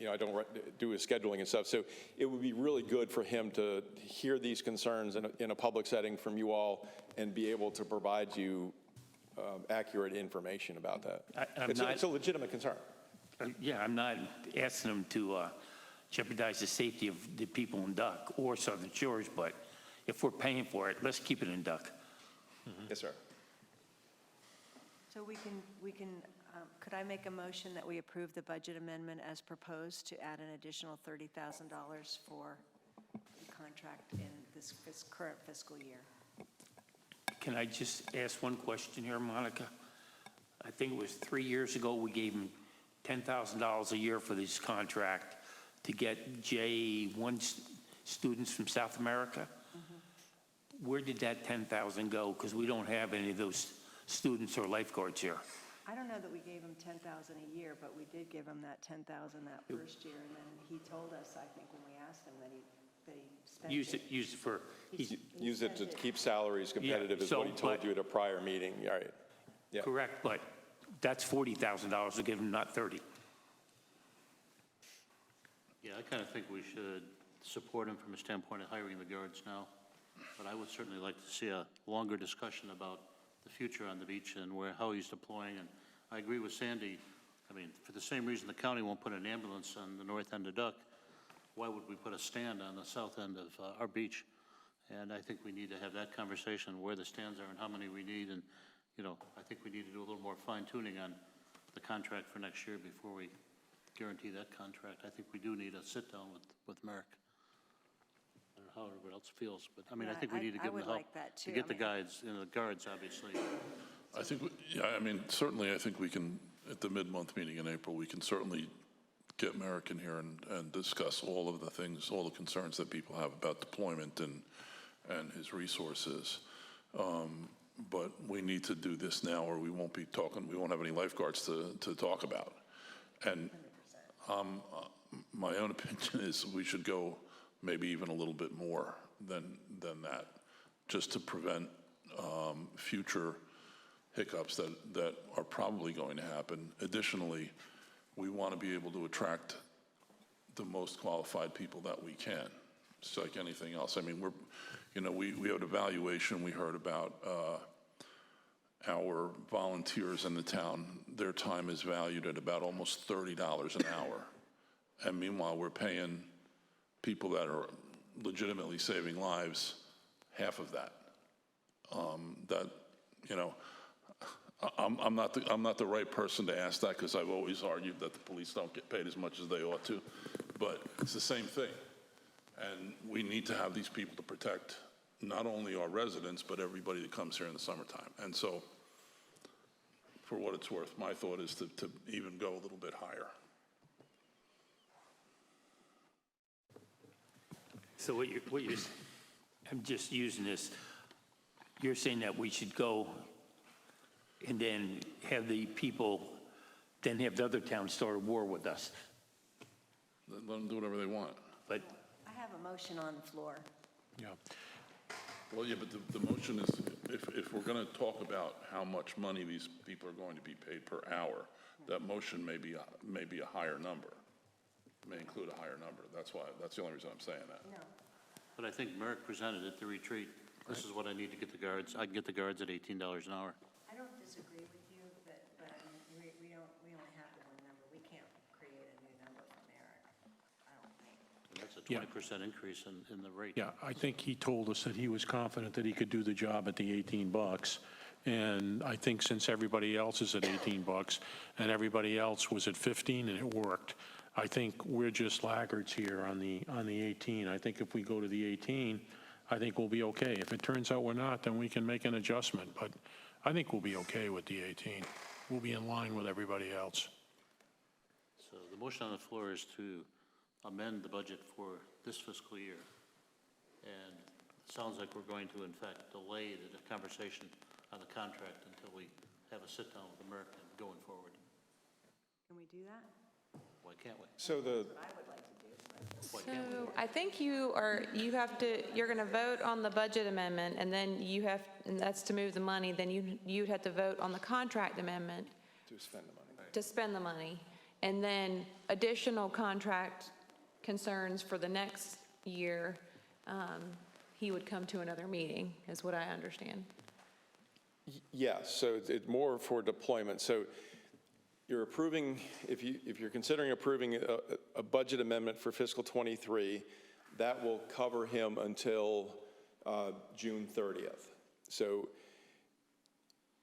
I don't do his scheduling and stuff. So it would be really good for him to hear these concerns in a public setting from you all and be able to provide you accurate information about that. It's a legitimate concern. Yeah, I'm not asking him to jeopardize the safety of the people in Duck or Southern Shores, but if we're paying for it, let's keep it in Duck. Yes, sir. So could I make a motion that we approve the budget amendment as proposed to add an additional $30,000 for the contract in this current fiscal year? Can I just ask one question here, Monica? I think it was 3 years ago we gave him $10,000 a year for this contract to get J1 students from South America. Where did that $10,000 go? Because we don't have any of those students or lifeguards here. I don't know that we gave him $10,000 a year, but we did give him that $10,000 that first year, and then he told us, I think, when we asked him that he spent Use it for, Use it to keep salaries competitive, is what he told you at a prior meeting. All right. Yeah. correct, but that's $40,000 to give him, not 30. Yeah, I kind of think we should support him from a standpoint of hiring the guards now, but I would certainly like to see a longer discussion about the future on the beach and how he's deploying. And I agree with Sandy. I mean, for the same reason the county won't put an ambulance on the north end of Duck, why would we put a stand on the south end of our beach? And I think we need to have that conversation, where the stands are and how many we need. And, I think we need to do a little more fine tuning on the contract for next year before we guarantee that contract. I think we do need a sit down with Merrick. how everybody else feels, but, I mean, I Yeah, think we need to I give them would the help. like that, To too. get I the mean- guides, the guards, obviously. I think, yeah, I mean, certainly, I think we can, at the mid-month meeting in April, we can certainly get Merrick in here and discuss all of the things, all the concerns that people have about deployment and his resources. But we need to do this now, or we won't be talking, we won't have any lifeguards to talk about. And my own opinion is we should go maybe even a little bit more than that, just to prevent future hiccups that are probably going to happen. Additionally, we want to be able to attract the most qualified people that we can. It's like anything else. I mean, we had an evaluation. We heard about our volunteers in the town. Their time is valued at about almost $30 an hour. And meanwhile, we're paying people that are legitimately saving lives half of that. I'm not the right person to ask that, because I've always argued that the police don't get paid as much as they ought to, but it's the same thing. And we need to have these people to protect not only our residents, but everybody that comes here in the summertime. And so, for what it's worth, my thought is to even go a little bit higher. So what you're, I'm just using this, you're saying that we should go and then have the people, then have the other towns start a war with us. Let them do whatever they want. But I have a motion on the floor. Yeah. Well, yeah, but the motion is, if we're going to talk about how much money these people are going to be paid per hour, that motion may be a higher number, may include a higher number. That's the only reason I'm saying that. No. But I think Merrick presented at the retreat. This is what I need to get the guards. I can get the guards at $18 an hour. I don't disagree with you, but we only have the one number. We can't create a new number from Eric, I don't think. That's a Yeah. 20% increase in the rate. Yeah, I think he told us that he was confident that he could do the job at the $18. And I think since everybody else is at $18 and everybody else was at 15 and it worked, I think we're just laggards here on the 18. I think if we go to the 18, I think we'll be okay. If it turns out we're not, then we can make an adjustment. But I think we'll be okay with the 18. We'll be in line with everybody else. So the motion on the floor is to amend the budget for this fiscal year. And it sounds like we're going to, in fact, delay the conversation on the contract until we have a sit-down with American going forward. Can we do that? Why can't we? So That's what I would like to do. Why can't we? So I think you're going to vote on the budget amendment, and then and that's to move the money, then you'd have to vote on the contract amendment to spend the money. to spend the money. And then additional contract concerns for the next year, he would come to another meeting, is what I understand. Yes, so it's more for deployment. So you're approving, if you're considering approving a budget amendment for fiscal '23, that will cover him until June 30th. So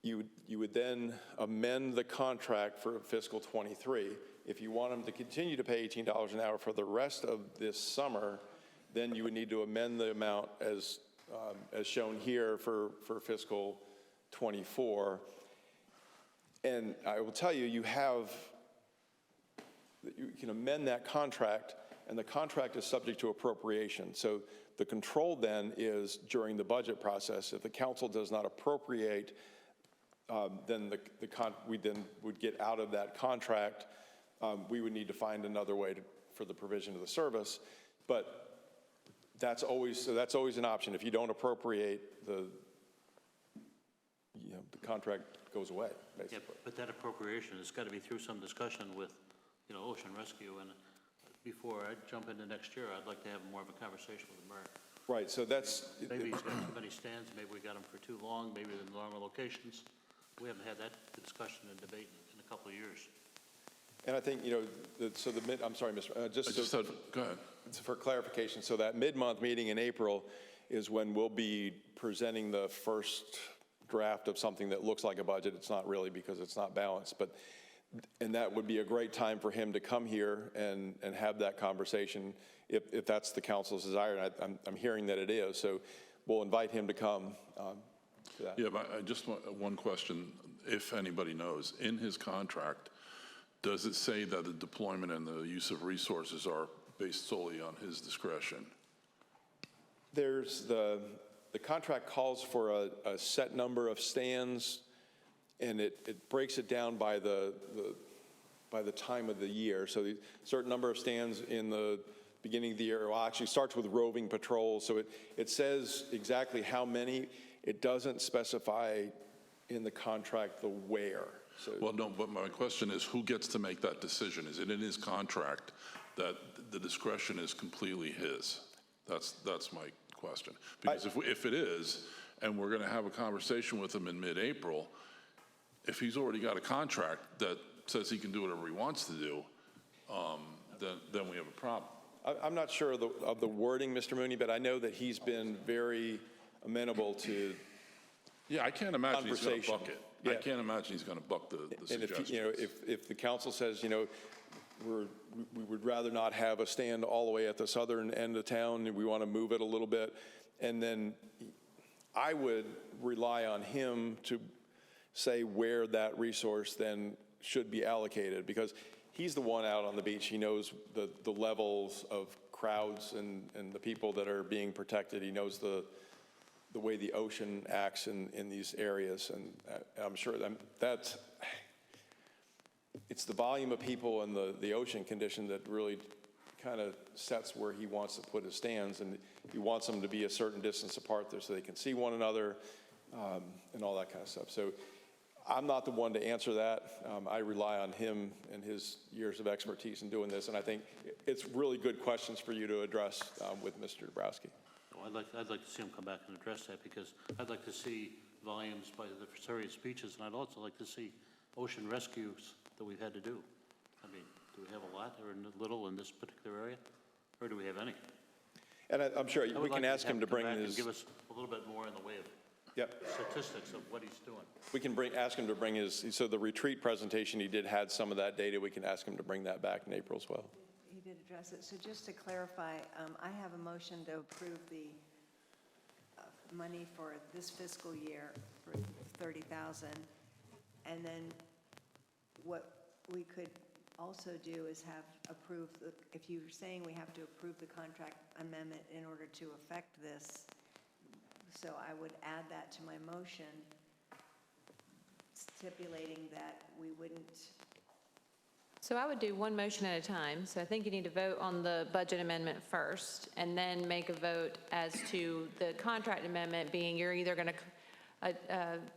you would then amend the contract for fiscal '23. If you want him to continue to pay $18 an hour for the rest of this summer, then you would need to amend the amount as shown here for fiscal '24. And I will tell you, you can amend that contract, and the contract is subject to appropriation. So the control then is during the budget process. If the council does not appropriate, then we then would get out of that contract. We would need to find another way for the provision of the service. But that's always an option. If you don't appropriate, the contract goes away, basically. Yeah, but that appropriation has got to be through some discussion with, Ocean Rescue. And before I jump into next year, I'd like to have more of a conversation with Merrick. Right, so that's... Maybe he's got too many stands, maybe we got them for too long, maybe in the longer locations. We haven't had that discussion and debate in a couple of years. And I think, I'm sorry, Mr. Go ahead. For clarification, so that mid-month meeting in April is when we'll be presenting the first draft of something that looks like a budget. It's not really, because it's not balanced, but And that would be a great time for him to come here and have that conversation, if that's the council's desire. And I'm hearing that it is, so we'll invite him to come to that. Yeah, but I just want one question, if anybody knows. In his contract, does it say that the deployment and the use of resources are based solely on his discretion? There's the contract calls for a set number of stands, and it breaks it down by the time of the year. So the certain number of stands in the beginning of the year, well, actually starts with roving patrol. So it says exactly how many. It doesn't specify in the contract the where. So, Well, no, but my question is, who gets to make that decision? Is it in his contract that the discretion is completely his? That's my question. Because if it is, and we're going to have a conversation with him in mid-April, if he's already got a contract that says he can do whatever he wants to do, then we have a problem. I'm not sure of the wording, Mr. Mooney, but I know that he's been very amenable to Yeah, I can't imagine he's going to buck it. Yeah. I can't imagine he's going to buck the And suggestions. if the council says, we would rather not have a stand all the way at the southern end of town, and we want to move it a little bit, and then I would rely on him to say where that resource then should be allocated, because he's the one out on the beach. He knows the levels of crowds and the people that are being protected. He knows the way the ocean acts in these areas, and I'm sure it's the volume of people and the ocean condition that really kind of sets where he wants to put his stands, and he wants them to be a certain distance apart there so they can see one another, and all that kind of stuff. So I'm not the one to answer that. I rely on him and his years of expertise in doing this, and I think it's really good questions for you to address with Mr. Dabrowski. I'd like to see him come back and address that, because I'd like to see volumes by the various beaches, and I'd also like to see ocean rescues that we've had to do. I mean, do we have a lot or little in this particular area, or do we have any? And I'm sure we can ask him to bring his... Give us a little bit more in the way of statistics of what he's doing. We can ask him to bring so the retreat presentation he did had some of that data. We can ask him to bring that back in April as well. He did address it. So just to clarify, I have a motion to approve the money for this fiscal year for $30,000. And then what we could also do is have approved, if you're saying we have to approve the contract amendment in order to affect this, so I would add that to my motion, stipulating that we wouldn't. So I would do one motion at a time. So I think you need to vote on the budget amendment first, and then make a vote as to the contract amendment being you're either going to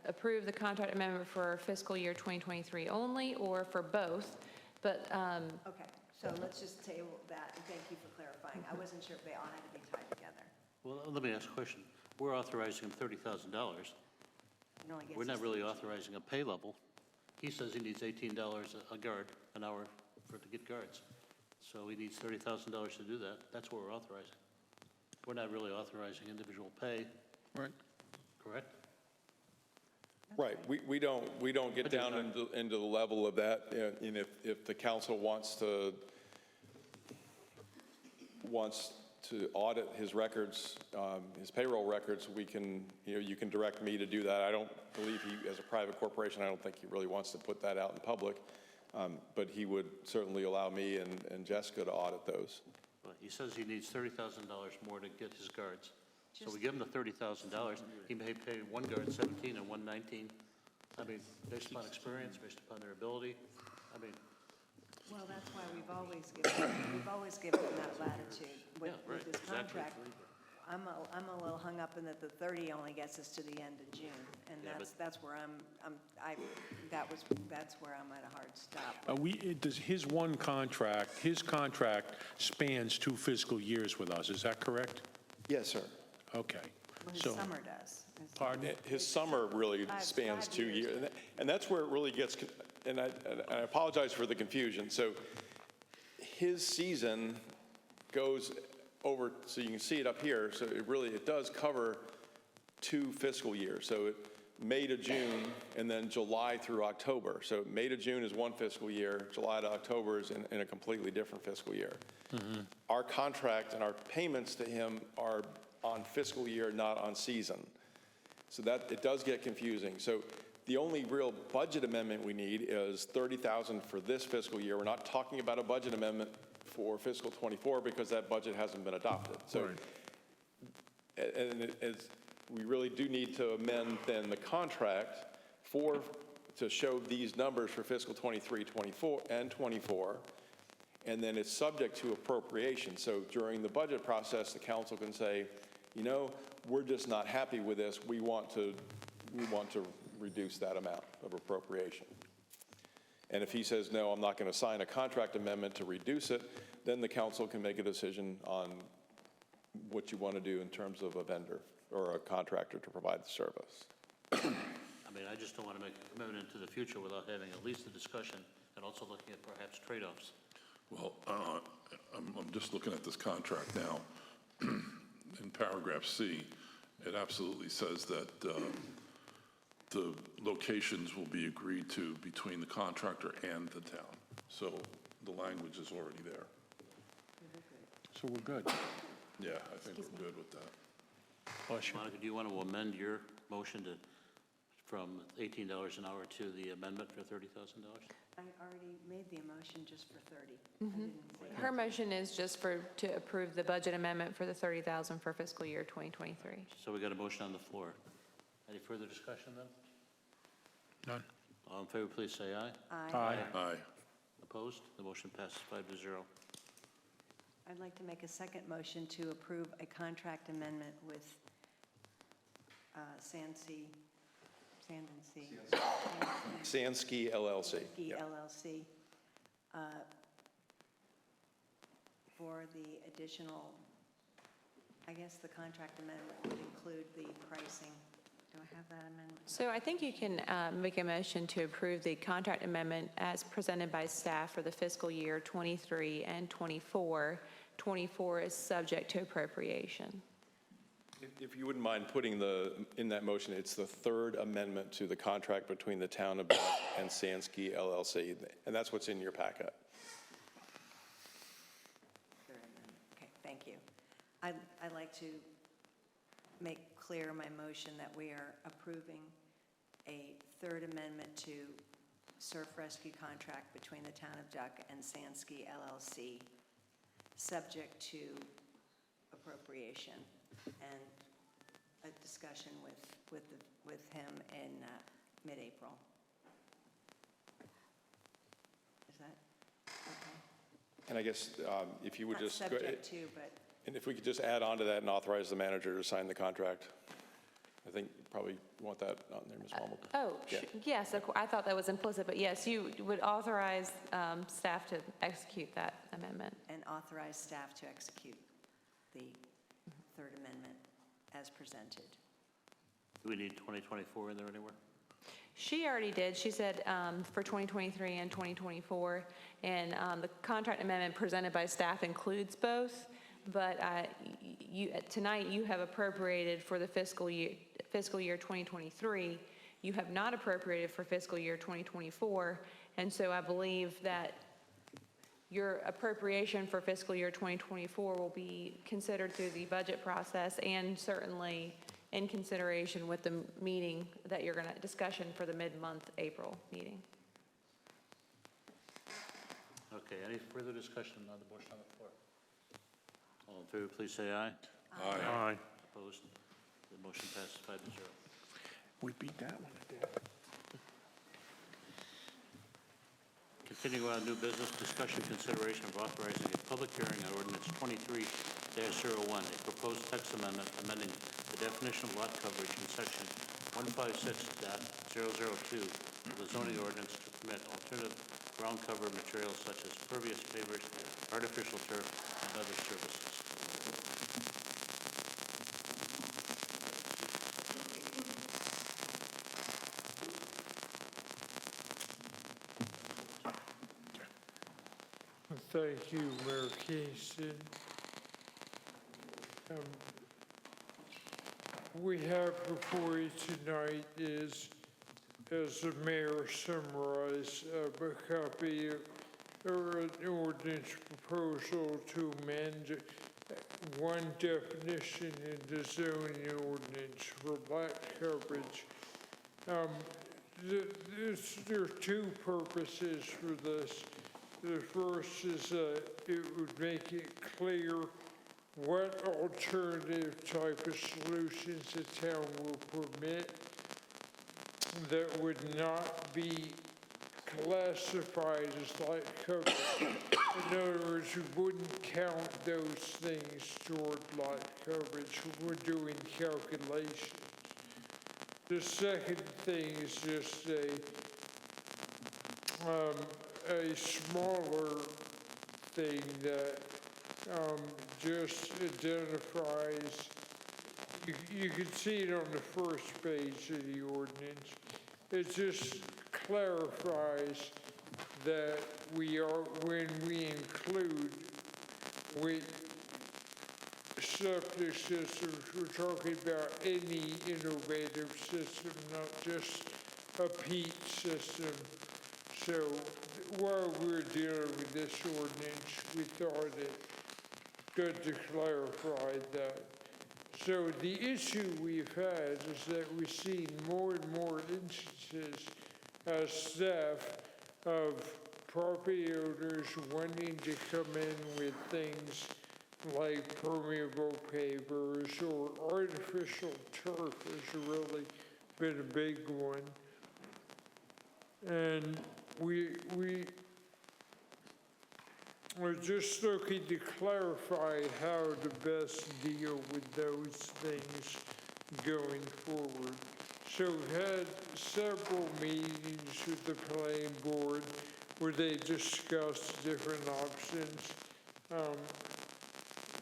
approve the contract amendment for fiscal year 2023 only, or for both. But Okay, so let's just table that, and thank you for clarifying. I wasn't sure if they all had to be tied together. Well, let me ask a question. We're authorizing him $30,000. We're not really authorizing a pay level. He says he needs $18 a guard an hour to get guards. So he needs $30,000 to do that. That's what we're authorizing. We're not really authorizing individual pay. Right. Correct? Right. We don't get down into the level of that. And if the council wants to audit his records, his payroll records, we can, you can direct me to do that. I don't believe he, as a private corporation, I don't think he really wants to put that out in public. But he would certainly allow me and Jessica to audit those. Well, he says he needs $30,000 more to get his guards. So we give him the $30,000. He may pay one guard 17 and one 19. I mean, based upon experience, based upon their ability. I mean, Well, that's why we've always given them that latitude with this contract. I'm a little hung up in that the 30 only gets us to the end of June, and that's where that's where I'm at a hard stop. Does his contract spans 2 fiscal years with us, is that correct? Yes, sir. Okay. Well, his summer does. Pardon? His summer really spans 2 years. And that's where it really gets, and I apologize for the confusion. So his season goes over, so you can see it up here. So it does cover 2 fiscal years. So May to June, and then July through October. So May to June is one fiscal year, July to October is in a completely different fiscal year. Our contract and our payments to him are on fiscal year, not on season. So that, it does get confusing. So the only real budget amendment we need is $30,000 for this fiscal year. We're not talking about a budget amendment for fiscal '24 because that budget hasn't been adopted. So, and we really do need to amend then the contract to show these numbers for fiscal '23, '24, and '24, and then it's subject to appropriation. So during the budget process, the council can say, you know, we're just not happy with this. We want to reduce that amount of appropriation. And if he says, no, I'm not going to sign a contract amendment to reduce it, then the council can make a decision on what you want to do in terms of a vendor or a contractor to provide the service. I mean, I just don't want to make a commitment into the future without having at least a discussion and also looking at perhaps trade-offs. Well, I'm just looking at this contract now. In paragraph C, it absolutely says that the locations will be agreed to between the contractor and the town. So the language is already there. So we're good. Yeah, I think we're good with that. Monica, do you want to amend your motion from $18 an hour to the amendment for $30,000? I already made the motion just for 30. Her motion is just to approve the budget amendment for the $30,000 for fiscal year 2023. So we got a motion on the floor. Any further discussion then? None. All in favor, please say aye. Aye. Aye. Opposed? The motion passes 5-0. I'd like to make a second motion to approve a contract amendment with Sansky Sansky LLC. LLC for the additional, I guess the contract amendment would include the pricing. Do I have that amendment? So I think you can make a motion to approve the contract amendment as presented by staff for the fiscal year 23 and 24. 24 is subject to appropriation. If you wouldn't mind putting in that motion, it's the third amendment to the contract between the town of Buck and Sansky LLC, and that's what's in your packet. Third amendment. Okay, thank you. I'd like to make clear my motion that we are approving a third amendment to surf rescue contract between the town of Duck and Sansky LLC, subject to appropriation and a discussion with him in mid-April. Is that okay? And I guess if you would Not just subject to, but and if we could just add on to that and authorize the manager to sign the contract. I think you probably want that on there, Ms. Womble. Yes, of course. I thought that was implicit, but yes, you would authorize staff to execute that amendment. and authorize staff to execute the third amendment as presented. Do we need 2024 in there anywhere? She already did. She said for 2023 and 2024, and the contract amendment presented by staff includes both, but tonight you have appropriated for the fiscal year 2023. You have not appropriated for fiscal year 2024, and so I believe that your appropriation for fiscal year 2024 will be considered through the budget process and certainly in consideration with the meeting that you're going to discussion for the mid-month April meeting. Okay, any further discussion on the motion on the floor? All in favor, please say aye. Aye. Opposed? The motion passes 5-0. We beat that one to death. Continuing on new business, discussion consideration of authorizing a public hearing on ordinance 23-01, a proposed text amendment amending the definition of lot coverage in section 156.002 of the zoning ordinance to permit alternative ground cover materials such as pervious pavers, artificial turf, and other services. Thank you, Mayor Kingston. we have before you tonight is, as the mayor summarized, a copy or an ordinance proposal to amend one definition in the zoning ordinance for lot coverage. There are two purposes for this. The first is it would make it clear what alternative type of solutions the town will permit that would not be classified as lot coverage. In other words, we wouldn't count those things toward lot coverage when we're doing calculations. The second thing is just a smaller thing that just identifies, you can see it on the first page of the ordinance. It just clarifies that when we include with septic systems, we're talking about any innovative system, not just a peat system. So while we're dealing with this ordinance, we thought it good to clarify that. So the issue we've had is that we've seen more and more instances as staff of property owners wanting to come in with things like permeable pavers or artificial turf has really been a big one. And we're just looking to clarify how to best deal with those things going forward. So we've had several meetings with the planning board where they discussed different options.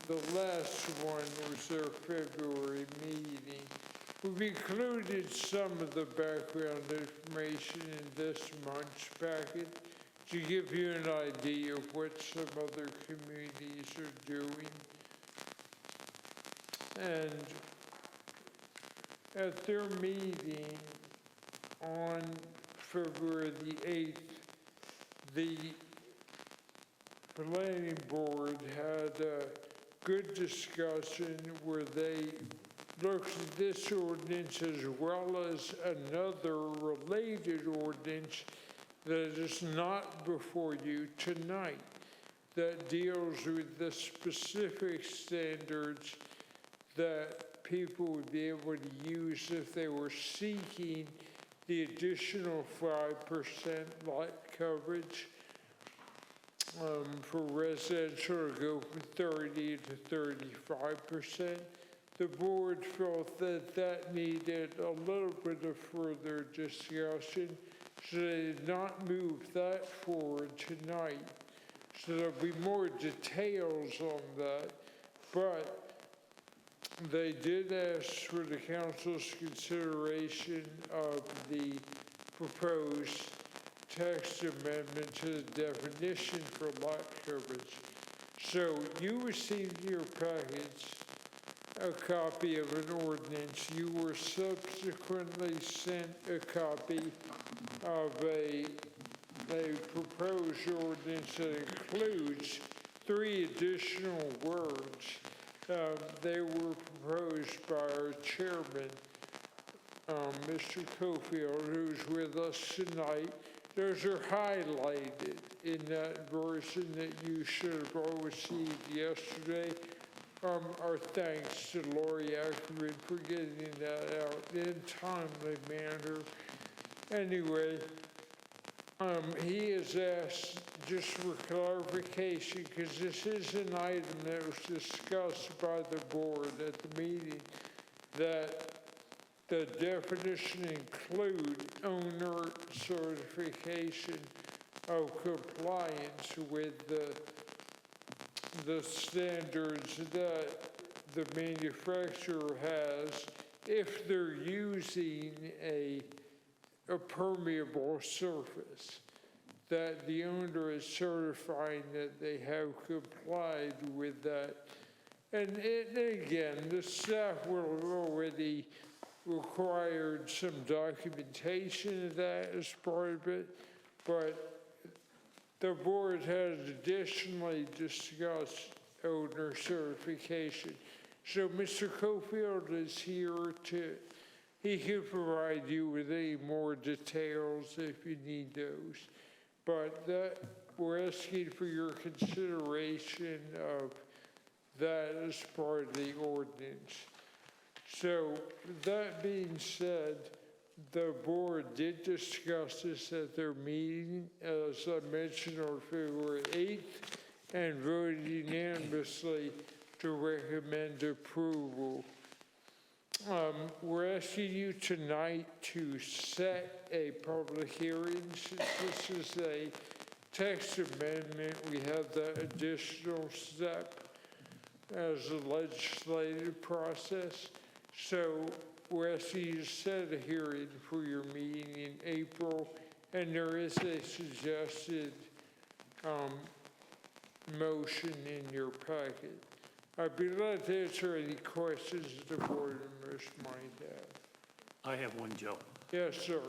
The last one was their February meeting. We've included some of the background information in this month's packet to give you an idea of what some other communities are doing. And at their meeting on February the 8th, the planning board had a good discussion where they looked at this ordinance as well as another related ordinance that is not before you tonight, that deals with the specific standards that people would be able to use if they were seeking the additional 5% lot coverage for residential to go from 30 to 35%. The board felt that that needed a little bit of further discussion, so they did not move that forward tonight. So there'll be more details on that, but they did ask for the council's consideration of the proposed text amendment to the definition for lot coverage. So you received in your package a copy of an ordinance. You were subsequently sent a copy of a proposed ordinance that includes 3 additional words. They were proposed by our chairman, Mr. Cofield, who's with us tonight. Those are highlighted in that version that you should have all received yesterday. Our thanks to Lori Ackerman for getting that out in a timely manner. Anyway, he has asked just for clarification, because this is an item that was discussed by the board at the meeting, that the definition include owner certification of compliance with the standards that the manufacturer has if they're using a permeable surface, that the owner is certifying that they have complied with that And again, the staff will have already required some documentation of that as part of it, but the board has additionally discussed owner certification. So Mr. Cofield is here he can provide you with any more details if you need those. But we're asking for your consideration of that as part of the ordinance. So that being said, the board did discuss this at their meeting, as I mentioned, on February 8th, and voted unanimously to recommend approval. We're asking you tonight to set a public hearing. Since this is a text amendment, we have that additional step as a legislative process. So we're asking you to set a hearing for your meeting in April, and there is a suggested motion in your packet. I'd be glad to answer any questions the board members might have. I have one, Joe. Yes, sir.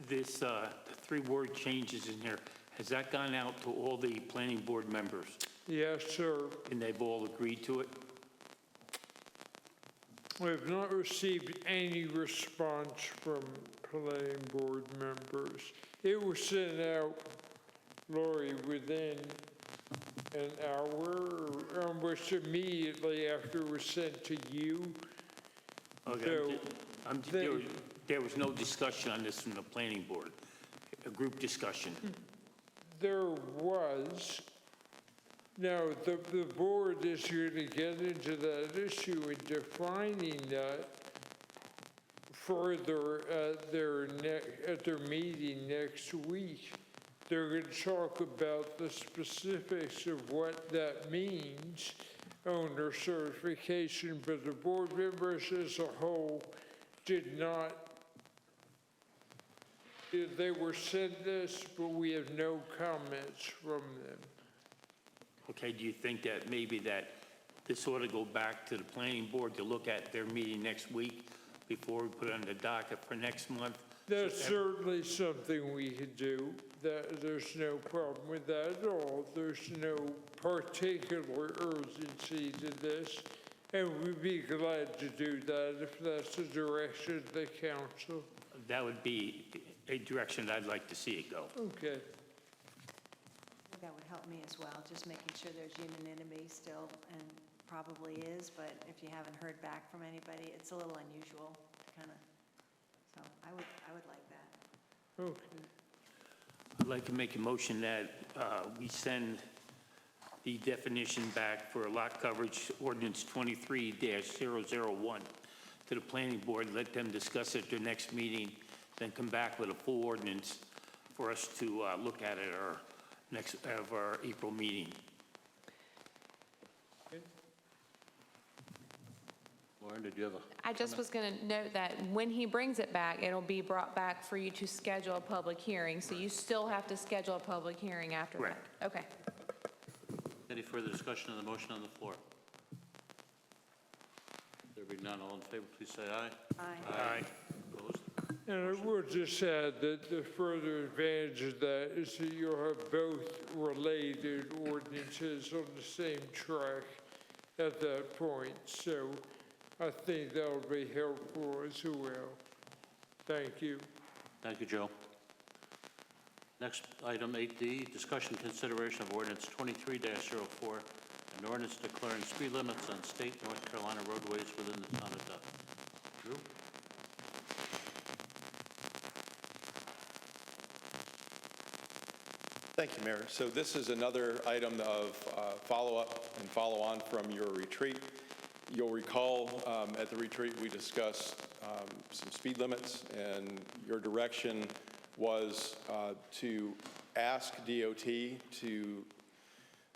This 3-word changes in here, has that gone out to all the planning board members? Yes, sir. And they've all agreed to it? We have not received any response from planning board members. It was sent out, Lori, within an hour, almost immediately after it was sent to you. Okay, there was no discussion on this from the planning board, a group discussion. There was. Now, the board is going to get into that issue and defining that further at their meeting next week. They're going to talk about the specifics of what that means, owner certification, but the board members as a whole did not. They were sent this, but we have no comments from them. Okay, do you think that maybe that this ought to go back to the planning board to look at their meeting next week before we put it on the docket for next month? That's certainly something we could do. There's no problem with that at all. There's no particular urgency to this, and we'd be glad to do that if that's the direction of the council. That would be a direction I'd like to see it go. Okay. That would help me as well, just making sure there's unanimity still, and probably is, but if you haven't heard back from anybody, it's a little unusual to kind of, so I would like that. Okay. I'd like to make a motion that we send the definition back for lot coverage ordinance 23-001 to the planning board, let them discuss it at their next meeting, then come back with a full ordinance for us to look at at our April meeting. Lauren, did you have a? I just was going to note that when he brings it back, it'll be brought back for you to schedule a public hearing. So you still have to schedule a public hearing after that. Okay. Any further discussion on the motion on the floor? There being none, all in favor, please say aye. Aye. Aye. Opposed? And I will just add that the further advantage of that is that you'll have both related ordinances on the same track at that point. So I think that will be helpful as well. Thank you. Thank you, Joe. Next item, 8D, discussion consideration of ordinance 23-04, an ordinance declaring speed limits on state North Carolina roadways within the town of Duck. Drew? Thank you, Mayor. So this is another item of follow-up and follow-on from your retreat. You'll recall at the retreat we discussed some speed limits, and your direction was to ask DOT to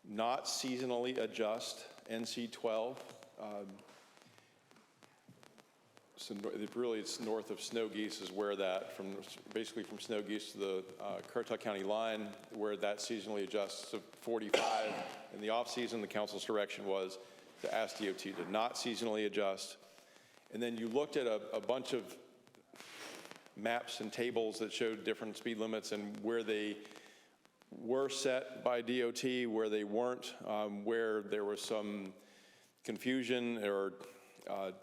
not seasonally adjust NC 12. So really it's north of Snow Geese is where that, basically from Snow Geese to the Currituck County line, where that seasonally adjusts to 45. In the off-season, the council's direction was to ask DOT to not seasonally adjust. And then you looked at a bunch of maps and tables that showed different speed limits and where they were set by DOT, where they weren't, where there was some confusion or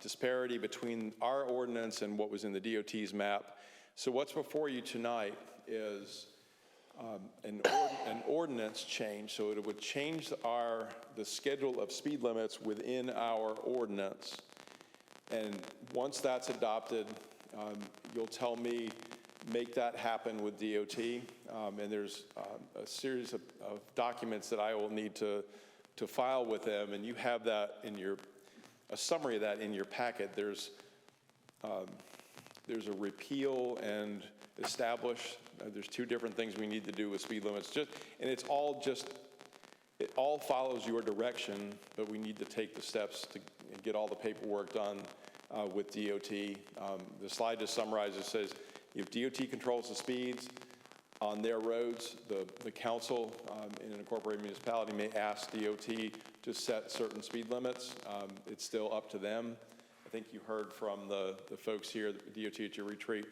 disparity between our ordinance and what was in the DOT's map. So what's before you tonight is an ordinance change. So it would change the schedule of speed limits within our ordinance. And once that's adopted, you'll tell me, make that happen with DOT. And there's a series of documents that I will need to file with them. And you have that in a summary of that in your packet. There's a repeal and establish. There's two different things we need to do with speed limits. It all follows your direction, but we need to take the steps to get all the paperwork done with DOT. The slide just summarizes, says if DOT controls the speeds on their roads, the council in an incorporated municipality may ask DOT to set certain speed limits. It's still up to them. I think you heard from the folks here, the DOT at your retreat,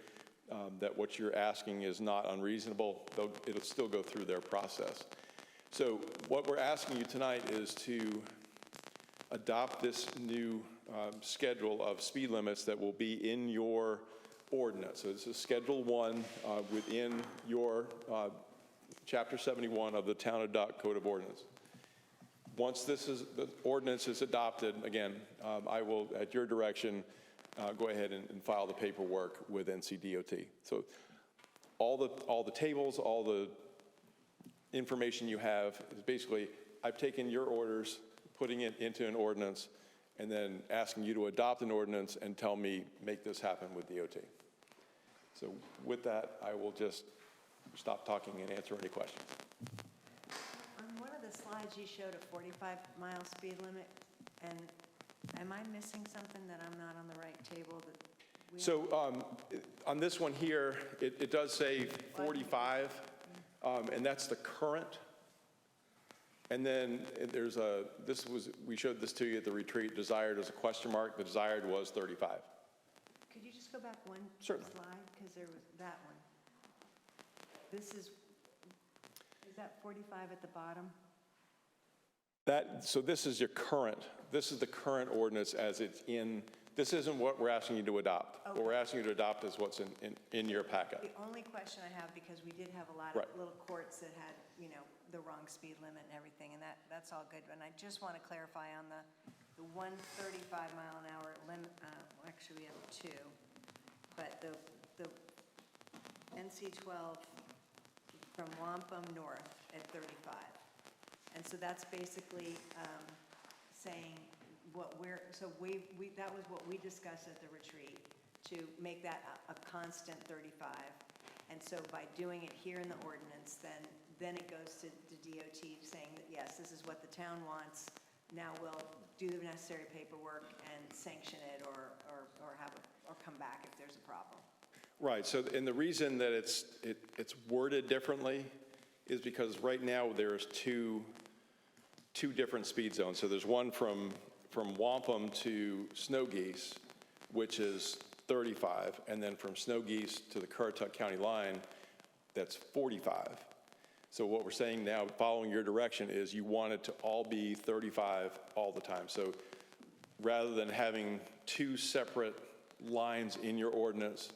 that what you're asking is not unreasonable, though it'll still go through their process. So what we're asking you tonight is to adopt this new schedule of speed limits that will be in your ordinance. So this is Schedule 1 within your Chapter 71 of the Town of Duck Code of Ordinance. Once the ordinance is adopted, again, I will, at your direction, go ahead and file the paperwork with NCDOT. So all the tables, all the information you have is basically, I've taken your orders, putting it into an ordinance, and then asking you to adopt an ordinance and tell me, make this happen with DOT. So with that, I will just stop talking and answer any questions. On one of the slides, you showed a 45-mile speed limit, and am I missing something that I'm not on the right table? So on this one here, it does say 45, and that's the current. And then there's we showed this to you at the retreat, desired as a question mark. The desired was 35. Could you just go back one Certainly. slide? Because there was that one. Is that 45 at the bottom? So this is the current ordinance as it's in. This isn't what we're asking you to adopt. Okay. What we're asking you to adopt is what's in your packet. The only question I have, because we did have a lot Right. of little courts that had, the wrong speed limit and everything, and that's all good. And I just want to clarify on the 135-mile-an-hour limit. Actually, we have two, but the NC 12 from Wampum north at 35, and so that's basically saying what that was what we discussed at the retreat, to make that a constant 35. And so by doing it here in the ordinance, then it goes to DOT saying that, yes, this is what the town wants. Now we'll do the necessary paperwork and sanction it or come back if there's a problem. Right. So, and the reason that it's worded differently is because right now there's two different speed zones. So there's one from Wampum to Snow Geese, which is 35, and then from Snow Geese to the Currituck County line, that's 45. So what we're saying now, following your direction, is you want it to all be 35 all the time. So rather than having two separate lines in your ordinance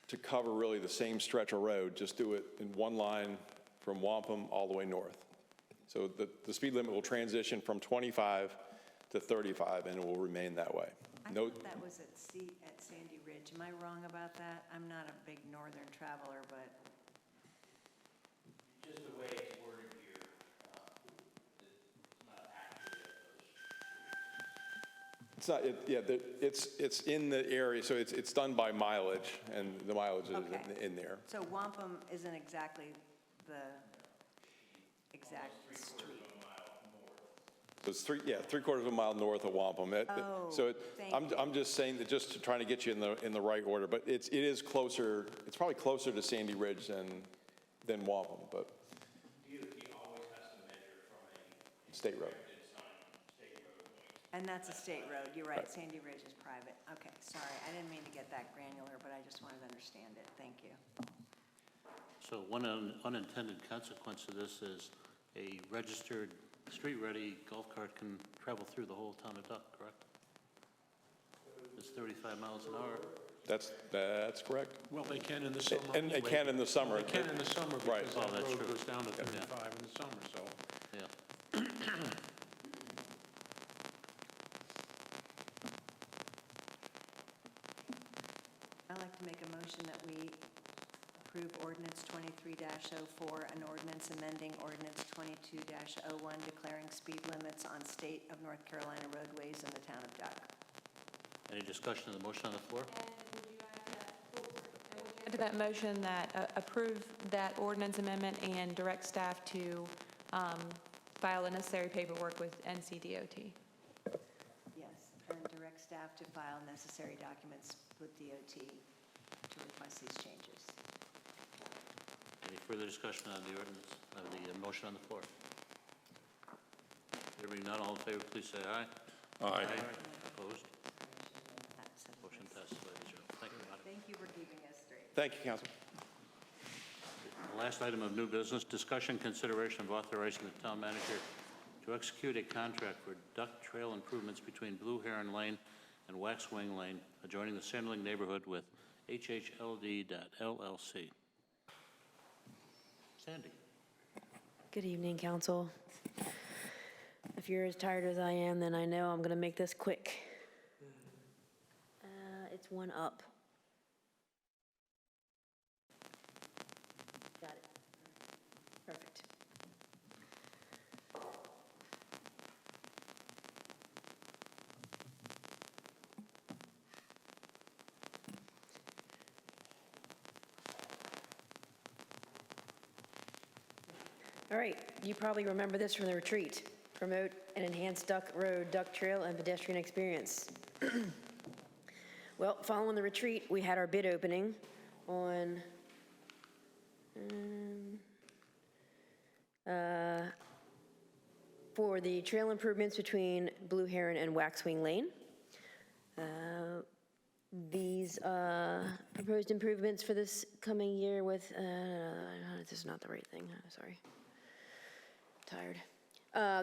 to cover really the same stretch of road, just do it in one line from Wampum all the way north. So the speed limit will transition from 25 to 35, and it will remain that way. I thought that was at Sandy Ridge. Am I wrong about that? I'm not a big northern traveler, but. Just the way it's worded here, it's not actually it's in the area, so it's done by mileage, and the mileage is in there. So Wampum isn't exactly the exact street. So it's three-quarters of a mile north of Wampum. I'm just saying that, just trying to get you in the right order, but it is closer. It's probably closer to Sandy Ridge than Wampum, but DOT always has to measure from a state road. state road. And that's a state road, you're right, Sandy Ridge is private. Okay, sorry, I didn't mean to get that granular, but I just wanted to understand it, thank you. So one unintended consequence of this is a registered, street-ready golf cart can travel through the whole town of Duck, correct? It's 35 miles an hour. That's correct. Well, they can in the summer. And they can in the summer. They can in the summer Right. because Oh, that that's road true. goes down to 35 in the summer, so. Yeah. I'd like to make a motion that we approve ordinance 23-04, an ordinance amending ordinance 22-01, declaring speed limits on state of North Carolina roadways in the town of Duck. Any discussion of the motion on the floor? To that motion that approve that ordinance amendment and direct staff to file the necessary paperwork with NCDOT. Yes, and direct staff to file necessary documents with DOT to request these changes. Any further discussion on the ordinance, the motion on the floor? There being none, all in favor, please say aye. Aye. Opposed? Motion passes 5-0. Thank you, madam. Thank you for keeping us straight. Thank you, Council. The last item of new business, discussion consideration of authorizing the town manager to execute a contract for duck trail improvements between Blue Heron Lane and Waxwing Lane, adjoining the Sandling neighborhood with HHLD.LLC. Sandy. Good evening, council. If you're as tired as I am, then I know I'm going to make this quick. It's one up. Got it. Perfect. All right, you probably remember this from the retreat. Promote an enhanced duck road, duck trail, and pedestrian experience. Well, following the retreat, we had our bid opening on for the trail improvements between Blue Heron and Waxwing Lane. These proposed improvements for this coming year with, this is not the right thing, sorry. Tired.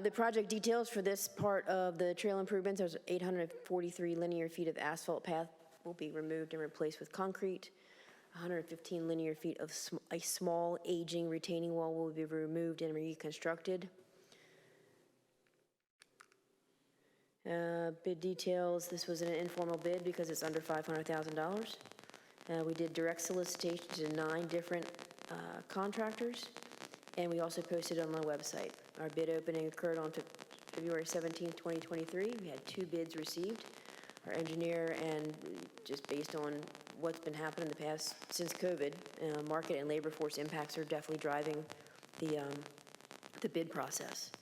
The project details for this part of the trail improvements, there's 843 linear feet of asphalt path will be removed and replaced with concrete. 115 linear feet of a small aging retaining wall will be removed and reconstructed. Bid details, this was an informal bid because it's under $500,000. We did direct solicitation to 9 different contractors, and we also posted on the website. Our bid opening occurred on February 17th, 2023. We had 2 bids received. Our engineer, and just based on what's been happening in the past since COVID, market and labor force impacts are definitely driving the bid process.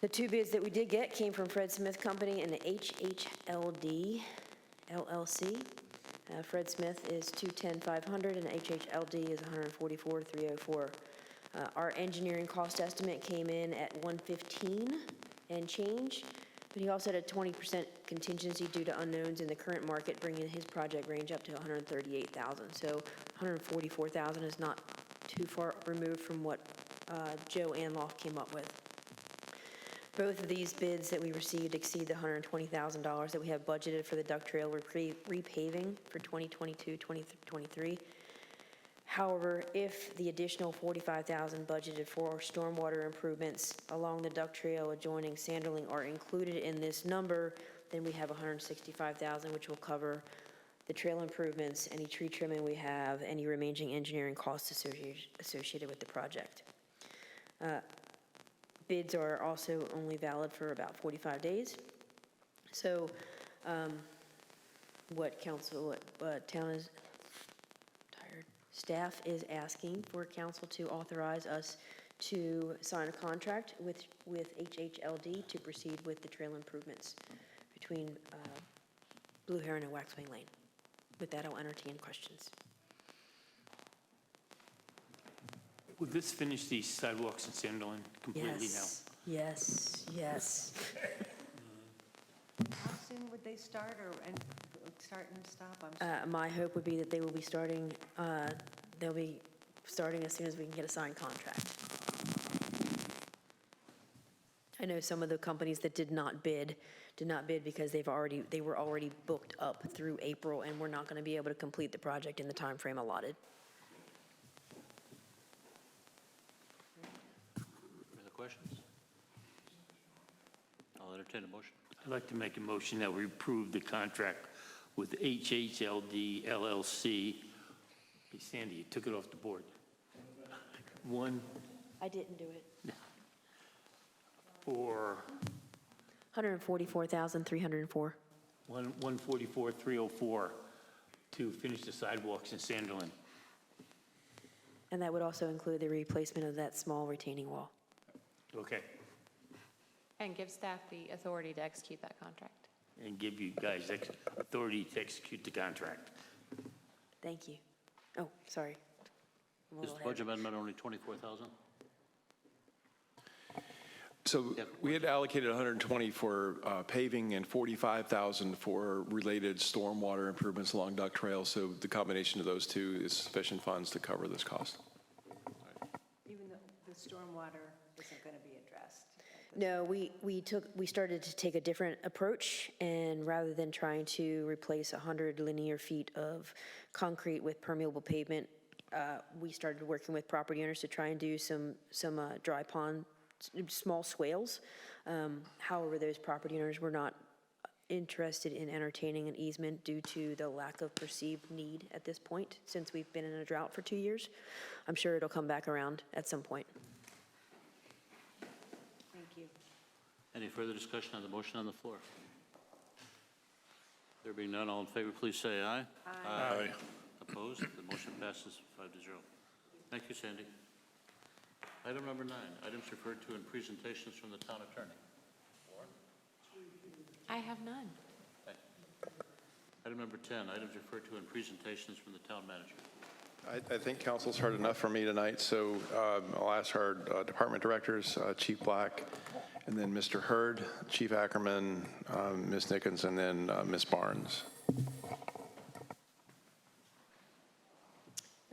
The 2 bids that we did get came from Fred Smith Company and the HHLD LLC. Fred Smith is $210,500 and HHLD is $144,304. Our engineering cost estimate came in at $115 and change, but he also had a 20% contingency due to unknowns in the current market, bringing his project range up to $138,000. So $144,000 is not too far removed from what Joe Anloff came up with. Both of these bids that we received exceed the $120,000 that we have budgeted for the duck trail repaving for 2022-2023. However, if the additional $45,000 budgeted for stormwater improvements along the duck trail adjoining Sanderling are included in this number, then we have $165,000, which will cover the trail improvements, any tree trimming we have, any remaining engineering costs associated with the project. Bids are also only valid for about 45 days. So what town is, staff is asking for council to authorize us to sign a contract with HHLD to proceed with the trail improvements between Blue Heron and Waxwing Lane. With that, I'll entertain questions. Will this finish these sidewalks in Sanderling completely now? Yes. Yes, yes. How soon would they start and start and stop? I'm sorry. My hope would be that they'll be starting as soon as we can get a signed contract. I know some of the companies that did not bid because they were already booked up through April, and we're not going to be able to complete the project in the time frame allotted. Any other questions? I'll entertain a motion. I'd like to make a motion that we approve the contract with HHLD LLC. Hey, Sandy, you took it off the board. I didn't do it. For $144,304. $144,304 to finish the sidewalks in Sanderlin. And that would also include the replacement of that small retaining wall. Okay. And give staff the authority to execute that contract. And give you guys authority to execute the contract. Thank you. Oh, sorry. I'm a Is little the ahead. budget amendment only 24,000? So we had allocated 120 for paving and 45,000 for related stormwater improvements along Duck Trail. So the combination of those two is sufficient funds to cover this cost. Even though the stormwater isn't going to be addressed. No, we started to take a different approach, and rather than trying to replace 100 linear feet of concrete with permeable pavement, we started working with property owners to try and do some dry pond, small swales. However, those property owners were not interested in entertaining an easement due to the lack of perceived need at this point, since we've been in a drought for 2 years. I'm sure it'll come back around at some point. Thank you. Any further discussion on the motion on the floor? There being none, all in favor, please say aye. Aye. Opposed? The motion passes 5-0. Thank you, Sandy. Item number 9, items referred to in presentations from the town attorney. I have none. Okay. Item number 10, items referred to in presentations from the town manager. I think council's heard enough from me tonight, so I'll ask our department directors, Chief Black, and then Mr. Hurd, Chief Ackerman, Ms. Nickens, and then Ms. Barnes.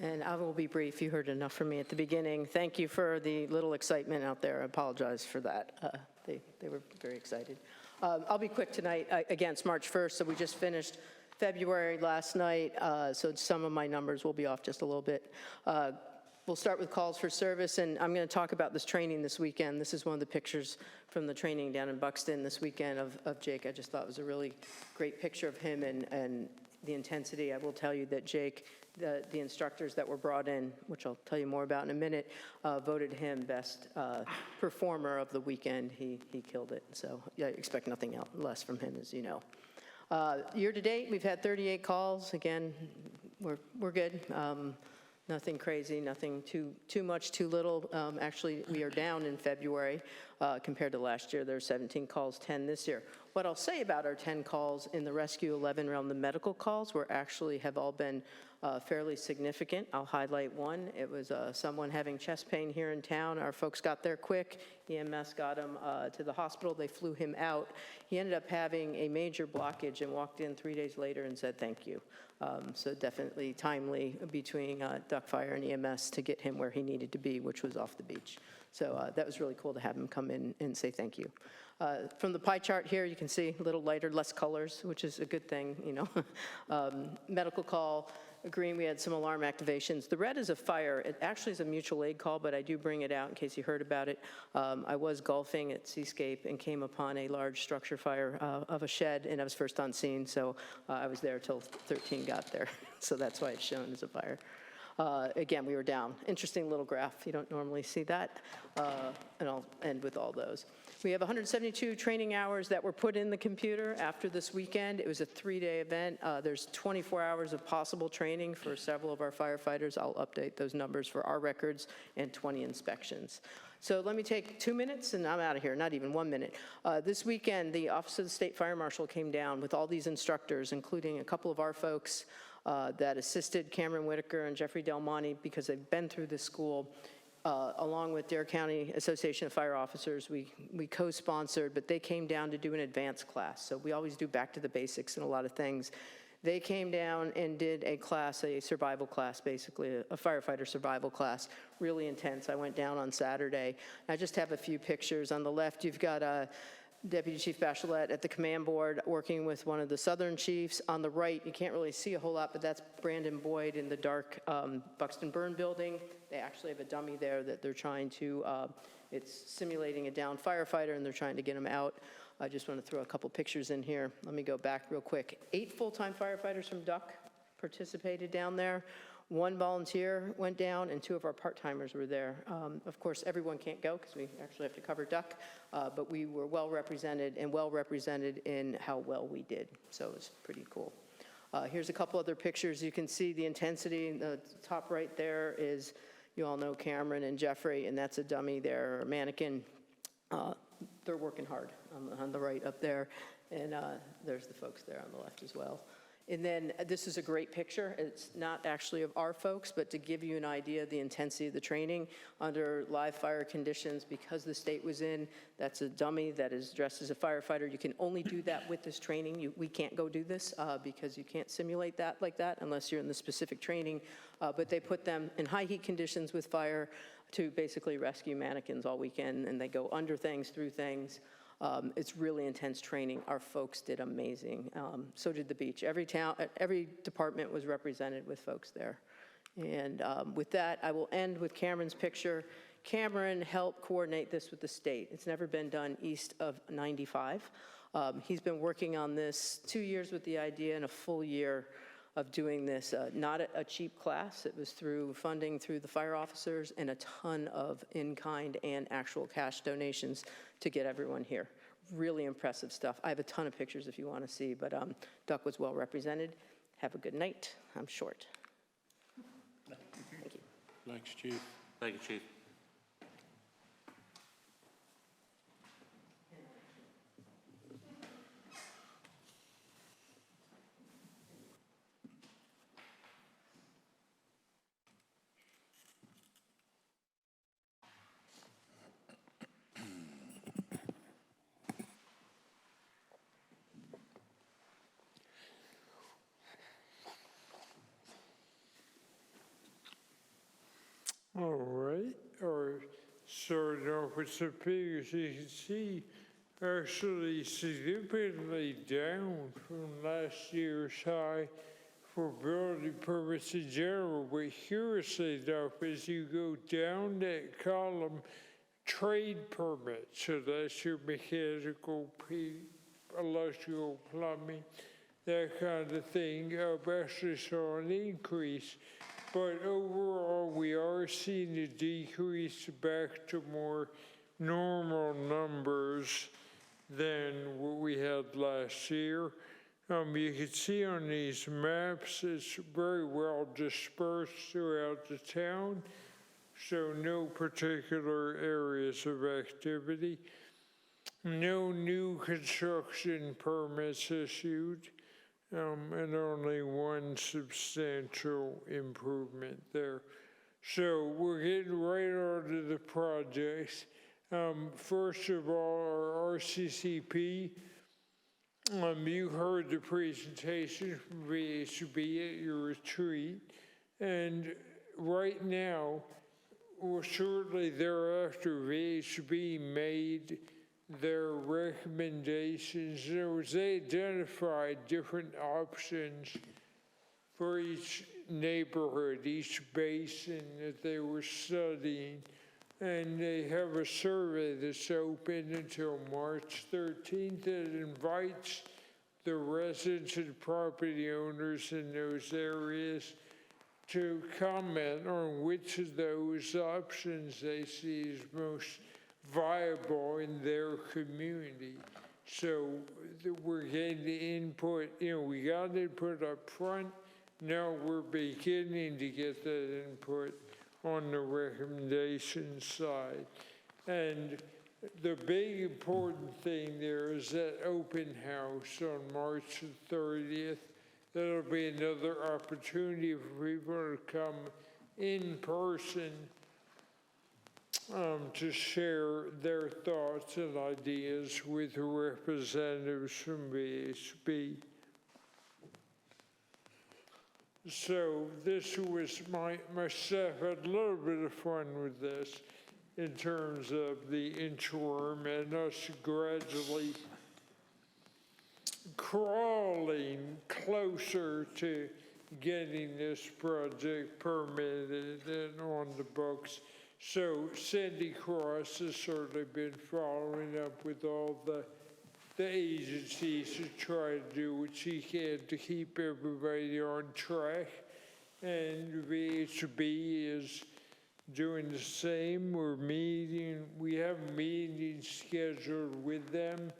And I will be brief. You heard enough from me at the beginning. Thank you for the little excitement out there. I apologize for that. They were very excited. I'll be quick tonight. Again, it's March 1st, so we just finished February last night, so some of my numbers will be off just a little bit. We'll start with calls for service, and I'm going to talk about this training this weekend. This is one of the pictures from the training down in Buxton this weekend of Jake. I just thought it was a really great picture of him and the intensity. I will tell you that Jake, the instructors that were brought in, which I'll tell you more about in a minute, voted him best performer of the weekend. He killed it. So yeah, I expect nothing less from him, as you know. Year to date, we've had 38 calls. Again, we're good. Nothing crazy, nothing too much, too little. Actually, we are down in February compared to last year. There are 17 calls, 10 this year. What I'll say about our 10 calls in the rescue, 11 around the medical calls, have all been fairly significant. I'll highlight one. It was someone having chest pain here in town. Our folks got there quick. EMS got him to the hospital. They flew him out. He ended up having a major blockage and walked in 3 days later and said thank you. So definitely timely between Duck Fire and EMS to get him where he needed to be, which was off the beach. So that was really cool to have him come in and say thank you. From the pie chart here, you can see a little lighter, less colors, which is a good thing, you know. Medical call, green, we had some alarm activations. The red is a fire. It actually is a mutual aid call, but I do bring it out in case you heard about it. I was golfing at Seascape and came upon a large structure fire of a shed, and I was first on scene, so I was there till 13 got there. So that's why it's shown as a fire. Again, we were down. Interesting little graph. You don't normally see that. And I'll end with all those. We have 172 training hours that were put in the computer after this weekend. It was a 3-day event. There's 24 hours of possible training for several of our firefighters. I'll update those numbers for our records, and 20 inspections. So let me take 2 minutes, and I'm out of here, not even 1 minute. This weekend, the Office of the State Fire Marshal came down with all these instructors, including a couple of our folks that assisted Cameron Whitaker and Jeffrey Del Monte because they've been through this school. along with Dare County Association of Fire Officers, we co-sponsored, but they came down to do an advanced class. So we always do back to the basics in a lot of things. They came down and did a class, a survival class, basically, a firefighter survival class, really intense. I went down on Saturday. I just have a few pictures. On the left, you've got Deputy Chief Bachelet at the command board working with one of the Southern chiefs. On the right, you can't really see a whole lot, but that's Brandon Boyd in the dark Buxton Burn building. They actually have a dummy there that they're trying to, it's simulating a downed firefighter, and they're trying to get him out. I just want to throw a couple pictures in here. Let me go back real quick. 8 full-time firefighters from Duck participated down there. 1 volunteer went down, and 2 of our part-timers were there. Of course, everyone can't go because we actually have to cover Duck, but we were well represented in how well we did. So it was pretty cool. Here's a couple other pictures. You can see the intensity. The top right there is, you all know Cameron and Jeffrey, and that's a dummy there, or a mannequin. They're working hard on the right up there, and there's the folks there on the left as well. And then this is a great picture. It's not actually of our folks, but to give you an idea of the intensity of the training under live fire conditions, because the state was in, that's a dummy that is dressed as a firefighter. You can only do that with this training. We can't go do this because you can't simulate that like that unless you're in the specific training. But they put them in high heat conditions with fire to basically rescue mannequins all weekend, and they go under things, through things. It's really intense training. Our folks did amazing. So did the beach. Every department was represented with folks there. And with that, I will end with Cameron's picture. Cameron helped coordinate this with the state. It's never been done east of 95. He's been working on this 2 years with the idea and a full year of doing this. Not a cheap class. It was through funding through the fire officers and a ton of in-kind and actual cash donations to get everyone here. Really impressive stuff. I have a ton of pictures if you want to see, but Duck was well represented. Have a good night. I'm short. Thank you. Thanks, Chief. Thank you, Chief. All right, or starting off with some figures, you can see actually significantly down from last year's high for building permits in general, but curiously enough, as you go down that column, trade permits, so that's your mechanical, electrical, plumbing, that kind of thing, actually saw an increase. But overall, we are seeing a decrease back to more normal numbers than what we had last year. You can see on these maps, it's very well dispersed throughout the town, so no particular areas of activity. No new construction permits issued. And only one substantial improvement there. So we're getting right on to the projects. First of all, our RCCP, you heard the presentation from VHB at your retreat, and right now, or shortly thereafter, VHB made their recommendations. In other words, they identified different options for each neighborhood, each basin that they were studying. And they have a survey that's open until March 13th that invites the residents and property owners in those areas to comment on which of those options they see as most viable in their community. So we're getting the input, we got input up front, now we're beginning to get that input on the recommendation side. And the big important thing there is that open house on March 30th. That'll be another opportunity for people to come in person to share their thoughts and ideas with representatives from VHB. So this was my staff had a little bit of fun with this in terms of the interim and us gradually crawling closer to getting this project permitted and on the books. So Sandy Cross has certainly been following up with all the agencies to try to do what she can to keep everybody on track. And VHB is doing the same. We have meetings scheduled with them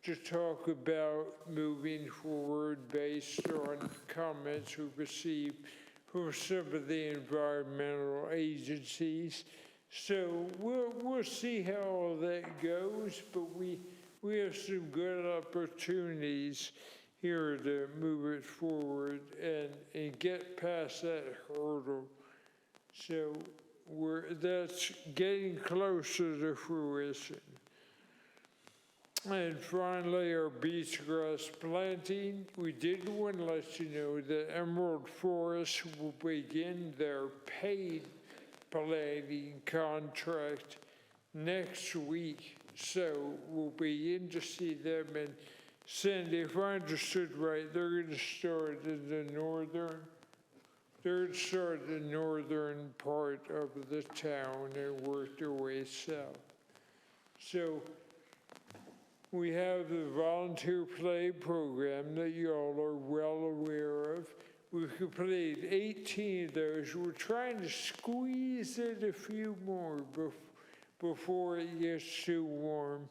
to talk about moving forward based on comments we've received from some of the environmental agencies. So we'll see how all that goes, but we have some good opportunities here to move it forward and get past that hurdle. So that's getting closer to fruition. And finally, our beach grass planting. We did want to let you know that Emerald Forest will begin their paid planting contract next week. So we'll begin to see them. And Cindy, if I understood right, they're going to start in the northern part of the town and work their way south. So we have the volunteer play program that you all are well aware of. We've completed 18 of those. We're trying to squeeze in a few more before it gets too warm.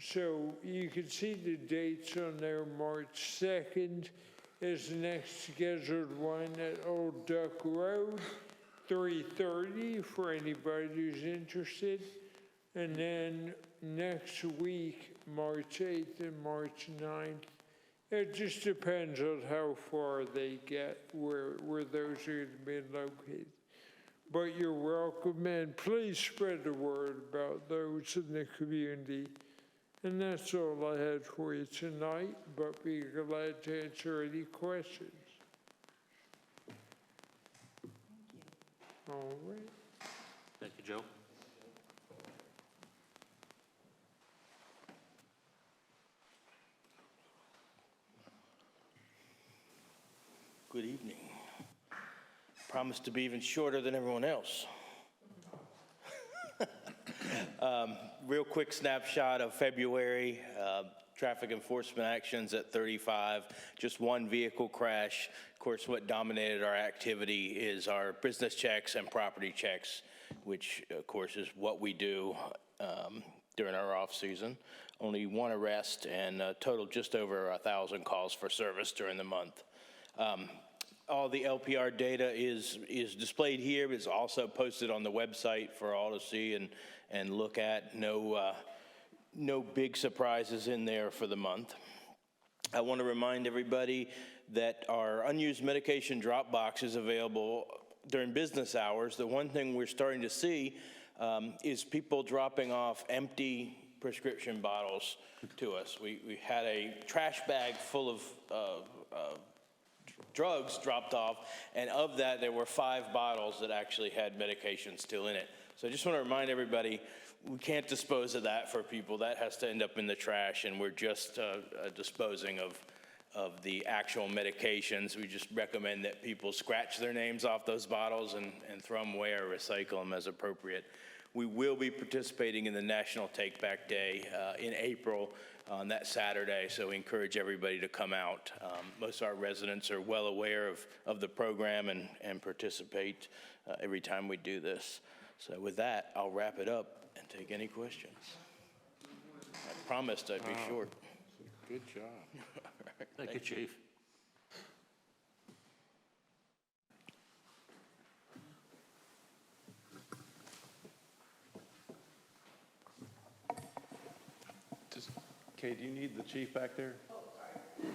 So you can see the dates on there. March 2nd is the next scheduled one at Old Duck Road, 3:30 for anybody who's interested. And then next week, March 8th and March 9th. It just depends on how far they get, where those are going to be located. But you're welcome, and please spread the word about those in the community. And that's all I had for you tonight, but be glad to answer any questions. All right. Thank you, Joe. Good evening. Promised to be even shorter than everyone else. Real quick snapshot of February. Traffic enforcement actions at 35, just one vehicle crash. Of course, what dominated our activity is our business checks and property checks, which of course is what we do during our off season. Only one arrest and total just over 1,000 calls for service during the month. All the LPR data is displayed here, but it's also posted on the website for all to see and look at. No big surprises in there for the month. I want to remind everybody that our unused medication drop box is available during business hours. The one thing we're starting to see is people dropping off empty prescription bottles to us. We had a trash bag full of drugs dropped off, and of that there were 5 bottles that actually had medication still in it. So I just want to remind everybody, we can't dispose of that for people. That has to end up in the trash, and we're just disposing of the actual medications. We just recommend that people scratch their names off those bottles and throw them away or recycle them as appropriate. We will be participating in the National Take Back Day in April on that Saturday, so we encourage everybody to come out. Most of our residents are well aware of the program and participate every time we do this. So with that, I'll wrap it up and take any questions. I promised I'd be short. Good job. Right, thank you, Chief. Kay, do you need the chief back there? Oh, sorry.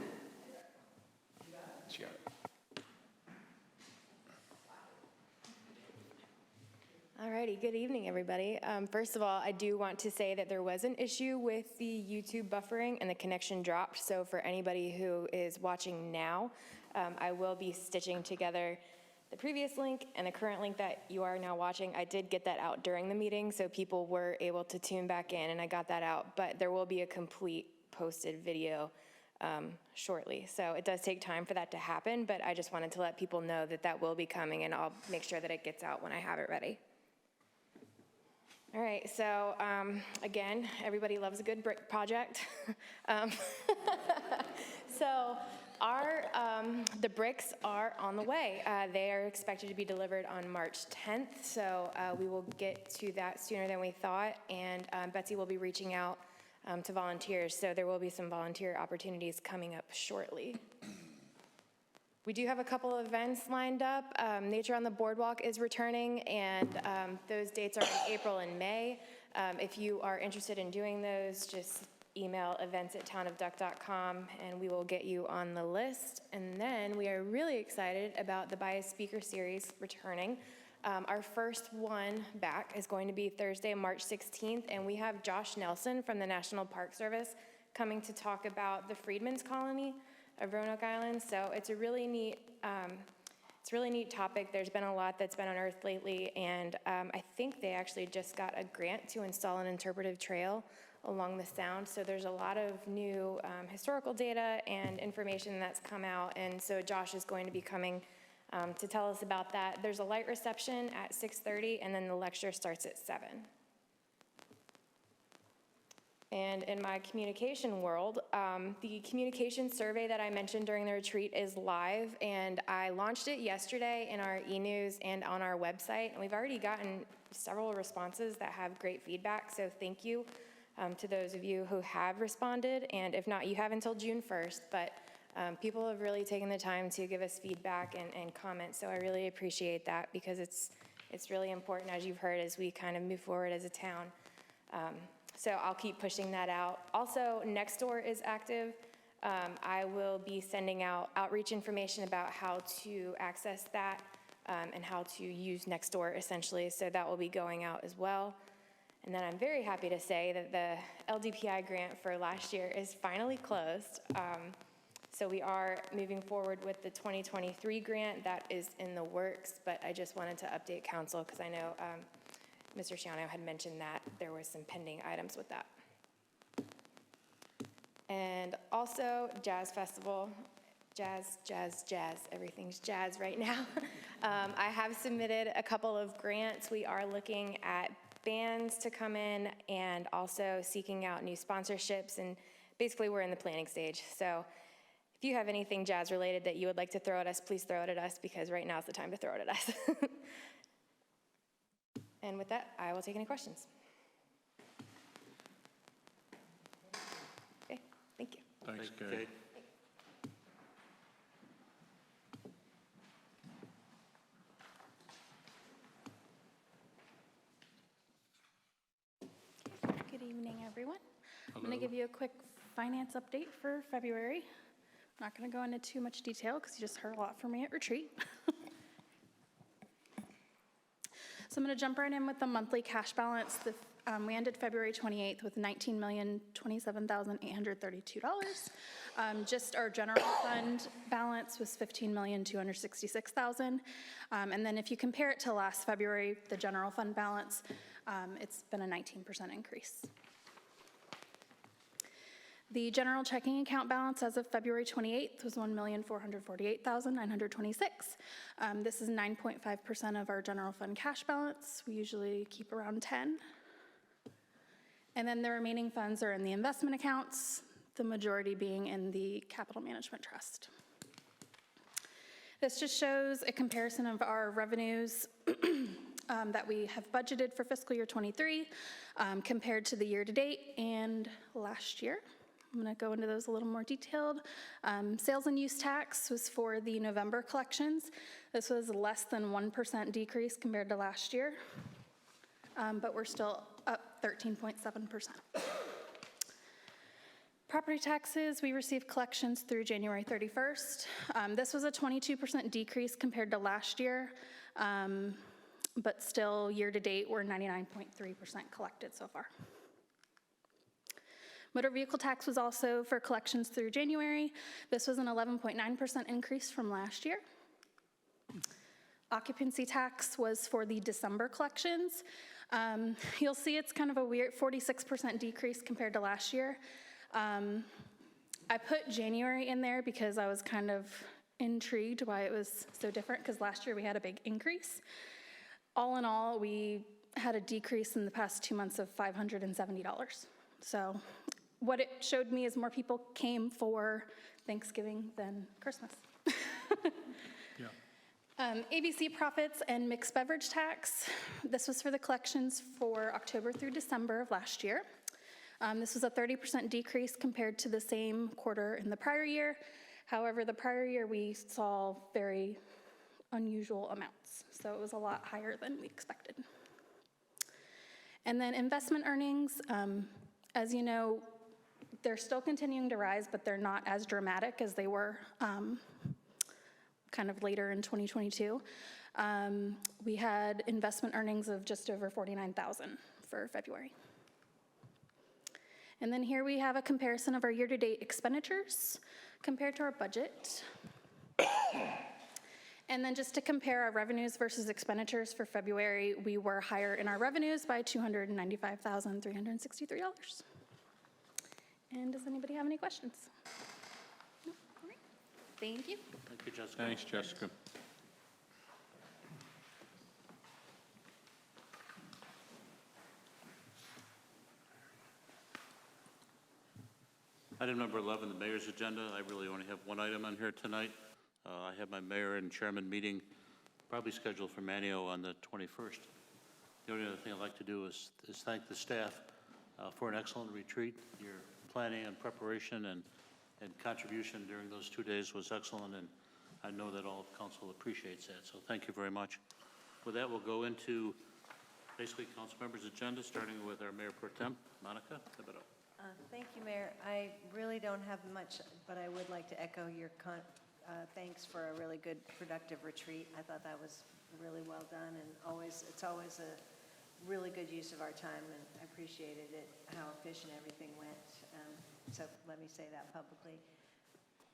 She got it. All right. Alrighty, good evening, everybody. First of all, I do want to say that there was an issue with the YouTube buffering and the connection dropped. So for anybody who is watching now, I will be stitching together the previous link and the current link that you are now watching. I did get that out during the meeting, so people were able to tune back in, and I got that out. But there will be a complete posted video shortly. So it does take time for that to happen, but I just wanted to let people know that that will be coming, and I'll make sure that it gets out when I have it ready. All right, so again, everybody loves a good brick project. So the bricks are on the way. They are expected to be delivered on March 10th, so we will get to that sooner than we thought, and Betsy will be reaching out to volunteers, so there will be some volunteer opportunities coming up shortly. We do have a couple of events lined up. Nature on the Boardwalk is returning, and those dates are in April and May. If you are interested in doing those, just email events@townofduck.com, and we will get you on the list. And then we are really excited about the Bias Speaker Series returning. Our first one back is going to be Thursday, March 16th, and we have Josh Nelson from the National Park Service coming to talk about the Freedmen's Colony of Roanoke Island. So it's a really neat topic. There's been a lot that's been unearthed lately, and I think they actually just got a grant to install an interpretive trail along the sound. So there's a lot of new historical data and information that's come out, and so Josh is going to be coming to tell us about that. There's a light reception at 6:30, and then the lecture starts at 7. And in my communication world, the communication survey that I mentioned during the retreat is live, and I launched it yesterday in our e-news and on our website, and we've already gotten several responses that have great feedback, so thank you to those of you who have responded, and if not, you have until June 1st, but people have really taken the time to give us feedback and comments, so I really appreciate that, because it's really important, as you've heard, as we kind of move forward as a town. So I'll keep pushing that out. Also, Nextdoor is active. I will be sending out outreach information about how to access that and how to use Nextdoor, essentially, so that will be going out as well. And then I'm very happy to say that the LDPI grant for last year is finally closed. So we are moving forward with the 2023 grant that is in the works, but I just wanted to update council because I know Mr. Shiano had mentioned that there were some pending items with that. And also Jazz Festival, jazz, everything's jazz right now. I have submitted a couple of grants. We are looking at bands to come in and also seeking out new sponsorships, and basically we're in the planning stage. So if you have anything jazz related that you would like to throw at us, please throw it at us, because right now is the time to throw it at us. And with that, I will take any questions. Okay, thank you. Thanks, Kay. Good evening, everyone. I'm going to give you a quick finance update for February. I'm not going to go into too much detail because you just heard a lot from me at retreat. So I'm going to jump right in with the monthly cash balance. We ended February 28th with $19,027,832. Just our general fund balance was $15,266,000. And then if you compare it to last February, the general fund balance, it's been a 19% increase. The general checking account balance as of February 28th was $1,448,926. This is 9.5% of our general fund cash balance. We usually keep around 10. And then the remaining funds are in the investment accounts, the majority being in the capital management trust. This just shows a comparison of our revenues that we have budgeted for fiscal year 23 compared to the year to date and last year. I'm going to go into those a little more detailed. Sales and use tax was for the November collections. This was less than 1% decrease compared to last year, but we're still up 13.7%. Property taxes, we received collections through January 31st. This was a 22% decrease compared to last year. but still, year-to-date, we're 99.3% collected so far. Motor vehicle tax was also for collections through January. This was an 11.9% increase from last year. Occupancy tax was for the December collections. You'll see it's kind of a weird 46% decrease compared to last year. I put January in there because I was kind of intrigued why it was so different, because last year we had a big increase. All in all, we had a decrease in the past 2 months of $570. So what it showed me is more people came for Thanksgiving than Christmas. ABC profits and mixed beverage tax. This was for the collections for October through December of last year. This was a 30% decrease compared to the same quarter in the prior year. However, the prior year we saw very unusual amounts, so it was a lot higher than we expected. And then investment earnings, as you know, they're still continuing to rise, but they're not as dramatic as they were kind of later in 2022. We had investment earnings of just over $49,000 for February. And then here we have a comparison of our year-to-date expenditures compared to our budget. And then just to compare our revenues versus expenditures for February, we were higher in our revenues by $295,363. And does anybody have any questions? No? All right. Thank you. Thank you, Jessica. Thanks, Jessica. Item number 11, the mayor's agenda. I really only have one item on here tonight. I have my mayor and chairman meeting probably scheduled for Manio on the 21st. The only other thing I'd like to do is thank the staff for an excellent retreat. Your planning and preparation and contribution during those 2 days was excellent, and I know that all of council appreciates that, so thank you very much. With that, we'll go into basically council members' agenda, starting with our mayor pro tem, Monica Thibodeau. Thank you, Mayor. I really don't have much, but I would like to echo your thanks for a really good, productive retreat. I thought that was really well done, and it's always a really good use of our time, and I appreciated it, how efficient everything went. So let me say that publicly.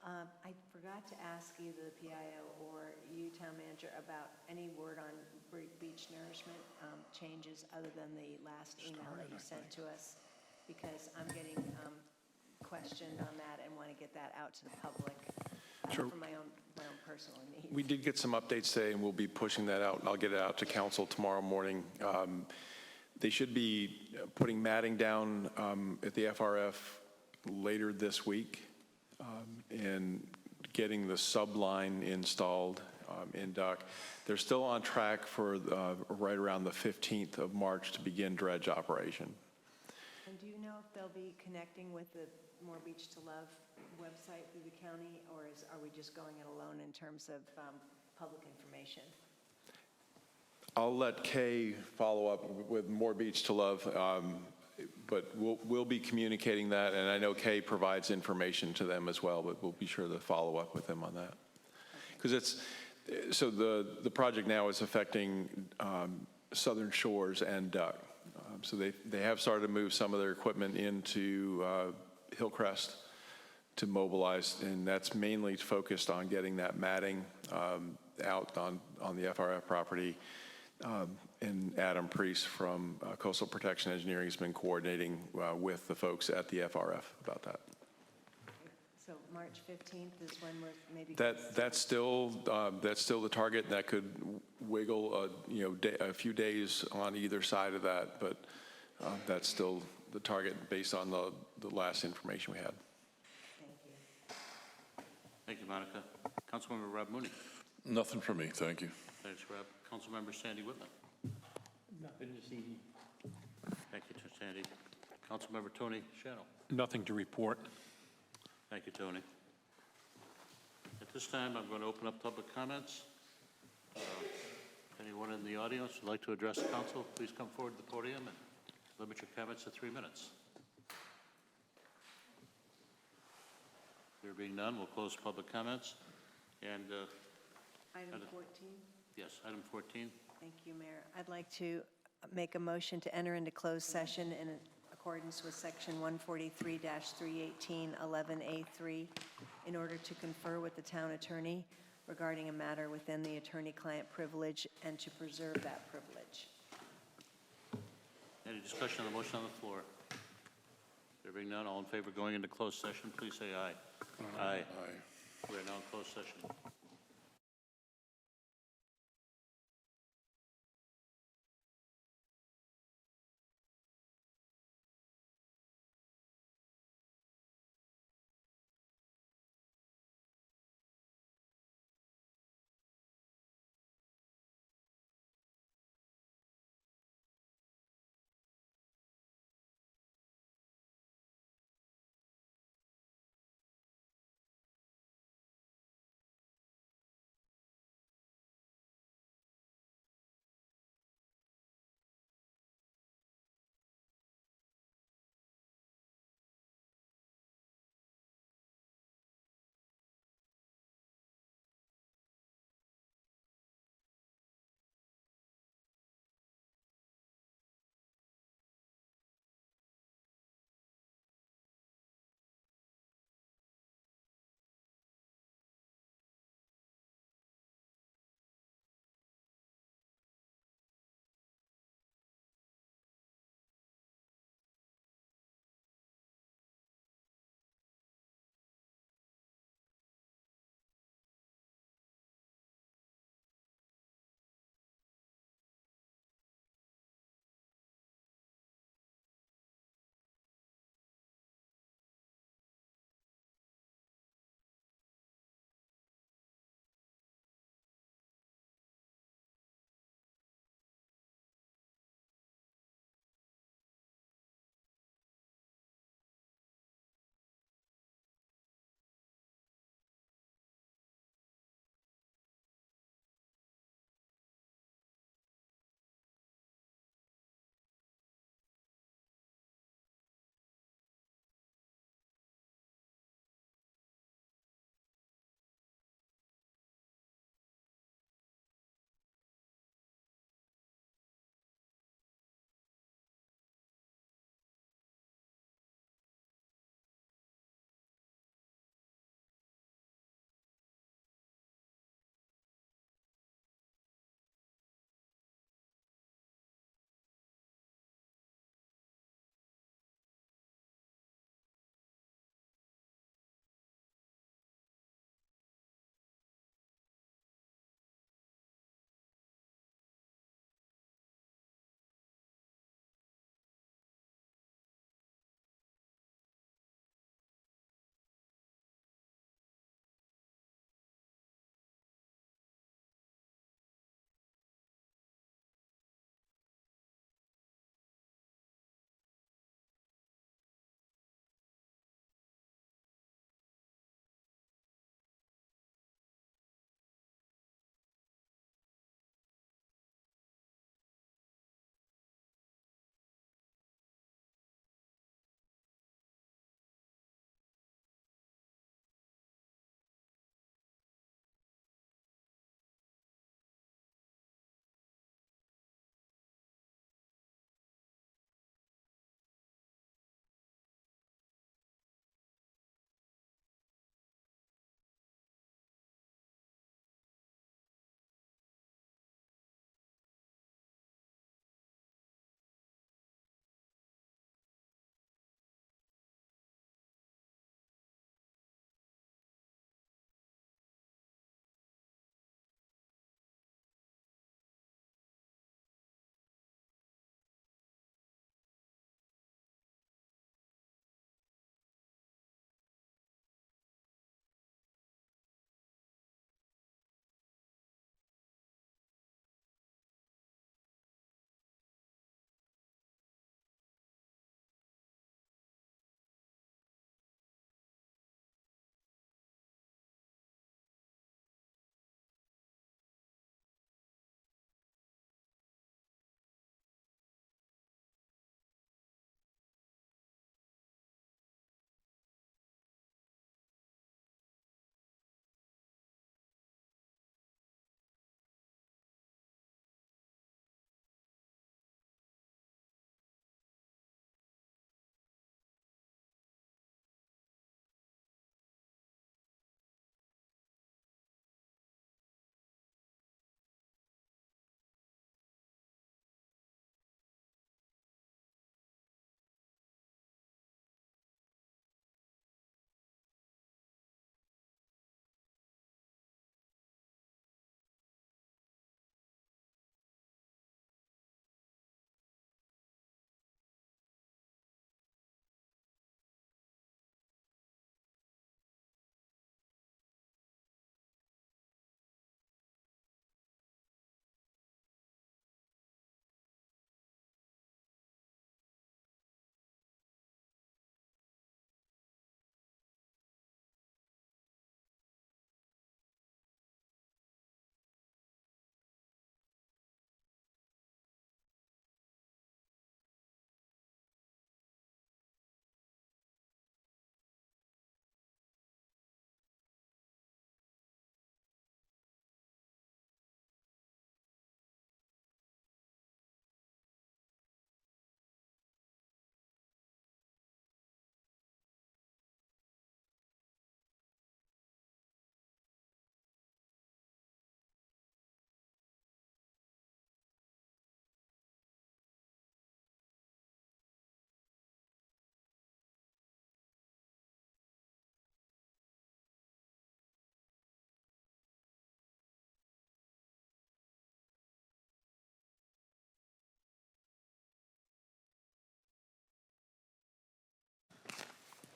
I forgot to ask either the PIO or you, town manager, about any word on beach nourishment changes other than the last email that you sent to us, because I'm getting questioned on that and want to get that out to the public Sure. for my own personal needs. We did get some updates today, and we'll be pushing that out, and I'll get it out to council tomorrow morning. They should be putting matting down at the FRF later this week and getting the subline installed in Duck. They're still on track for right around the 15th of March to begin dredge operation. And do you know if they'll be connecting with the More Beach to Love website through the county, or are we just going it alone in terms of public information? I'll let Kay follow up with More Beach to Love, but we'll be communicating that, and I know Kay provides information to them as well, but we'll be sure to follow up with them on that. Because so the project now is affecting Southern Shores and Duck. So they have started to move some of their equipment into Hillcrest to mobilize, and that's mainly focused on getting that matting out on the FRF property. And Adam Priest from Coastal Protection Engineering has been coordinating with the folks at the FRF about that. So March 15th is when we're maybe... That's still the target. That could wiggle a few days on either side of that, but that's still the target based on the last information we had. Thank you. Thank you, Monica. Councilmember Rob Mooney. Nothing for me, thank you. Thanks, Rob. Councilmember Sandy Whitman. Nothing this evening. Thank you, Sandy. Councilmember Tony Shano. Nothing to report. Thank you, Tony. At this time, I'm going to open up public comments. Anyone in the audience would like to address the council, please come forward to the podium and limit your comments to 3 minutes. There being none, we'll close public comments. And Item 14? yes, item 14. Thank you, Mayor. I'd like to make a motion to enter into closed session in accordance with Section 143-318-11A3 in order to confer with the town attorney regarding a matter within the attorney-client privilege and to preserve that privilege. Any discussion on the motion on the floor? There being none, all in favor of going into closed session, please say aye. Aye. We are now in closed session.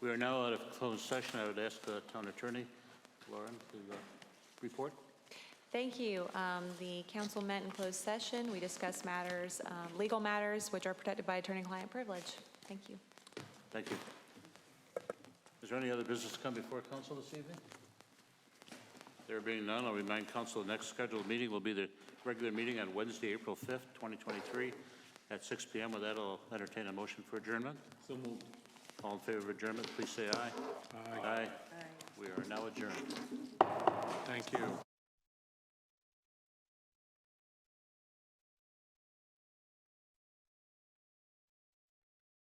We are now out of closed session. I would ask the town attorney, Lauren, to report. Thank you. The council met in closed session. We discussed matters, legal matters, which are protected by attorney-client privilege. Thank you. Thank you. Is there any other business to come before council this evening? There being none, I'll remind council the next scheduled meeting will be the regular meeting on Wednesday, April 5th, 2023 at 6 p.m. With that, I'll entertain a motion for adjournment. So moved. All in favor of adjournment, please say aye. Aye. We are now adjourned. Thank you.